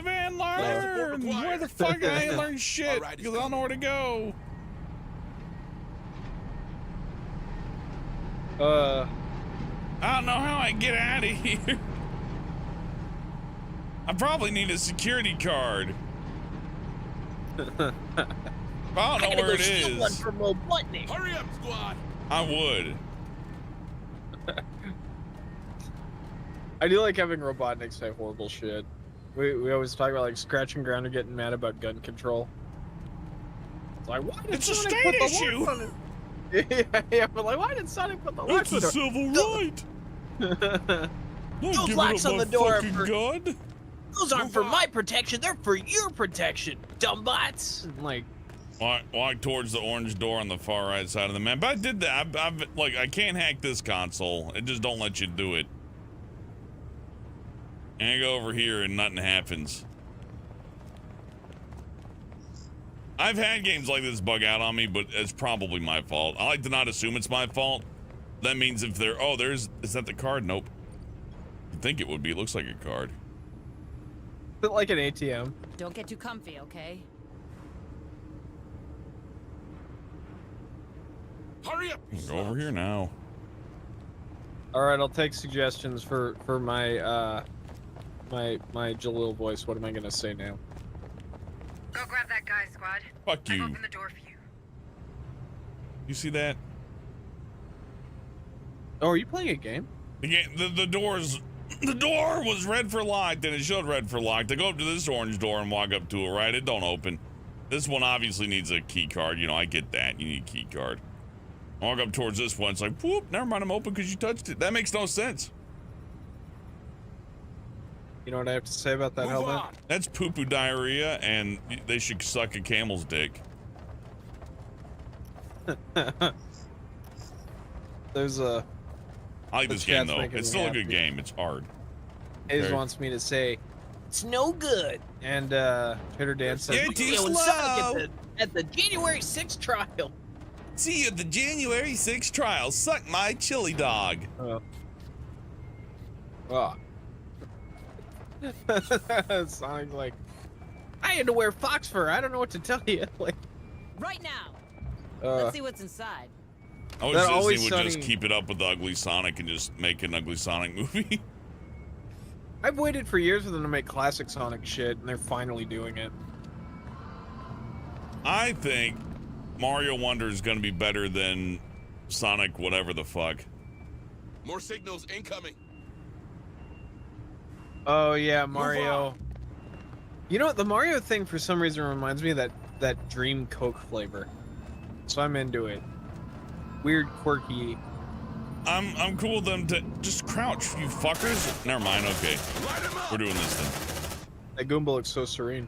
and learn. Where the fuck I ain't learned shit? Alright, Because I don't know where to go. I don't know how I get out of here. I probably need a security card. If I don't know where it is. One from Robotnik. Hurry up, squad! I would. I do like having Robotnik say horrible shit. We always talk about like scratching ground and getting mad about gun control. It's like, why did It's a Sonic state put the issue. locks on it? Yeah, but like, why did Sonic put the locks It's a on civil right. it? Those locks on the door are for, gun. those aren't for my protection. They're for your protection, dumbbots. Like, Walk towards the orange door on the far right side of the map. But I did that. Like, I can't hack this console. It just don't let you do it. And I go over here and nothing happens. I've had games like this bug out on me, but it's probably my fault. I like to not assume it's my fault. That means if there, is that the card? Nope. I think it would be. It looks like a card. is it like an ATM? Don't get too comfy, okay? Hurry up! Go over here now. All right, I'll take suggestions for my my Jalil voice. What am I gonna say now? Go grab that guy, squad. Fuck you. I've opened the door for you. You see that? Oh, are you playing a game? The door was red for locked, and it showed red for locked. I go up to this orange door and walk up to it, right? It don't open. This one obviously needs a key card. You know, I get that. You need a key card. I walk up towards this one. It's like, whoop, never mind, I'm open because you touched it. That makes no sense. You know what I have to say about that, Hellbent? That's poo-poo diarrhea, and they should suck a camel's dick. There's a... I like this game, though. It's still a good game. It's hard. Hayes Okay. wants me to say, It's no good. and Trader Dan says, Yeah, too You know, slow. Sonic at the January 6th trial. See you at the January 6th trial. Suck my chili dog. oh. Sonic's like, I had to wear fox fur. I don't know what to tell you. Like, Right now. uh, Let's see what's inside. I wish That Disney Always would just Sunny- keep it up with the Ugly Sonic and just make an Ugly Sonic movie. I've waited for years for them to make classic Sonic shit, and they're finally doing it. I think Mario Wonder is going to be better than Sonic whatever the fuck. More signals incoming. Oh yeah, Mario. You know what? The Mario thing for some reason reminds me of that Dream Coke flavor. So I'm into it. Weird, quirky. I'm cool with them to just crouch, you fuckers. Never mind, okay. We're doing this then. That Goomba looks so serene.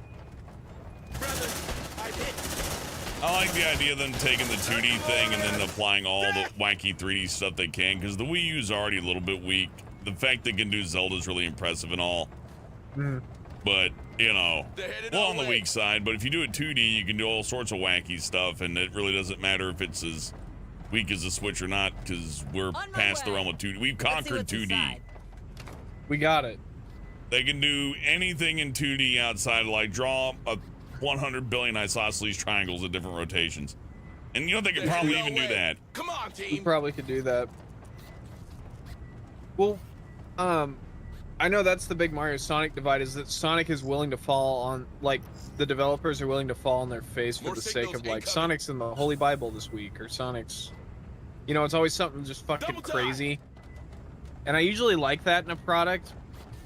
I like the idea of them taking the 2D thing and then applying all the wacky 3D stuff they can, because the Wii U is already a little bit weak. The fact they can do Zelda is really impressive and all. But, you know, well, on the weak side, but if you do it 2D, you can do all sorts of wacky stuff, and it really doesn't matter if it's as weak as the Switch or not, because we're past the realm of 2D. We've conquered 2D. We got it. They can do anything in 2D outside, like draw a 100 billion isosceles triangles at different rotations. And you know they could probably even do that. Come on, We team. probably could do that. Well, I know that's the big Mario Sonic divide, is that Sonic is willing to fall on, like, the developers are willing to fall on their face for More the sake of, signals like, incoming. Sonic's in the Holy Bible this week, or Sonic's, you know, it's always something just fucking Double time. crazy. And I usually like that in a product.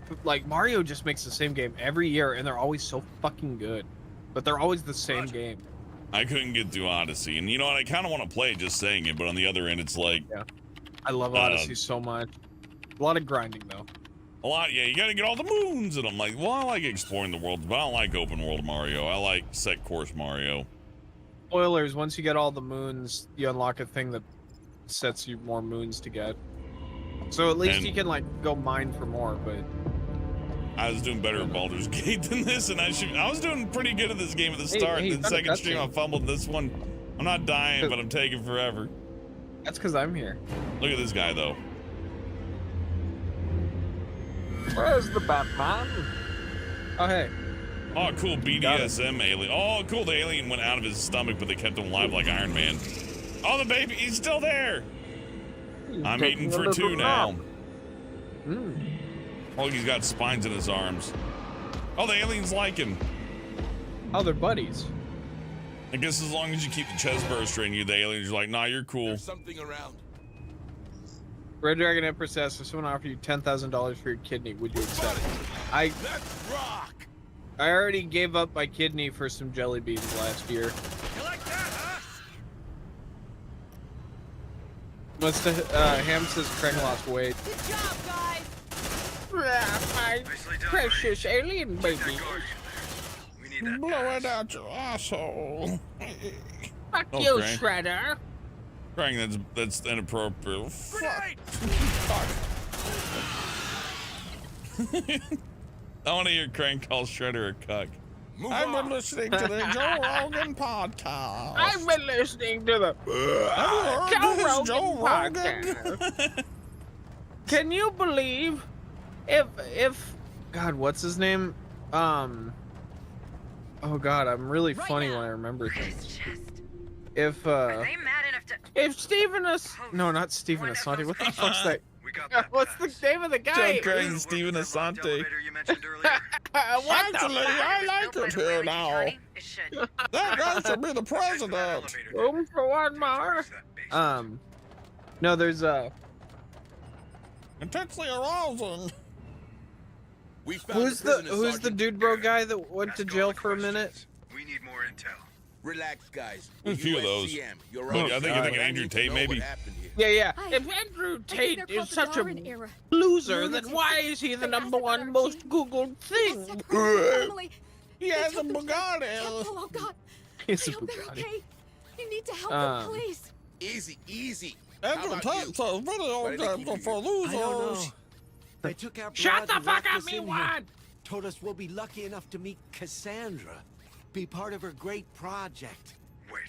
But, like, Mario just makes the same game every year, and they're always so fucking good. But they're always the same game. I couldn't get through Odyssey, and you know what? I kind of want to play it just saying it, but on the other end, it's like I love Odyssey so much. A lot of grinding, though. a lot. Yeah, you got to get all the moons, and I'm like, well, I like exploring the world, but I don't like open world Mario. I like set course Mario. Spoilers, once you get all the moons, you unlock a thing that sets you more moons to get. So at least And- you can, like, go mine for more, but... I was doing better at Baldur's Gate than this, and I was doing pretty good at this game at the start. hey, The you've done a second stream, I cutscene. fumbled this one. I'm not dying, but I'm taking forever. That's because I'm here. Look at this guy, though. Where's the Batman? Oh, hey. Oh, cool BDSM alien. Oh, cool. The alien went out of his stomach, but they kept him alive like Iron Man. Oh, the baby, he's still there. I'm eating for two now. Oh, he's got spines in his arms. Oh, the aliens like him. Oh, they're buddies. I guess as long as you keep the chest burster in you, the aliens are like, nah, you're cool. There's something around. Red Dragon Empress asks, if someone offered you $10,000 for your kidney, would you accept it? Let's rock. I already gave up my kidney for some jelly beans last year. You like that, huh? What's the Ham says Craig lost weight. Good job, guys. My Nicely done, precious alien baby. Take that guardian there. We need that Blow pass. it out your asshole. Fuck Oh, you, Frank. Shredder. Frank, that's inappropriate. Grenade! I want to hear Crank call Shredder a cuck. Move I've on. been listening to the Joe Rogan podcast. I've been listening to the Joe Rogan podcast. Can you believe if God, what's his name? Oh God, I'm really funny when I remember things. If Are they mad enough to? if Steven no, not Steven Asante. What the fuck's that? We got that What's the pass. name of the guy? Joe Craig and Steven Asante. Elevator you mentioned earlier. What the Actually, I like it here now. It should. That guy should be the Check that president. elevator. room for one more? Towards that basement. No, there's Intensely arousing. We found who's the prisoner, the Sergeant. dude bro guy that went Ask to all jail the for a minute? questions. We need more intel. Relax, guys. A few of those. USCM, you're Oh, right. I think you're thinking I Andrew need to Tate, know maybe. what happened here. Yeah. Hi. If Andrew I think Tate they're is called the such a Darwin era. loser, then Lunatics. why is he the They number asked one about our most team. Googled thing? They separated the family. He They has a took them to the Bugatti. temple. Oh God! He's I a hope they're Bugatti. okay. You need to help Um, them, please. Easy, easy. Andrew How about Tate you? says video Why did they keep games are you for I don't know. losers. They took our Shut blood the and fuck locked up, us me in here. one! Told us we'll be lucky enough to meet Cassandra. Be part of her great project. Wait.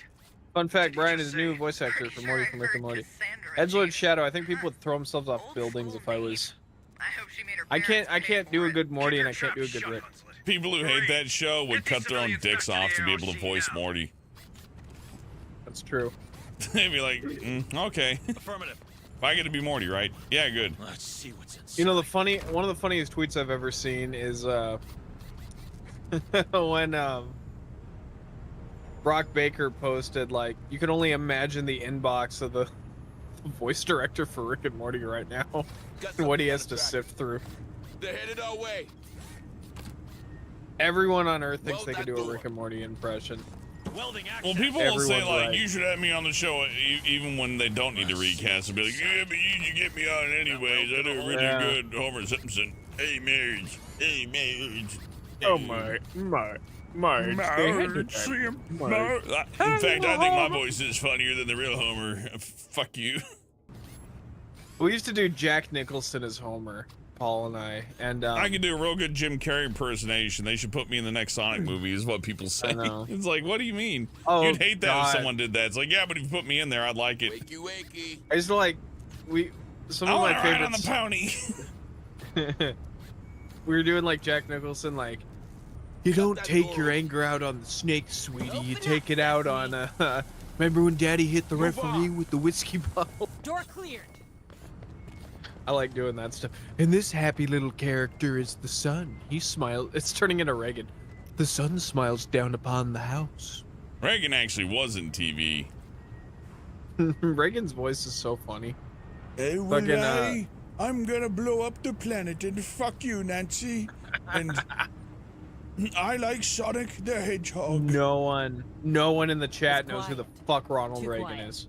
Fun fact, Did you Brian just is new say- voice actor Pretty for sure Morty I from Rick and heard Morty. Cassandra, Edgelord geez. Shadow, I think people would throw themselves off Old buildings school if I name. was... I hope she made her I parents can't pay do for a it. good Morty Keep and I your can't do a trap good shut, Rick. Hunslet. People who hate that show would Get these cut their own civilians dicks back to off to the be able to ARC voice now. Morty. That's true. They'd be like, okay. Affirmative. If I get to be Morty, right? Yeah, good. Let's see what's inside. You know, one of the funniest tweets I've ever seen is when Brock Baker posted, like, you can only imagine the inbox of the voice director for Rick and Morty right now Got and what he something has on to the track. sift through. They're headed our way. Everyone on Earth thinks Weld they can that do a door. Rick and Morty impression. Welding access. Well, people will say, Everyone's like, right. you should have me on the show even when they don't need to recast. They'll be like, yeah, but you get me on anyways. I do really Yeah. good, Homer Simpson. Hey, Marge. Hey, Marge. Oh Hey. Marge. Marge. In fact, I think my voice is funnier than the real Homer. Fuck you. We used to do Jack Nicholson as Homer, Paul and I, and I can do a real good Jim Carrey impersonation. They should put me in the next Sonic movie, is what people say. know. It's like, what do you mean? Oh, You'd hate that God. if someone did that. It's like, yeah, but if you put me in there, I'd like it. Wakey, wakey. I used to like some I of my want to ride on the favorites. pony. We were doing like Jack Nicholson, like, you don't that take door your open. anger out on the snake, sweetie. You Open take up, it out on remember when Daddy hit the Move referee on. with the whiskey bottle? Door cleared. I like doing that stuff. And this happy little character is the sun. He smiles. It's turning into Reagan. The sun smiles down upon the house. Reagan actually was in TV. Reagan's voice is so funny. Hey, Fucking, I'm gonna blow up the planet and fuck you, Nancy. And I like Sonic the Hedgehog. No one in the chat It's knows who the quiet. fuck Ronald Too Reagan quiet. is.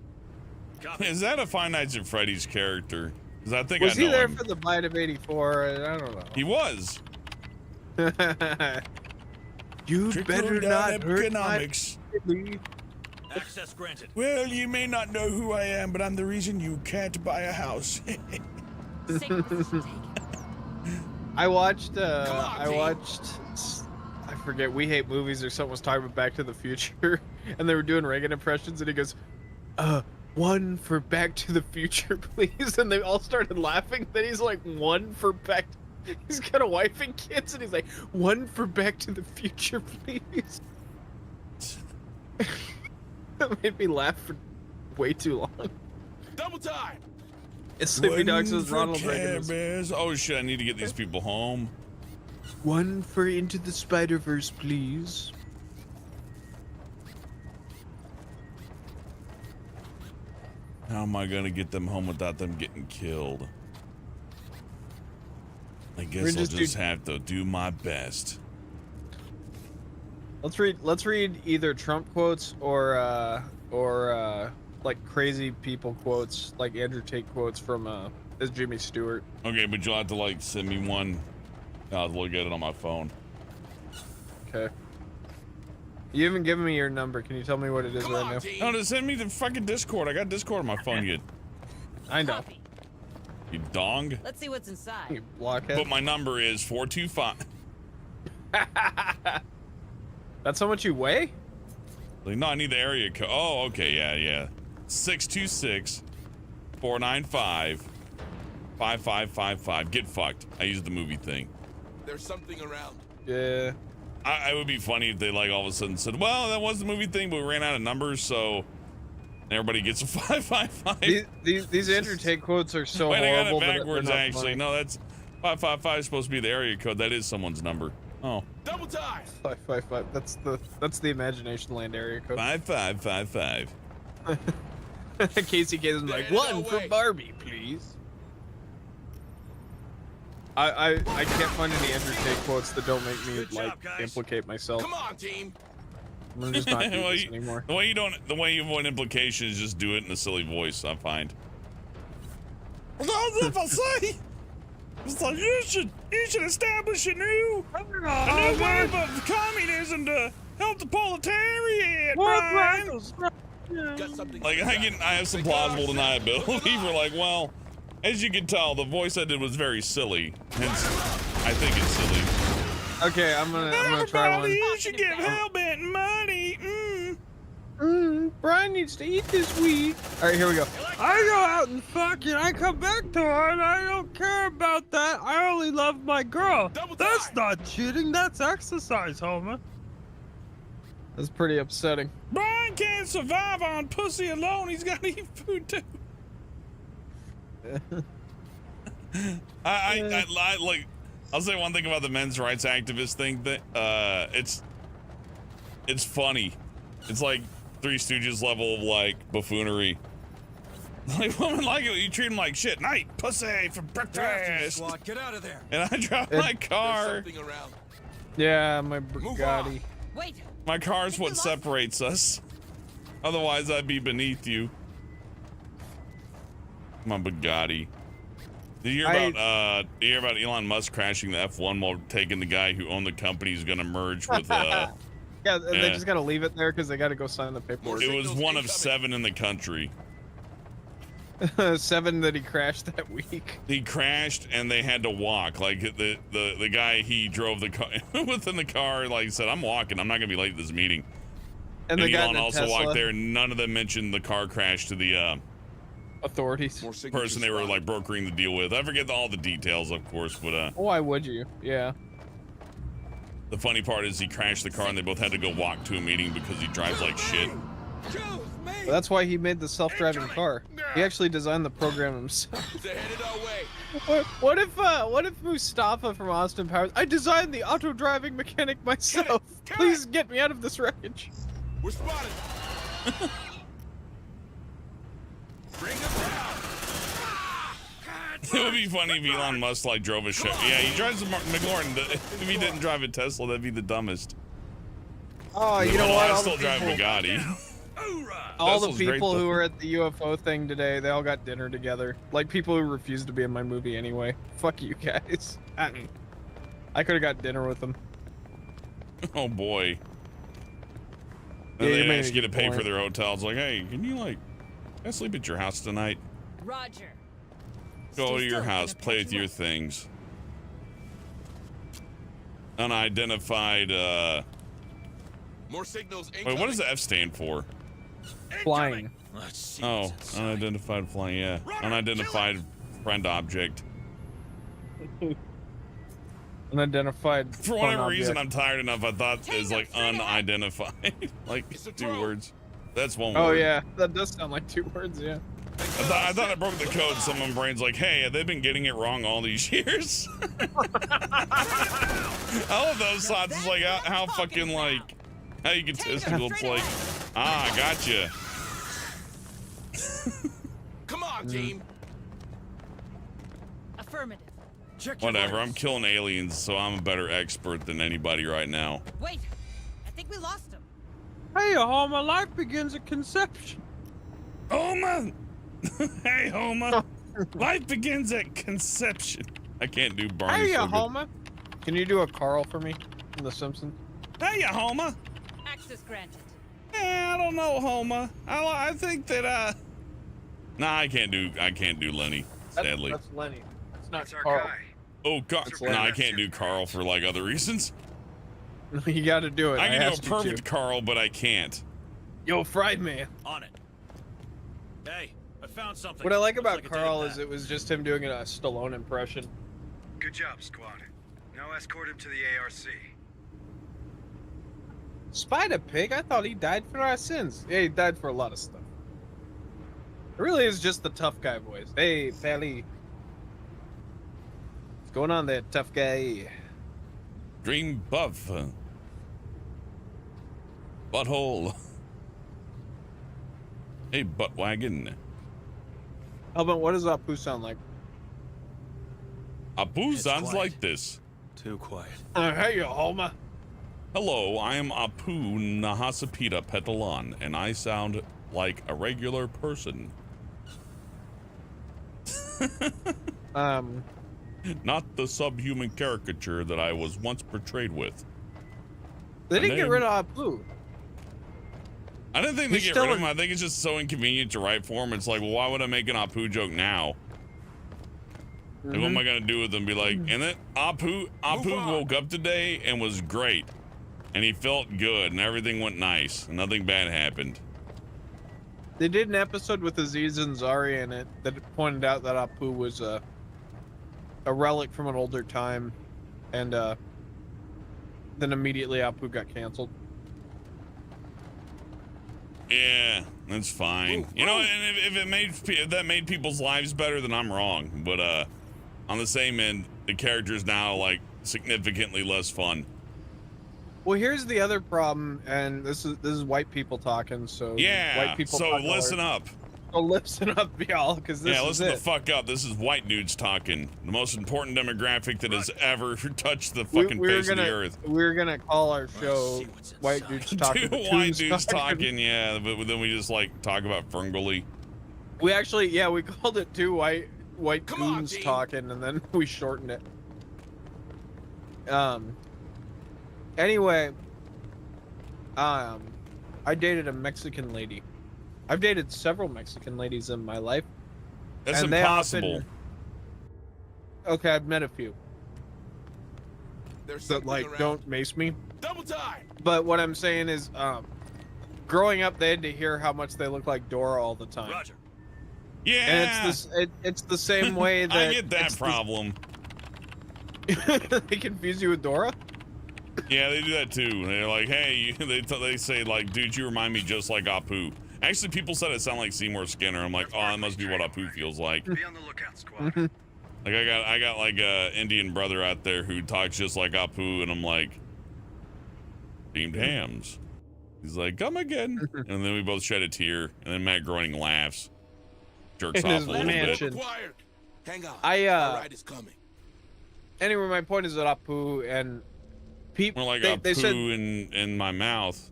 Is that a Five Nights at Freddy's character? Because I think Was I know he there him. for the bite of '84? I don't know. He was. You'd better not hurt my economics. baby. Access granted. Well, you may not know who I am, but I'm the reason you can't buy a house. Signals taken. I watched. on, I team. watched. I forget. We Hate Movies or something was talking about Back to the Future, and they were doing Reagan impressions, and he goes, one for Back to the Future, please," and they all started laughing. Then he's like, "One for Back." He's got a wife and kids, and he's like, "One for Back to the Future, please." That made me laugh for way too long. Double time. It's Snoopy Dogg says Ronald Reagan. Bears. Oh shit! I need to get these people home. One for Into the Spider-Verse, please. How am I gonna get them home without them getting killed? I guess I'll just have to do my best. Let's read either Trump quotes or like crazy people quotes, like Andrew Tate quotes from Jimmy Stewart. Okay, but you'll have to like send me one. I'll look at it on my phone. Okay. You haven't given me your number. Can you tell me what it is right now? No, just send me the fucking Discord. I got Discord on my phone yet. I know. You dong. Let's see what's inside. You blockhead. But my number is 425. That's how much you weigh? Like, no, I need the area code. Oh, okay, yeah. 626 495 5555. Get fucked. I used the movie thing. There's something around. Yeah. It would be funny if they like all of a sudden said, well, that was the movie thing, but we ran out of numbers, so everybody gets a 555. These Andrew Tate quotes are so Wait, horrible. I got it backwards, actually. Funny. No, that's 555 is supposed to be the area code. That is someone's number. Oh. Double time. 555. That's the Imagination Land area code. 5555. Casey Kasem's like, one for Barbie, please. I can't find any Andrew Tate quotes that don't make me implicate myself. Come on, team. I'm gonna just not do this anymore. The way you avoid implication is just do it in a silly voice, I find. Well, if I say, it's like you should establish a new wave of communism to help the proletariat, Brian. Like I have some plausible deniability for like, well, as you can tell, the voice I did was very silly. Hence, I think it's silly. Okay, I'm gonna try one. You should give Hellbent money. Brian needs to eat this week. All right, here we go. I go out and fuck and I come back to her and I don't care about that. I only love my girl. That's not cheating. That's exercise, Homer. That's pretty upsetting. Brian can't survive on pussy alone. He's got to eat food too. I like. I'll say one thing about the men's rights activist thing. That it's funny. It's like Three Stooges level of like buffoonery. Like women like it. You treat them like shit. Night pussy for breakfast. Get out of there. And I drive my car. Yeah, my Bugatti. Wait. My car's what separates us. Otherwise, I'd be beneath you. My Bugatti. Did you hear about Elon Musk crashing the F1 while taking the guy who owned the company who's gonna merge with yeah, they just gotta leave it there because they gotta go sign the paperwork. It was one of 7 in the country. 7 that he crashed that week. He crashed and they had to walk. Like the guy he drove the car within the car, like said, I'm walking, I'm not gonna be late to this meeting. And Elon also Tesla walked there. None of them mentioned the car crash to the authorities. Person they were like brokering the deal with. I forget all the details, of course, but why would you? Yeah. The funny part is he crashed the car and they both had to go walk to a meeting because he drives like shit. Well, that's why he made the self-driving car. He actually designed the program himself. What if Mustafa from Austin Powers? I designed the auto-driving mechanic myself. Please get me out of this wreckage. We're spotted. Bring him down. It would be funny if Elon Musk like drove a show. Yeah, he drives a McLaren. If he didn't drive a Tesla, that'd be the dumbest. Oh, you know what? I still drive Bugatti. All the people who were at the UFO thing today, they all got dinner together. Like people who refused to be in my movie anyway. Fuck you guys. I could have got dinner with them. Oh boy. And Yeah, they actually get to pay for their hotels. Like, hey, can you like, I sleep at your house tonight? Roger. Go to your house, play with your things. Unidentified, More signals. Wait, what does the F stand for? Flying. Oh, unidentified flying, yeah. Unidentified friend object. Unidentified. For whatever reason, I'm tired enough. I thought it was like unidentified. Like 2 words. That's one word. Oh yeah, that does sound like 2 words, yeah. I thought I broke the code. Someone's brain's like, hey, have they been getting it wrong all these years? All of those thoughts is like how fucking like how you can testicle. It's like, gotcha. team? Affirmative. Check your Whatever, I'm vitals. killing aliens, so I'm a better expert than anybody right now. Wait, I think we lost him. Hey, Homer, life begins at conception. Homer! Hey, Homer! Life begins at conception. I can't do Barney. Hey, so good. Homer. Can you do a Carl for me from The Simpsons? Hey, Homer! Access granted. I don't know, Homer. I think that Nah, I can't do Lenny. Sadly. That's Lenny. That's not That's our Carl. guy. Oh, Carl. That's No, I Lenny. can't do Carl for like other reasons. You got to do it. I can asked do a you to. perfect Carl, but I can't. Yo, Fried Man. On it. Hey, I found something. What I like Looks about like a Carl dead is bat. it was just him doing a Stallone impression. Good job, squad. Now escort him to the ARC. Spider Pig? I thought he died for our sins. Yeah, he died for a lot of stuff. It really is just the tough guy voice. Hey, Sally. What's going on there, tough guy? Dream buff. Butthole. Hey, butt wagon. Hellbent, what does Apu sound like? Apu It's sounds quiet. like this. Too quiet. Hey, Homer. Hello, I am Apu Nahasapita Petalan, and I sound like a regular person. Not the subhuman caricature that I was once portrayed with. They didn't My get name- rid of Apu. I didn't think they He's get still rid of in- him. I think it's just so inconvenient to write for him. It's like, well, why would I make an Apu joke now? Like, what am I gonna do with them? Be like, and then Apu woke up today and was great, and he felt good, and everything went nice, and nothing bad happened. They did an episode with Aziz Ansari in it that pointed out that Apu was a relic from an older time, and then immediately Apu got canceled. Yeah, that's fine. You know, and if that made people's lives better, then I'm wrong. But on the same end, the character is now like significantly less fun. Well, here's the other problem, and this is white people talking. So Yeah. white people. So talk listen hard. up. So listen up, y'all, because this Yeah, is listen it. the fuck up. This is white dudes talking. The most important demographic that has ever touched the fucking face of the earth. We're gonna call our show "White Dudes Talking." Two white dudes talking, yeah, but then we just like talk about Ferngully. We actually, yeah, we called it two white dudes talking, and then we shortened it. Anyway, I dated a Mexican lady. I've dated several Mexican ladies in my life. That's and they impossible. Okay, I've met a few There's that something like around. don't mace me. Double time. But what I'm saying is, growing up, they had to hear how much they look like Dora all the time. Roger. Yeah. And it's the same way that I get that it's problem. they confuse you with Dora. Yeah, they do that too. They're like, hey, they say like, dude, you remind me just like Apu. Actually, people said it sounded like Seymour Skinner. I'm like, oh, that must be what Apu feels like. Be on the lookout, squad. Like I got like a Indian brother out there who talks just like Apu, and I'm like, steamed hams. He's like, come again, and then we both shed a tear, and then Matt Groening laughs, jerks In off his a little mansion. bit. Required. Hang on. I Our ride is coming. Anyway, my point is that Apu and people More like they said Apu in my mouth.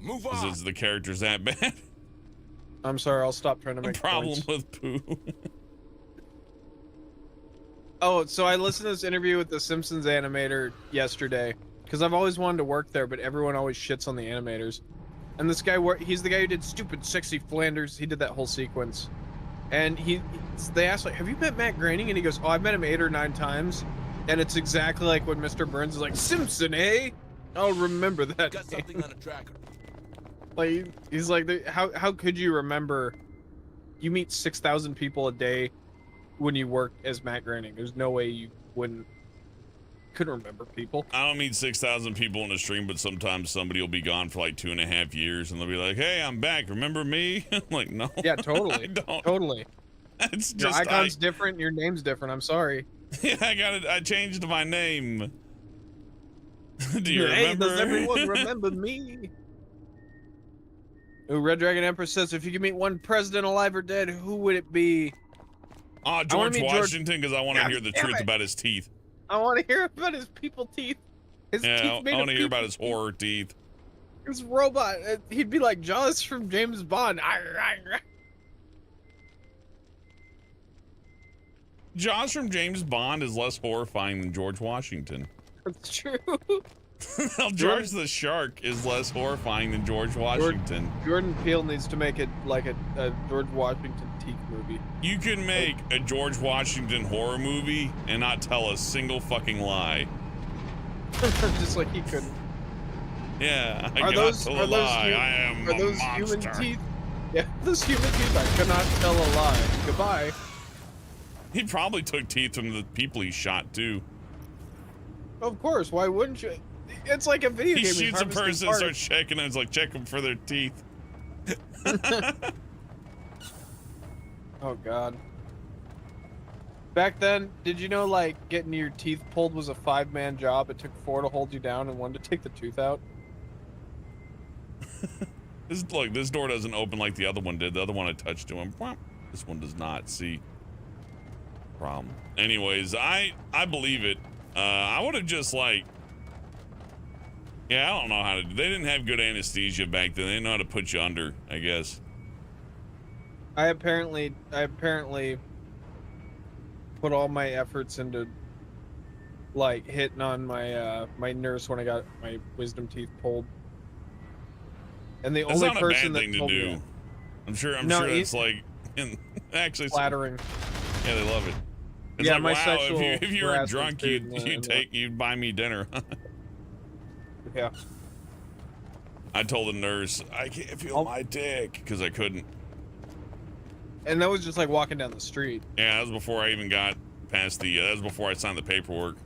Move Because on. it's the character's that bad. I'm sorry, I'll stop trying to A make problem points. with poo. Oh, so I listened to this interview with the Simpsons animator yesterday because I've always wanted to work there, but everyone always shits on the animators. And this guy, he's the guy who did Stupid Sexy Flanders. He did that whole sequence. And they asked, like, have you met Matt Groening? And he goes, oh, I've met him 8 or 9 times. And it's exactly like when Mr. Burns is like, Simpson, eh? I'll remember that. Got name." something on the tracker. Like, he's like, how could you remember? You meet 6,000 people a day when you work as Matt Groening. There's no way you couldn't remember people. I don't mean 6,000 people in a stream, but sometimes somebody will be gone for like 2.5 years and they'll be like, hey, I'm back. Remember me? I'm like, no. Yeah, totally. I don't. Totally. It's Your just, icon's different. Your name's different. I'm sorry. yeah, I changed my name. Do you Hey, remember? does everyone remember me? Red Dragon Empress says, if you could meet one president alive or dead, who would it be? George Washington, because I want to hear the truth about his teeth. I want to hear about his people teeth. His teeth I made want of to hear about people his horror teeth. His robot. He'd be like Jaws from James Bond. Jaws from James Bond is less horrifying than George Washington. That's true. George the Shark is less horrifying than George Washington. Jordan Peele needs to make it like a George Washington teeth movie. You can make a George Washington horror movie and not tell a single fucking lie. Just like he couldn't. Yeah, I cannot tell a lie. I am a those monster. human teeth? Yeah, those human teeth. I cannot tell a lie. Goodbye. He probably took teeth from the people he shot too. Of course. Why wouldn't you? It's like a video game. He shoots a person and starts checking them. It's like, check them for their teeth. Oh, God. Back then, did you know, like, getting your teeth pulled was a 5-man job? It took 4 to hold you down and 1 to take the tooth out? Look, this door doesn't open like the other one did. The other one I touched to him. This one does not. See? Problem. Anyways, I believe it. I would have just, like... Yeah, I don't know how to... They didn't have good anesthesia back then. They didn't know how to put you under, I guess. I apparently put all my efforts into, like, hitting on my my nurse when I got my wisdom teeth pulled. And the only person that told me, I'm sure it's like actually flattering. Yeah, they love it. It's yeah, like, my wow, sexual if you were drunk, you'd buy me dinner. Yeah. I told the nurse I can't feel my dick because I couldn't. And that was just like walking down the street. Yeah, that was before I even got past the. That was before I signed the paperwork.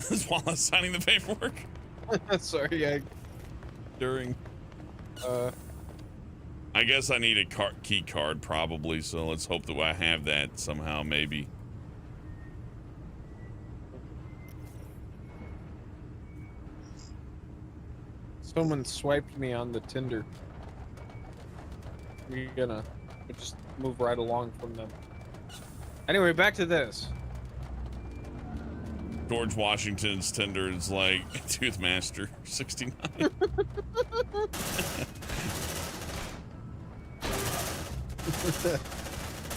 That's while I was signing the paperwork. Sorry, during. I guess I need a key card probably, so let's hope that I have that somehow, maybe. Someone swiped me on the Tinder. We're gonna just move right along from them. Anyway, back to this. George Washington's Tinder is like Toothmaster 69.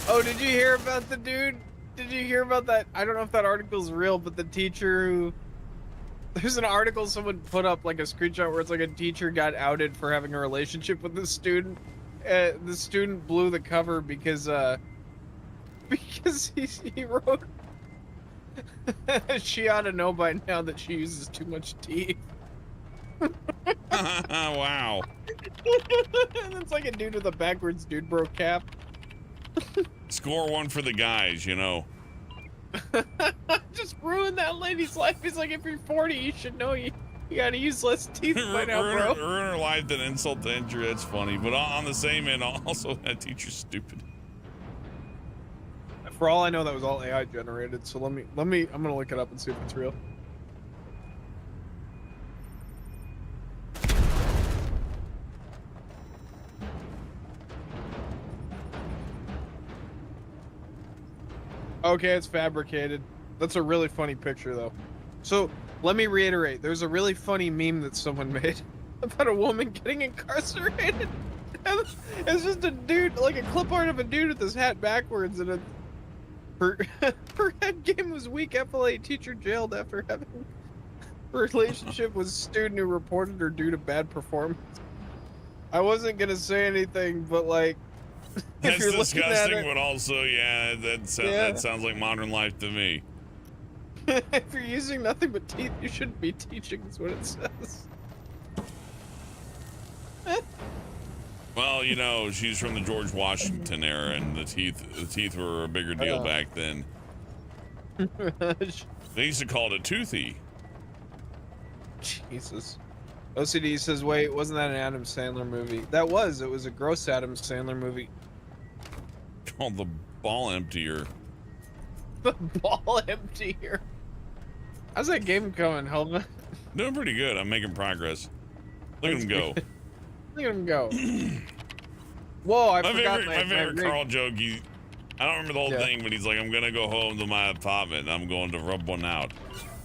Oh, did you hear about the dude? Did you hear about that? I don't know if that article's real, but the teacher who... There's an article someone put up, like a screenshot where it's like a teacher got outed for having a relationship with the student. The student blew the cover because he wrote she ought to know by now that she uses too much teeth. Wow. And it's like a dude with a backwards dude bro cap. Score 1 for the guys, you know. Just ruined that lady's life. He's like, if you're 40, you should know you gotta use less teeth by now, bro. Ruin her life than insult to injury. That's funny. But on the same end, also that teacher's stupid. For all I know, that was all AI generated. So let me. I'm gonna look it up and see if it's real. Okay, it's fabricated. That's a really funny picture, though. So, let me reiterate. There's a really funny meme that someone made about a woman getting incarcerated. And it's just a dude, like a clip art of a dude with his hat backwards, and her head game was weak. FLA teacher jailed after having a relationship with a student who reported her due to bad performance. I wasn't gonna say anything, but like... That's disgusting, but also, yeah, that sounds like modern life to me. If you're using nothing but teeth, you shouldn't be teaching, is what it says. Well, you know, she's from the George Washington era, and the teeth were a bigger deal back then. They used to call it a toothy. Jesus. OCD says, wait, wasn't that an Adam Sandler movie? That was. It was a gross Adam Sandler movie. Called The Ball Emptier. The Ball Emptier. How's that game going, Helma? Doing pretty good. I'm making progress. Look at him go. Look at him go. Whoa, I my forgot favorite my Carl joke. I don't remember the whole thing, but he's like, I'm gonna go home to my apartment. I'm going to rub one out.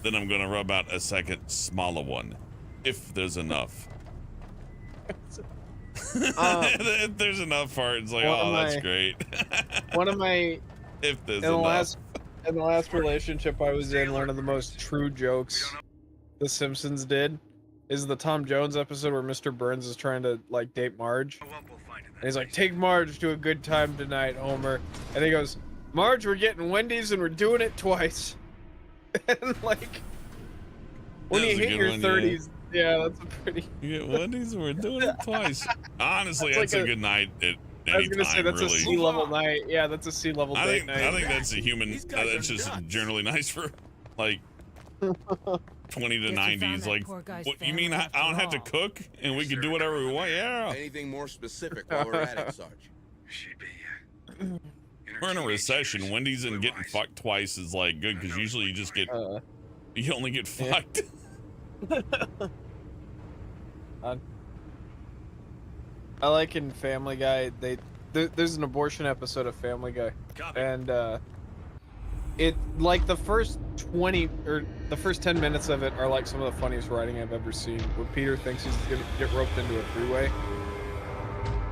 Then I'm gonna rub out a second smaller one, if there's enough. If there's enough for it, it's like, oh, that's great. One of my if there's enough. In the last relationship I was in, one of the most true jokes The Simpsons did is the Tom Jones episode where Mr. Burns is trying to like date Marge. And he's like, take Marge to a good time tonight, Homer. And he goes, Marge, we're getting Wendy's and we're doing it twice. And like, when you hit your 30s, yeah, that's a pretty. You get Wendy's and we're doing it twice. Honestly, that's like a good night at I was any gonna say time, that's really. a sea-level night. Yeah, that's a sea-level date night. I think that's a human. That's just generally nice for like 20 to 90s. Like, what, you mean I don't have to cook and we can do whatever we want? Yeah. Anything more specific while we're at it, Sarge? We're in a recession. Wendy's and getting fucked twice is like good because usually you just get you only get fucked. I like in Family Guy, there's an abortion episode of Family Guy, and it like the first 20 or the first 10 minutes of it are like some of the funniest writing I've ever seen. Where Peter thinks he's gonna get roped into a freeway,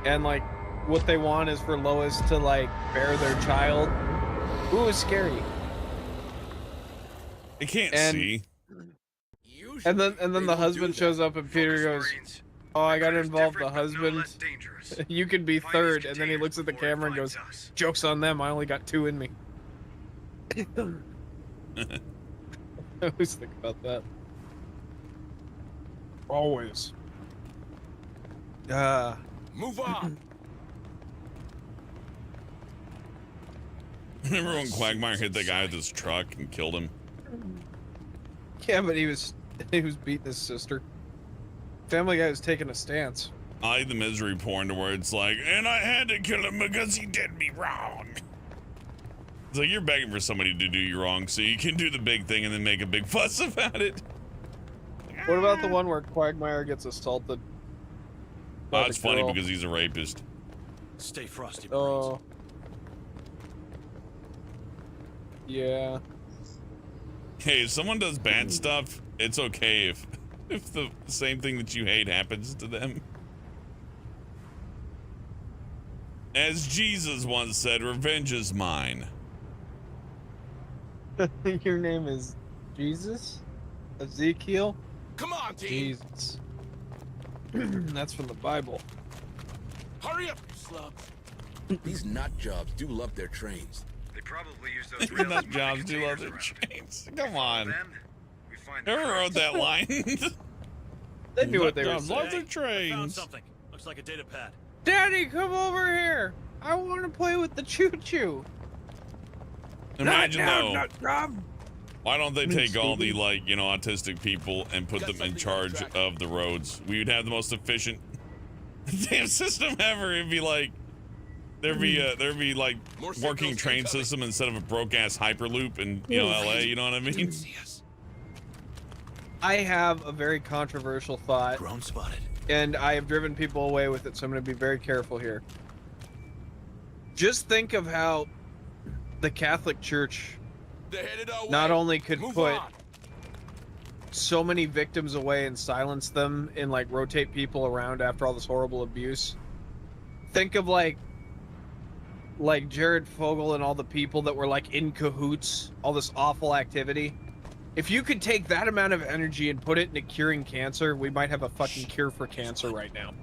and like what they want is for Lois to like bear their child. Ooh, it's scary. I can't see. And then the husband shows up and Peter goes, oh, I gotta involve the husband. You can be third. And then he looks at the camera and goes, joke's on them, I only got 2 in me. I always think about that. Always. Move on. Remember when Quagmire hit the guy with his truck and killed him? Yeah, but he was beating his sister. Family Guy was taking a stance. I like the misery porn to where it's like, and I had to kill him because he did me wrong. It's like you're begging for somebody to do you wrong so you can do the big thing and then make a big fuss about it. What about the one where Quagmire gets assaulted? Oh, it's funny because he's a rapist. Stay frosty, oh. Yeah. Hey, if someone does bad stuff, it's okay if the same thing that you hate happens to them. As Jesus once said, revenge is mine. Your name is Jesus? Ezekiel? Come on, team. Jesus. That's from the Bible. Hurry up, you slubs. These nut jobs do love their trains. They probably use those The nut jobs do love their trains. Come on. Whoever wrote that line? They knew what they were saying. Love their I found trains. something. Looks like a data pad. Daddy, come over here. I want to play with the choo-choo. Imagine though. Why don't they take all the like, you know, autistic people and put them in charge of the roads? We would have the most efficient damn system ever. It'd be like there'd be like working train system instead of a broke ass hyperloop in LA. You know what I mean? I have a very controversial thought. Drone spotted. And I have driven people away with it, so I'm going to be very careful here. Just think of how the Catholic Church not only could put so many victims away and silence them and like rotate people around after all this horrible abuse. Think of like Jared Fogle and all the people that were like in cahoots, all this awful activity. If you could take that amount of energy and put it into curing cancer, we might have a fucking cure for cancer right now.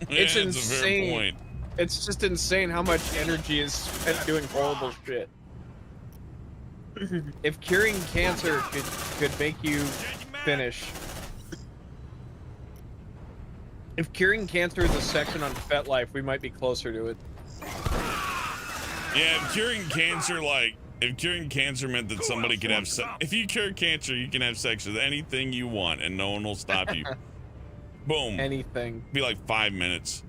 It's insane. That's a fair point. It's just insane how much energy is spent doing horrible shit. If curing cancer could make you finish. If curing cancer is a section on FetLife, we might be closer to it. Yeah, if curing cancer, like, if curing cancer meant that somebody could have if you cure cancer, you can have sex with anything you want and no one will stop you. Boom. Anything. Be like 5 minutes.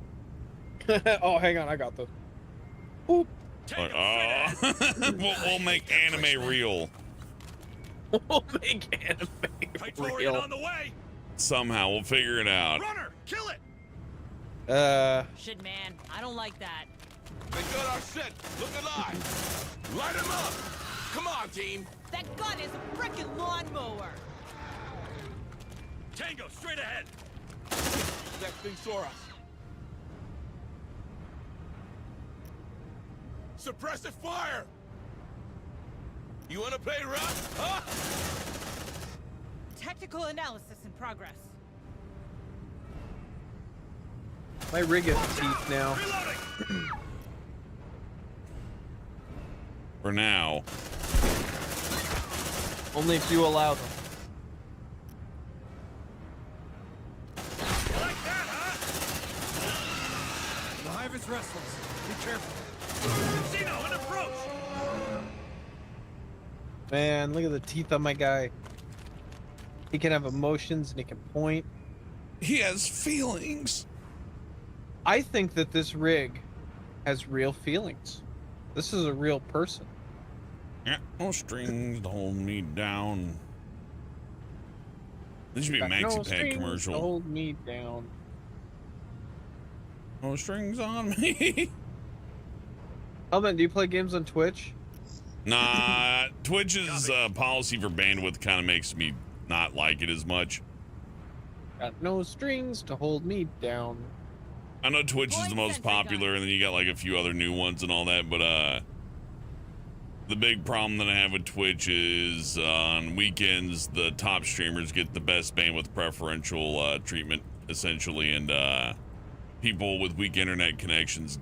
Oh, hang on, I got this. Boop. Like, we'll make anime real. We'll make anime real. On the way. Somehow we'll figure it out. Runner. Kill it! Shit, man. I don't like that. They got our shit. Look alive. Light him up. Come on, team. That gun is a frickin' lawnmower. Tango, straight ahead. That thing saw us. Suppressive fire! You wanna play rough, huh? Technical analysis in progress. My rig has teeth now. For now. Only if you allow them. The hive is restless. Be careful. Zeno, an approach! Man, look at the teeth on my guy. He can have emotions and he can point. He has feelings. I think that this rig has real feelings. This is a real person. Yeah, no strings to hold me down. This should be a Got no MaxiPad strings commercial. to hold me down. No strings on me. Hellbent, do you play games on Twitch? Nah, Twitch's policy for bandwidth kind of makes me not like it as much. Got no strings to hold me down. I know Twitch is the most popular, and then you got like a few other new ones and all that, but the big problem that I have with Twitch is on weekends the top streamers get the best bandwidth preferential treatment essentially, and people with weak internet connections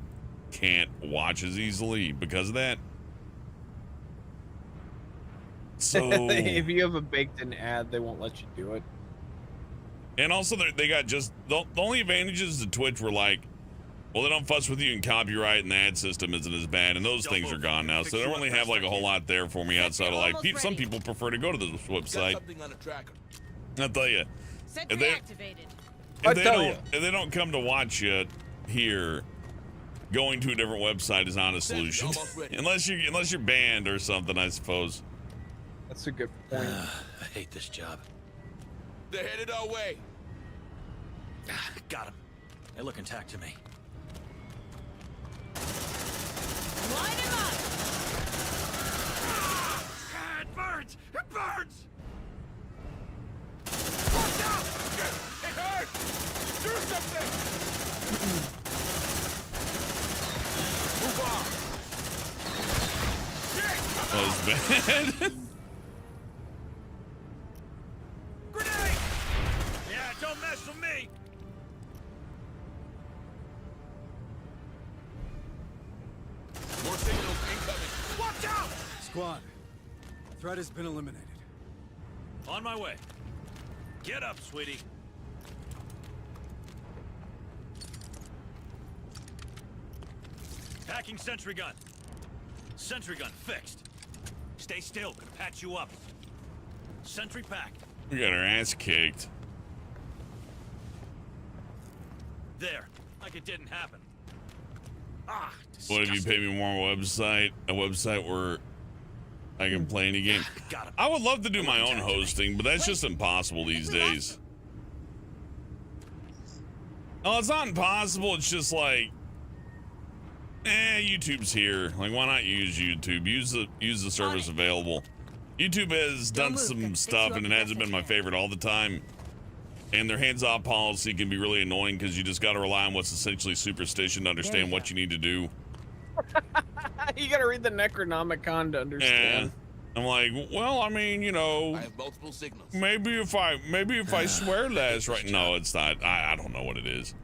can't watch as easily because of that. So if you have a baked-in ad, they won't let you do it. And also they got just the only advantages to Twitch were like, well, they don't fuss with you in copyright, and the ad system isn't as bad, and those things are gone now, so they don't really have like a whole lot there for me outside of like some people prefer to go to this website. I'll tell you, if they don't come to watch you here, going to a different website is not a solution, unless you're banned or something, I suppose. That's a good point. I hate this job. They're headed our way. Got him. They look intact to me. Line him up! It burns! It burns! Watch out! It hurts! Do something! That was bad. Grenade! Yeah, don't mess with me! More signals incoming. Watch out! Squad, threat has been eliminated. On my way. Get up, sweetie. Packing sentry gun. Sentry gun fixed. Stay still, gonna patch you up. Sentry packed. We got our ass kicked. There, like it didn't happen. Ah, What if you pay me more on a website where I can play any game? I would love to do my own hosting, but that's just impossible these days. Oh, it's not impossible, it's just like, YouTube's here. Like, why not use YouTube? Use the service available. YouTube has done some stuff, and it hasn't been my favorite all the time. And their hands-off policy can be really annoying because you just got to rely on what's essentially superstition to understand what you need to do. You got to read the Necronomicon to understand. Yeah. I'm like, well, I mean, you know, I have multiple signals. maybe if I swear less, right? No, it's not. I don't know what it is.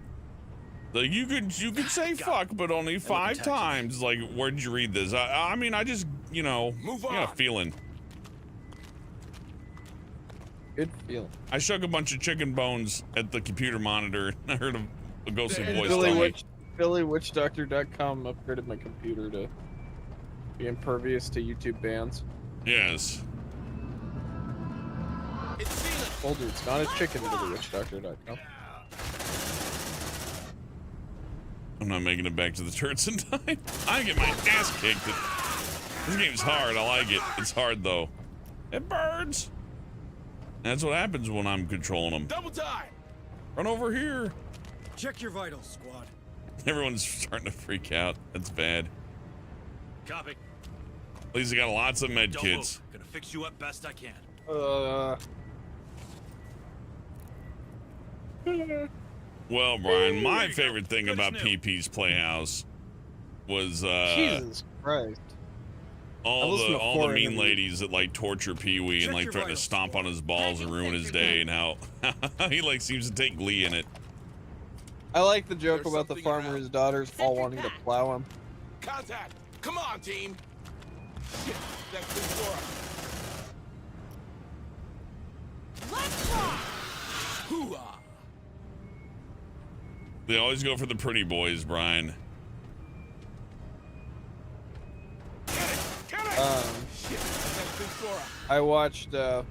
Like you could say fuck, but only 5 times. Like, where did you read this? I mean, I just, you know, got a feeling. Good feeling. I shook a bunch of chicken bones at the computer monitor. I heard a ghostly voice Billy tell me. BillyWitchDoctor.com upgraded my computer to be impervious to YouTube bans. Yes. Told you it's not a chicken, BillyWitchDoctor.com. I'm not making it back to the turrets in time. I get my ass kicked. This game's hard. I like it. It's hard though. It burns. That's what happens when I'm controlling them. Double time. Run over here. Check your vitals, squad. Everyone's starting to freak out. That's bad. Copy. At least I got lots of med Don't kits. move. Gonna fix you up best I can. Well, Brian, my favorite thing about PP's Playhouse was Jesus Christ. all the mean ladies that like torture Pee-wee and like threaten to stomp on his balls and ruin his day, and how he like seems to take glee in it. I like the joke about the farmer's daughters all wanting to plow him. Contact! Come on, team! Shit, that's the door. Let's rock! Hoo-ah! They always go for the pretty boys, Brian. I watched the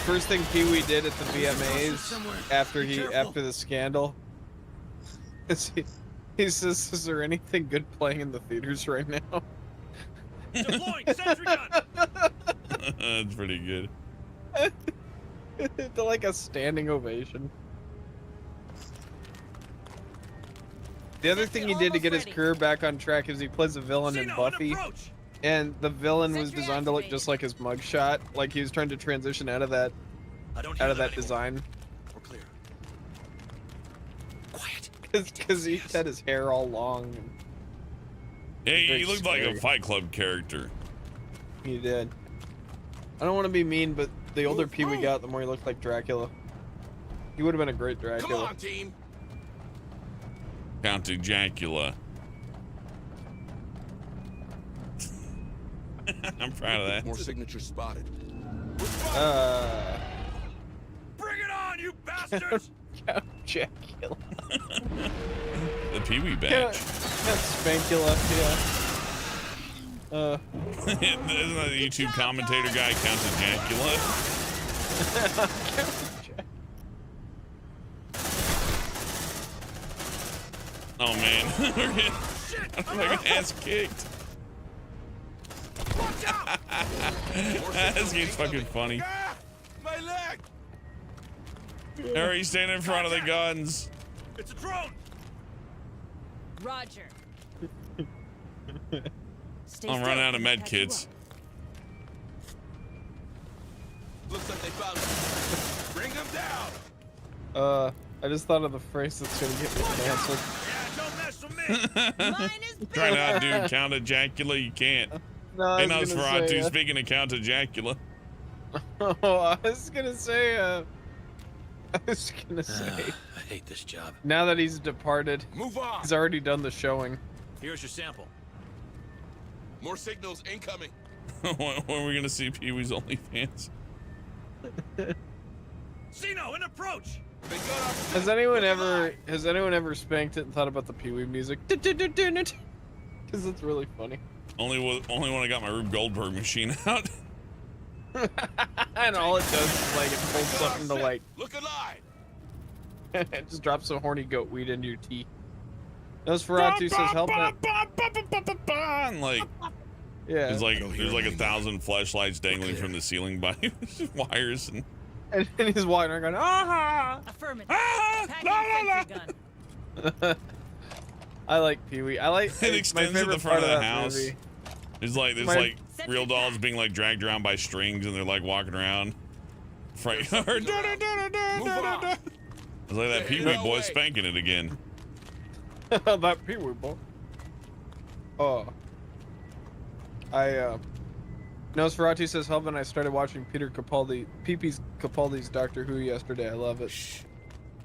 first thing Pee-wee did at the VMAs after the scandal. He says, "Is there anything good playing in the theaters right now?" Deploying sentry gun. That's pretty good. To like a standing ovation. The other thing he did to get his career back on track is he plays a villain in Buffy. And the villain was designed to look just like his mugshot. Like he was trying to transition out of that design. We're clear. Because he had his hair all long. And hey, he looked like a Fight Club character. He did. I don't want to be mean, but the older Pee-wee got, the more he looked like Dracula. He would have been a great Dracula. Come on, team. Count Dracula. I'm proud of that. More signatures spotted. Bring it on, you bastards! Count Dracula. The Pee-wee badge. Count Spankula, yeah. Isn't that the YouTube commentator guy, Count Dracula? Oh man, we're getting ass kicked. This game's fucking funny. My leg! Harry, stand in front of the guns. It's a drone. Roger. I'm running out of med kits. Looks like they found him. Bring him down. I just thought of the phrase that's gonna get me canceled. Yeah, don't mess with me. Mine is Try not to do Count Dracula, you can't. No, Hey, Nosferatu, speaking of Count Dracula. Oh, I was gonna say, I hate this job. now that he's departed, Move on. he's already done the showing. Here's your sample. More signals incoming. When are we gonna see Pee-wee's OnlyFans? Zeno, in approach. Has anyone ever spanked it and thought about the Pee-wee music? Because it's really funny. Only when I got my Rube Goldberg machine out. And all it does is like it pulls something to like. Look alive. It just drops some horny goat weed into your tea. Nosferatu says help it. And like, Yeah. there's like 1,000 flashlights dangling from the ceiling by wires and he's walking around going, aha! Affirmative. Ah! Packing sentry gun. I like Pee-wee. I like It my extends to favorite the front part of the that house. movie. There's like real dolls being like dragged around by strings and they're like walking around. Fright. It's like that Pee-wee boy spanking it again. That Pee-wee boy. Oh. Nosferatu says, Helvin, I started watching Peter Capaldi, Peepee's Capaldi's Doctor Who yesterday. I love it.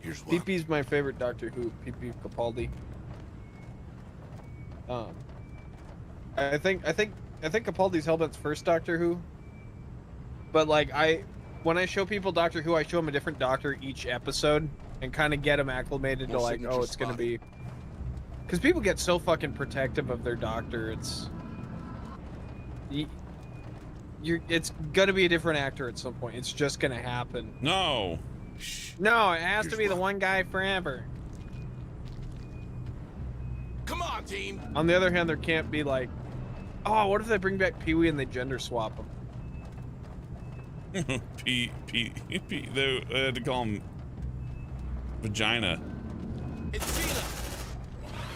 Here's one. Peepee's my favorite Doctor Who, Peepee Capaldi. I think Capaldi's Hellbent's first Doctor Who. But like when I show people Doctor Who, I show them a different Doctor each episode and kind of get them acclimated to like, oh, it's gonna be. Because people get so fucking protective of their Doctor, it's gonna be a different actor at some point. It's just gonna happen. No. No, it has to be the one guy forever. Come on, team. On the other hand, there can't be like, oh, what if they bring back Pee-wee and they gender swap him? They had to call him vagina. It's Sheila.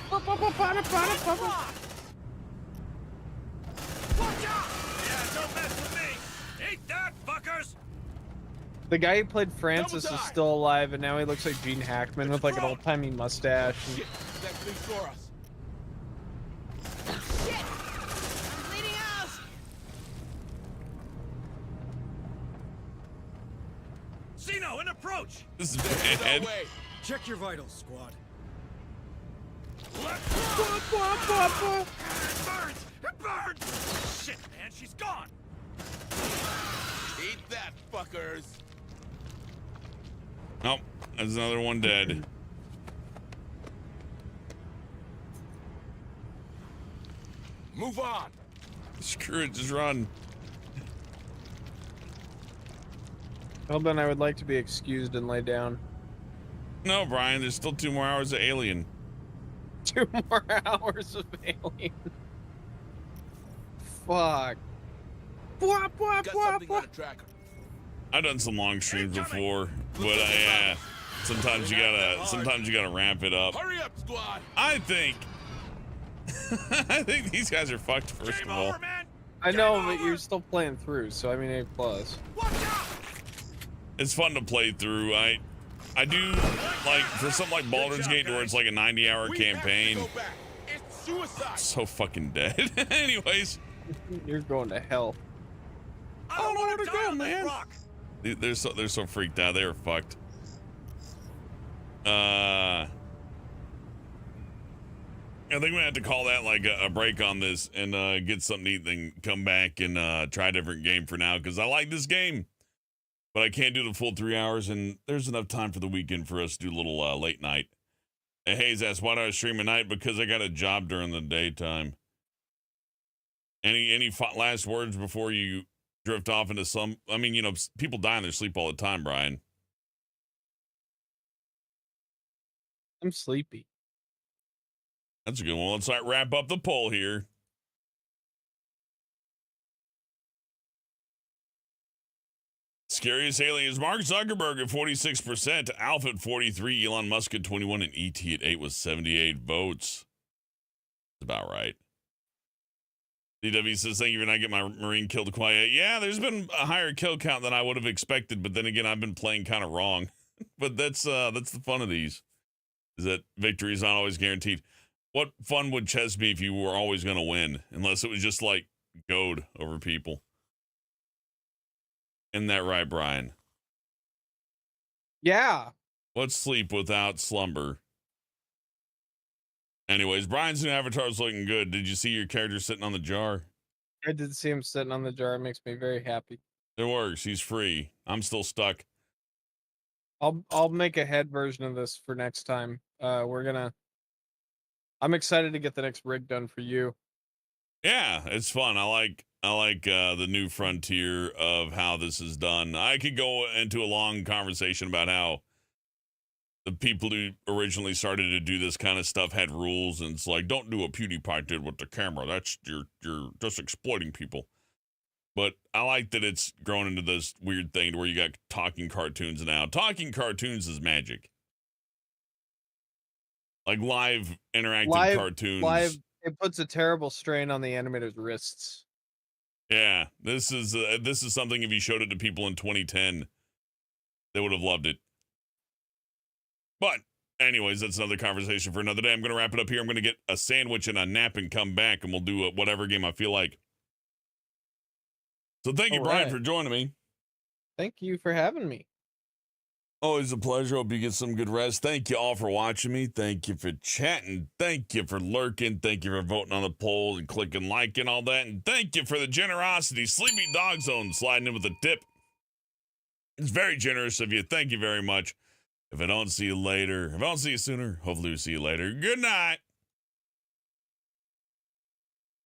Watch out! Yeah, don't mess with me! Eat that, fuckers! The guy who played Francis is still alive, and now he looks like Gene Hackman with like an old-timey mustache. And... That thing's for us. Shit! I'm bleeding out! Zeno, an approach! This is bad. Check your vitals, squad. Let's It burns! It burns! Shit, man, she's gone! Eat that, fuckers. Oh, there's another one dead. Move on. Screw it, just run. Well, then I would like to be excused and lay down. No, Brian, there's still 2 more hours of Alien. 2 more hours of Alien. Fuck. Got something on a tracker. I've done some long streams before, but sometimes you gotta ramp it up. Hurry up, squad. I think these guys are fucked, first of all. I know, but you're still playing through, so I mean A+. It's fun to play through. I do, like, for something like Baldur's Gate where it's like a 90-hour campaign. It's suicide. So fucking dead. Anyways. You're going to hell. I don't know where to go, man. They're so freaked out. They are fucked. I think we have to call that like a break on this and get something to eat, then come back and try a different game for now, because I like this game, but I can't do the full 3 hours, and there's enough time for the weekend for us to do a little late night. And Hayes asks, why do I stream at night? Because I got a job during the daytime. Any last words before you drift off into some? I mean, you know, people die in their sleep all the time, Brian. I'm sleepy. That's a good one. Let's wrap up the poll here. Scariest aliens: Mark Zuckerberg at 46%, Alpha at 43, Elon Musk at 21, and ET at 8 with 78 votes. That's about right. DW says, thank you for not getting my Marine killed quiet. Yeah, there's been a higher kill count than I would have expected, but then again, I've been playing kind of wrong. But that's the fun of these, is that victory is not always guaranteed. What fun would chess be if you were always going to win, unless it was just like goad over people? Isn't that right, Brian? Yeah. What's sleep without slumber? Anyways, Brian's new avatar's looking good. Did you see your character sitting on the jar? I did see him sitting on the jar. It makes me very happy. It works. He's free. I'm still stuck. I'll make a head version of this for next time. I'm excited to get the next rig done for you. Yeah, it's fun. I like the new frontier of how this is done. I could go into a long conversation about how the people who originally started to do this kind of stuff had rules, and it's like, don't do what PewDiePie did with the camera. That's you're just exploiting people. But I like that it's grown into this weird thing where you got talking cartoons now. Talking cartoons is magic. Like live interactive cartoons. Live, it puts a terrible strain on the animator's wrists. Yeah, this is something if you showed it to people in 2010, they would have loved it. But anyways, that's another conversation for another day. I'm going to wrap it up here. I'm going to get a sandwich and a nap and come back, and we'll do whatever game I feel like. So thank you, Brian, for joining me. Thank you for having me. Always a pleasure. Hope you get some good rest. Thank you all for watching me. Thank you for chatting. Thank you for lurking. Thank you for voting on the poll and clicking like and all that. And thank you for the generosity. Sleepy Dog Zone sliding in with a tip. It's very generous of you. Thank you very much. If I don't see you later, if I don't see you sooner, hopefully we'll see you later. Good night.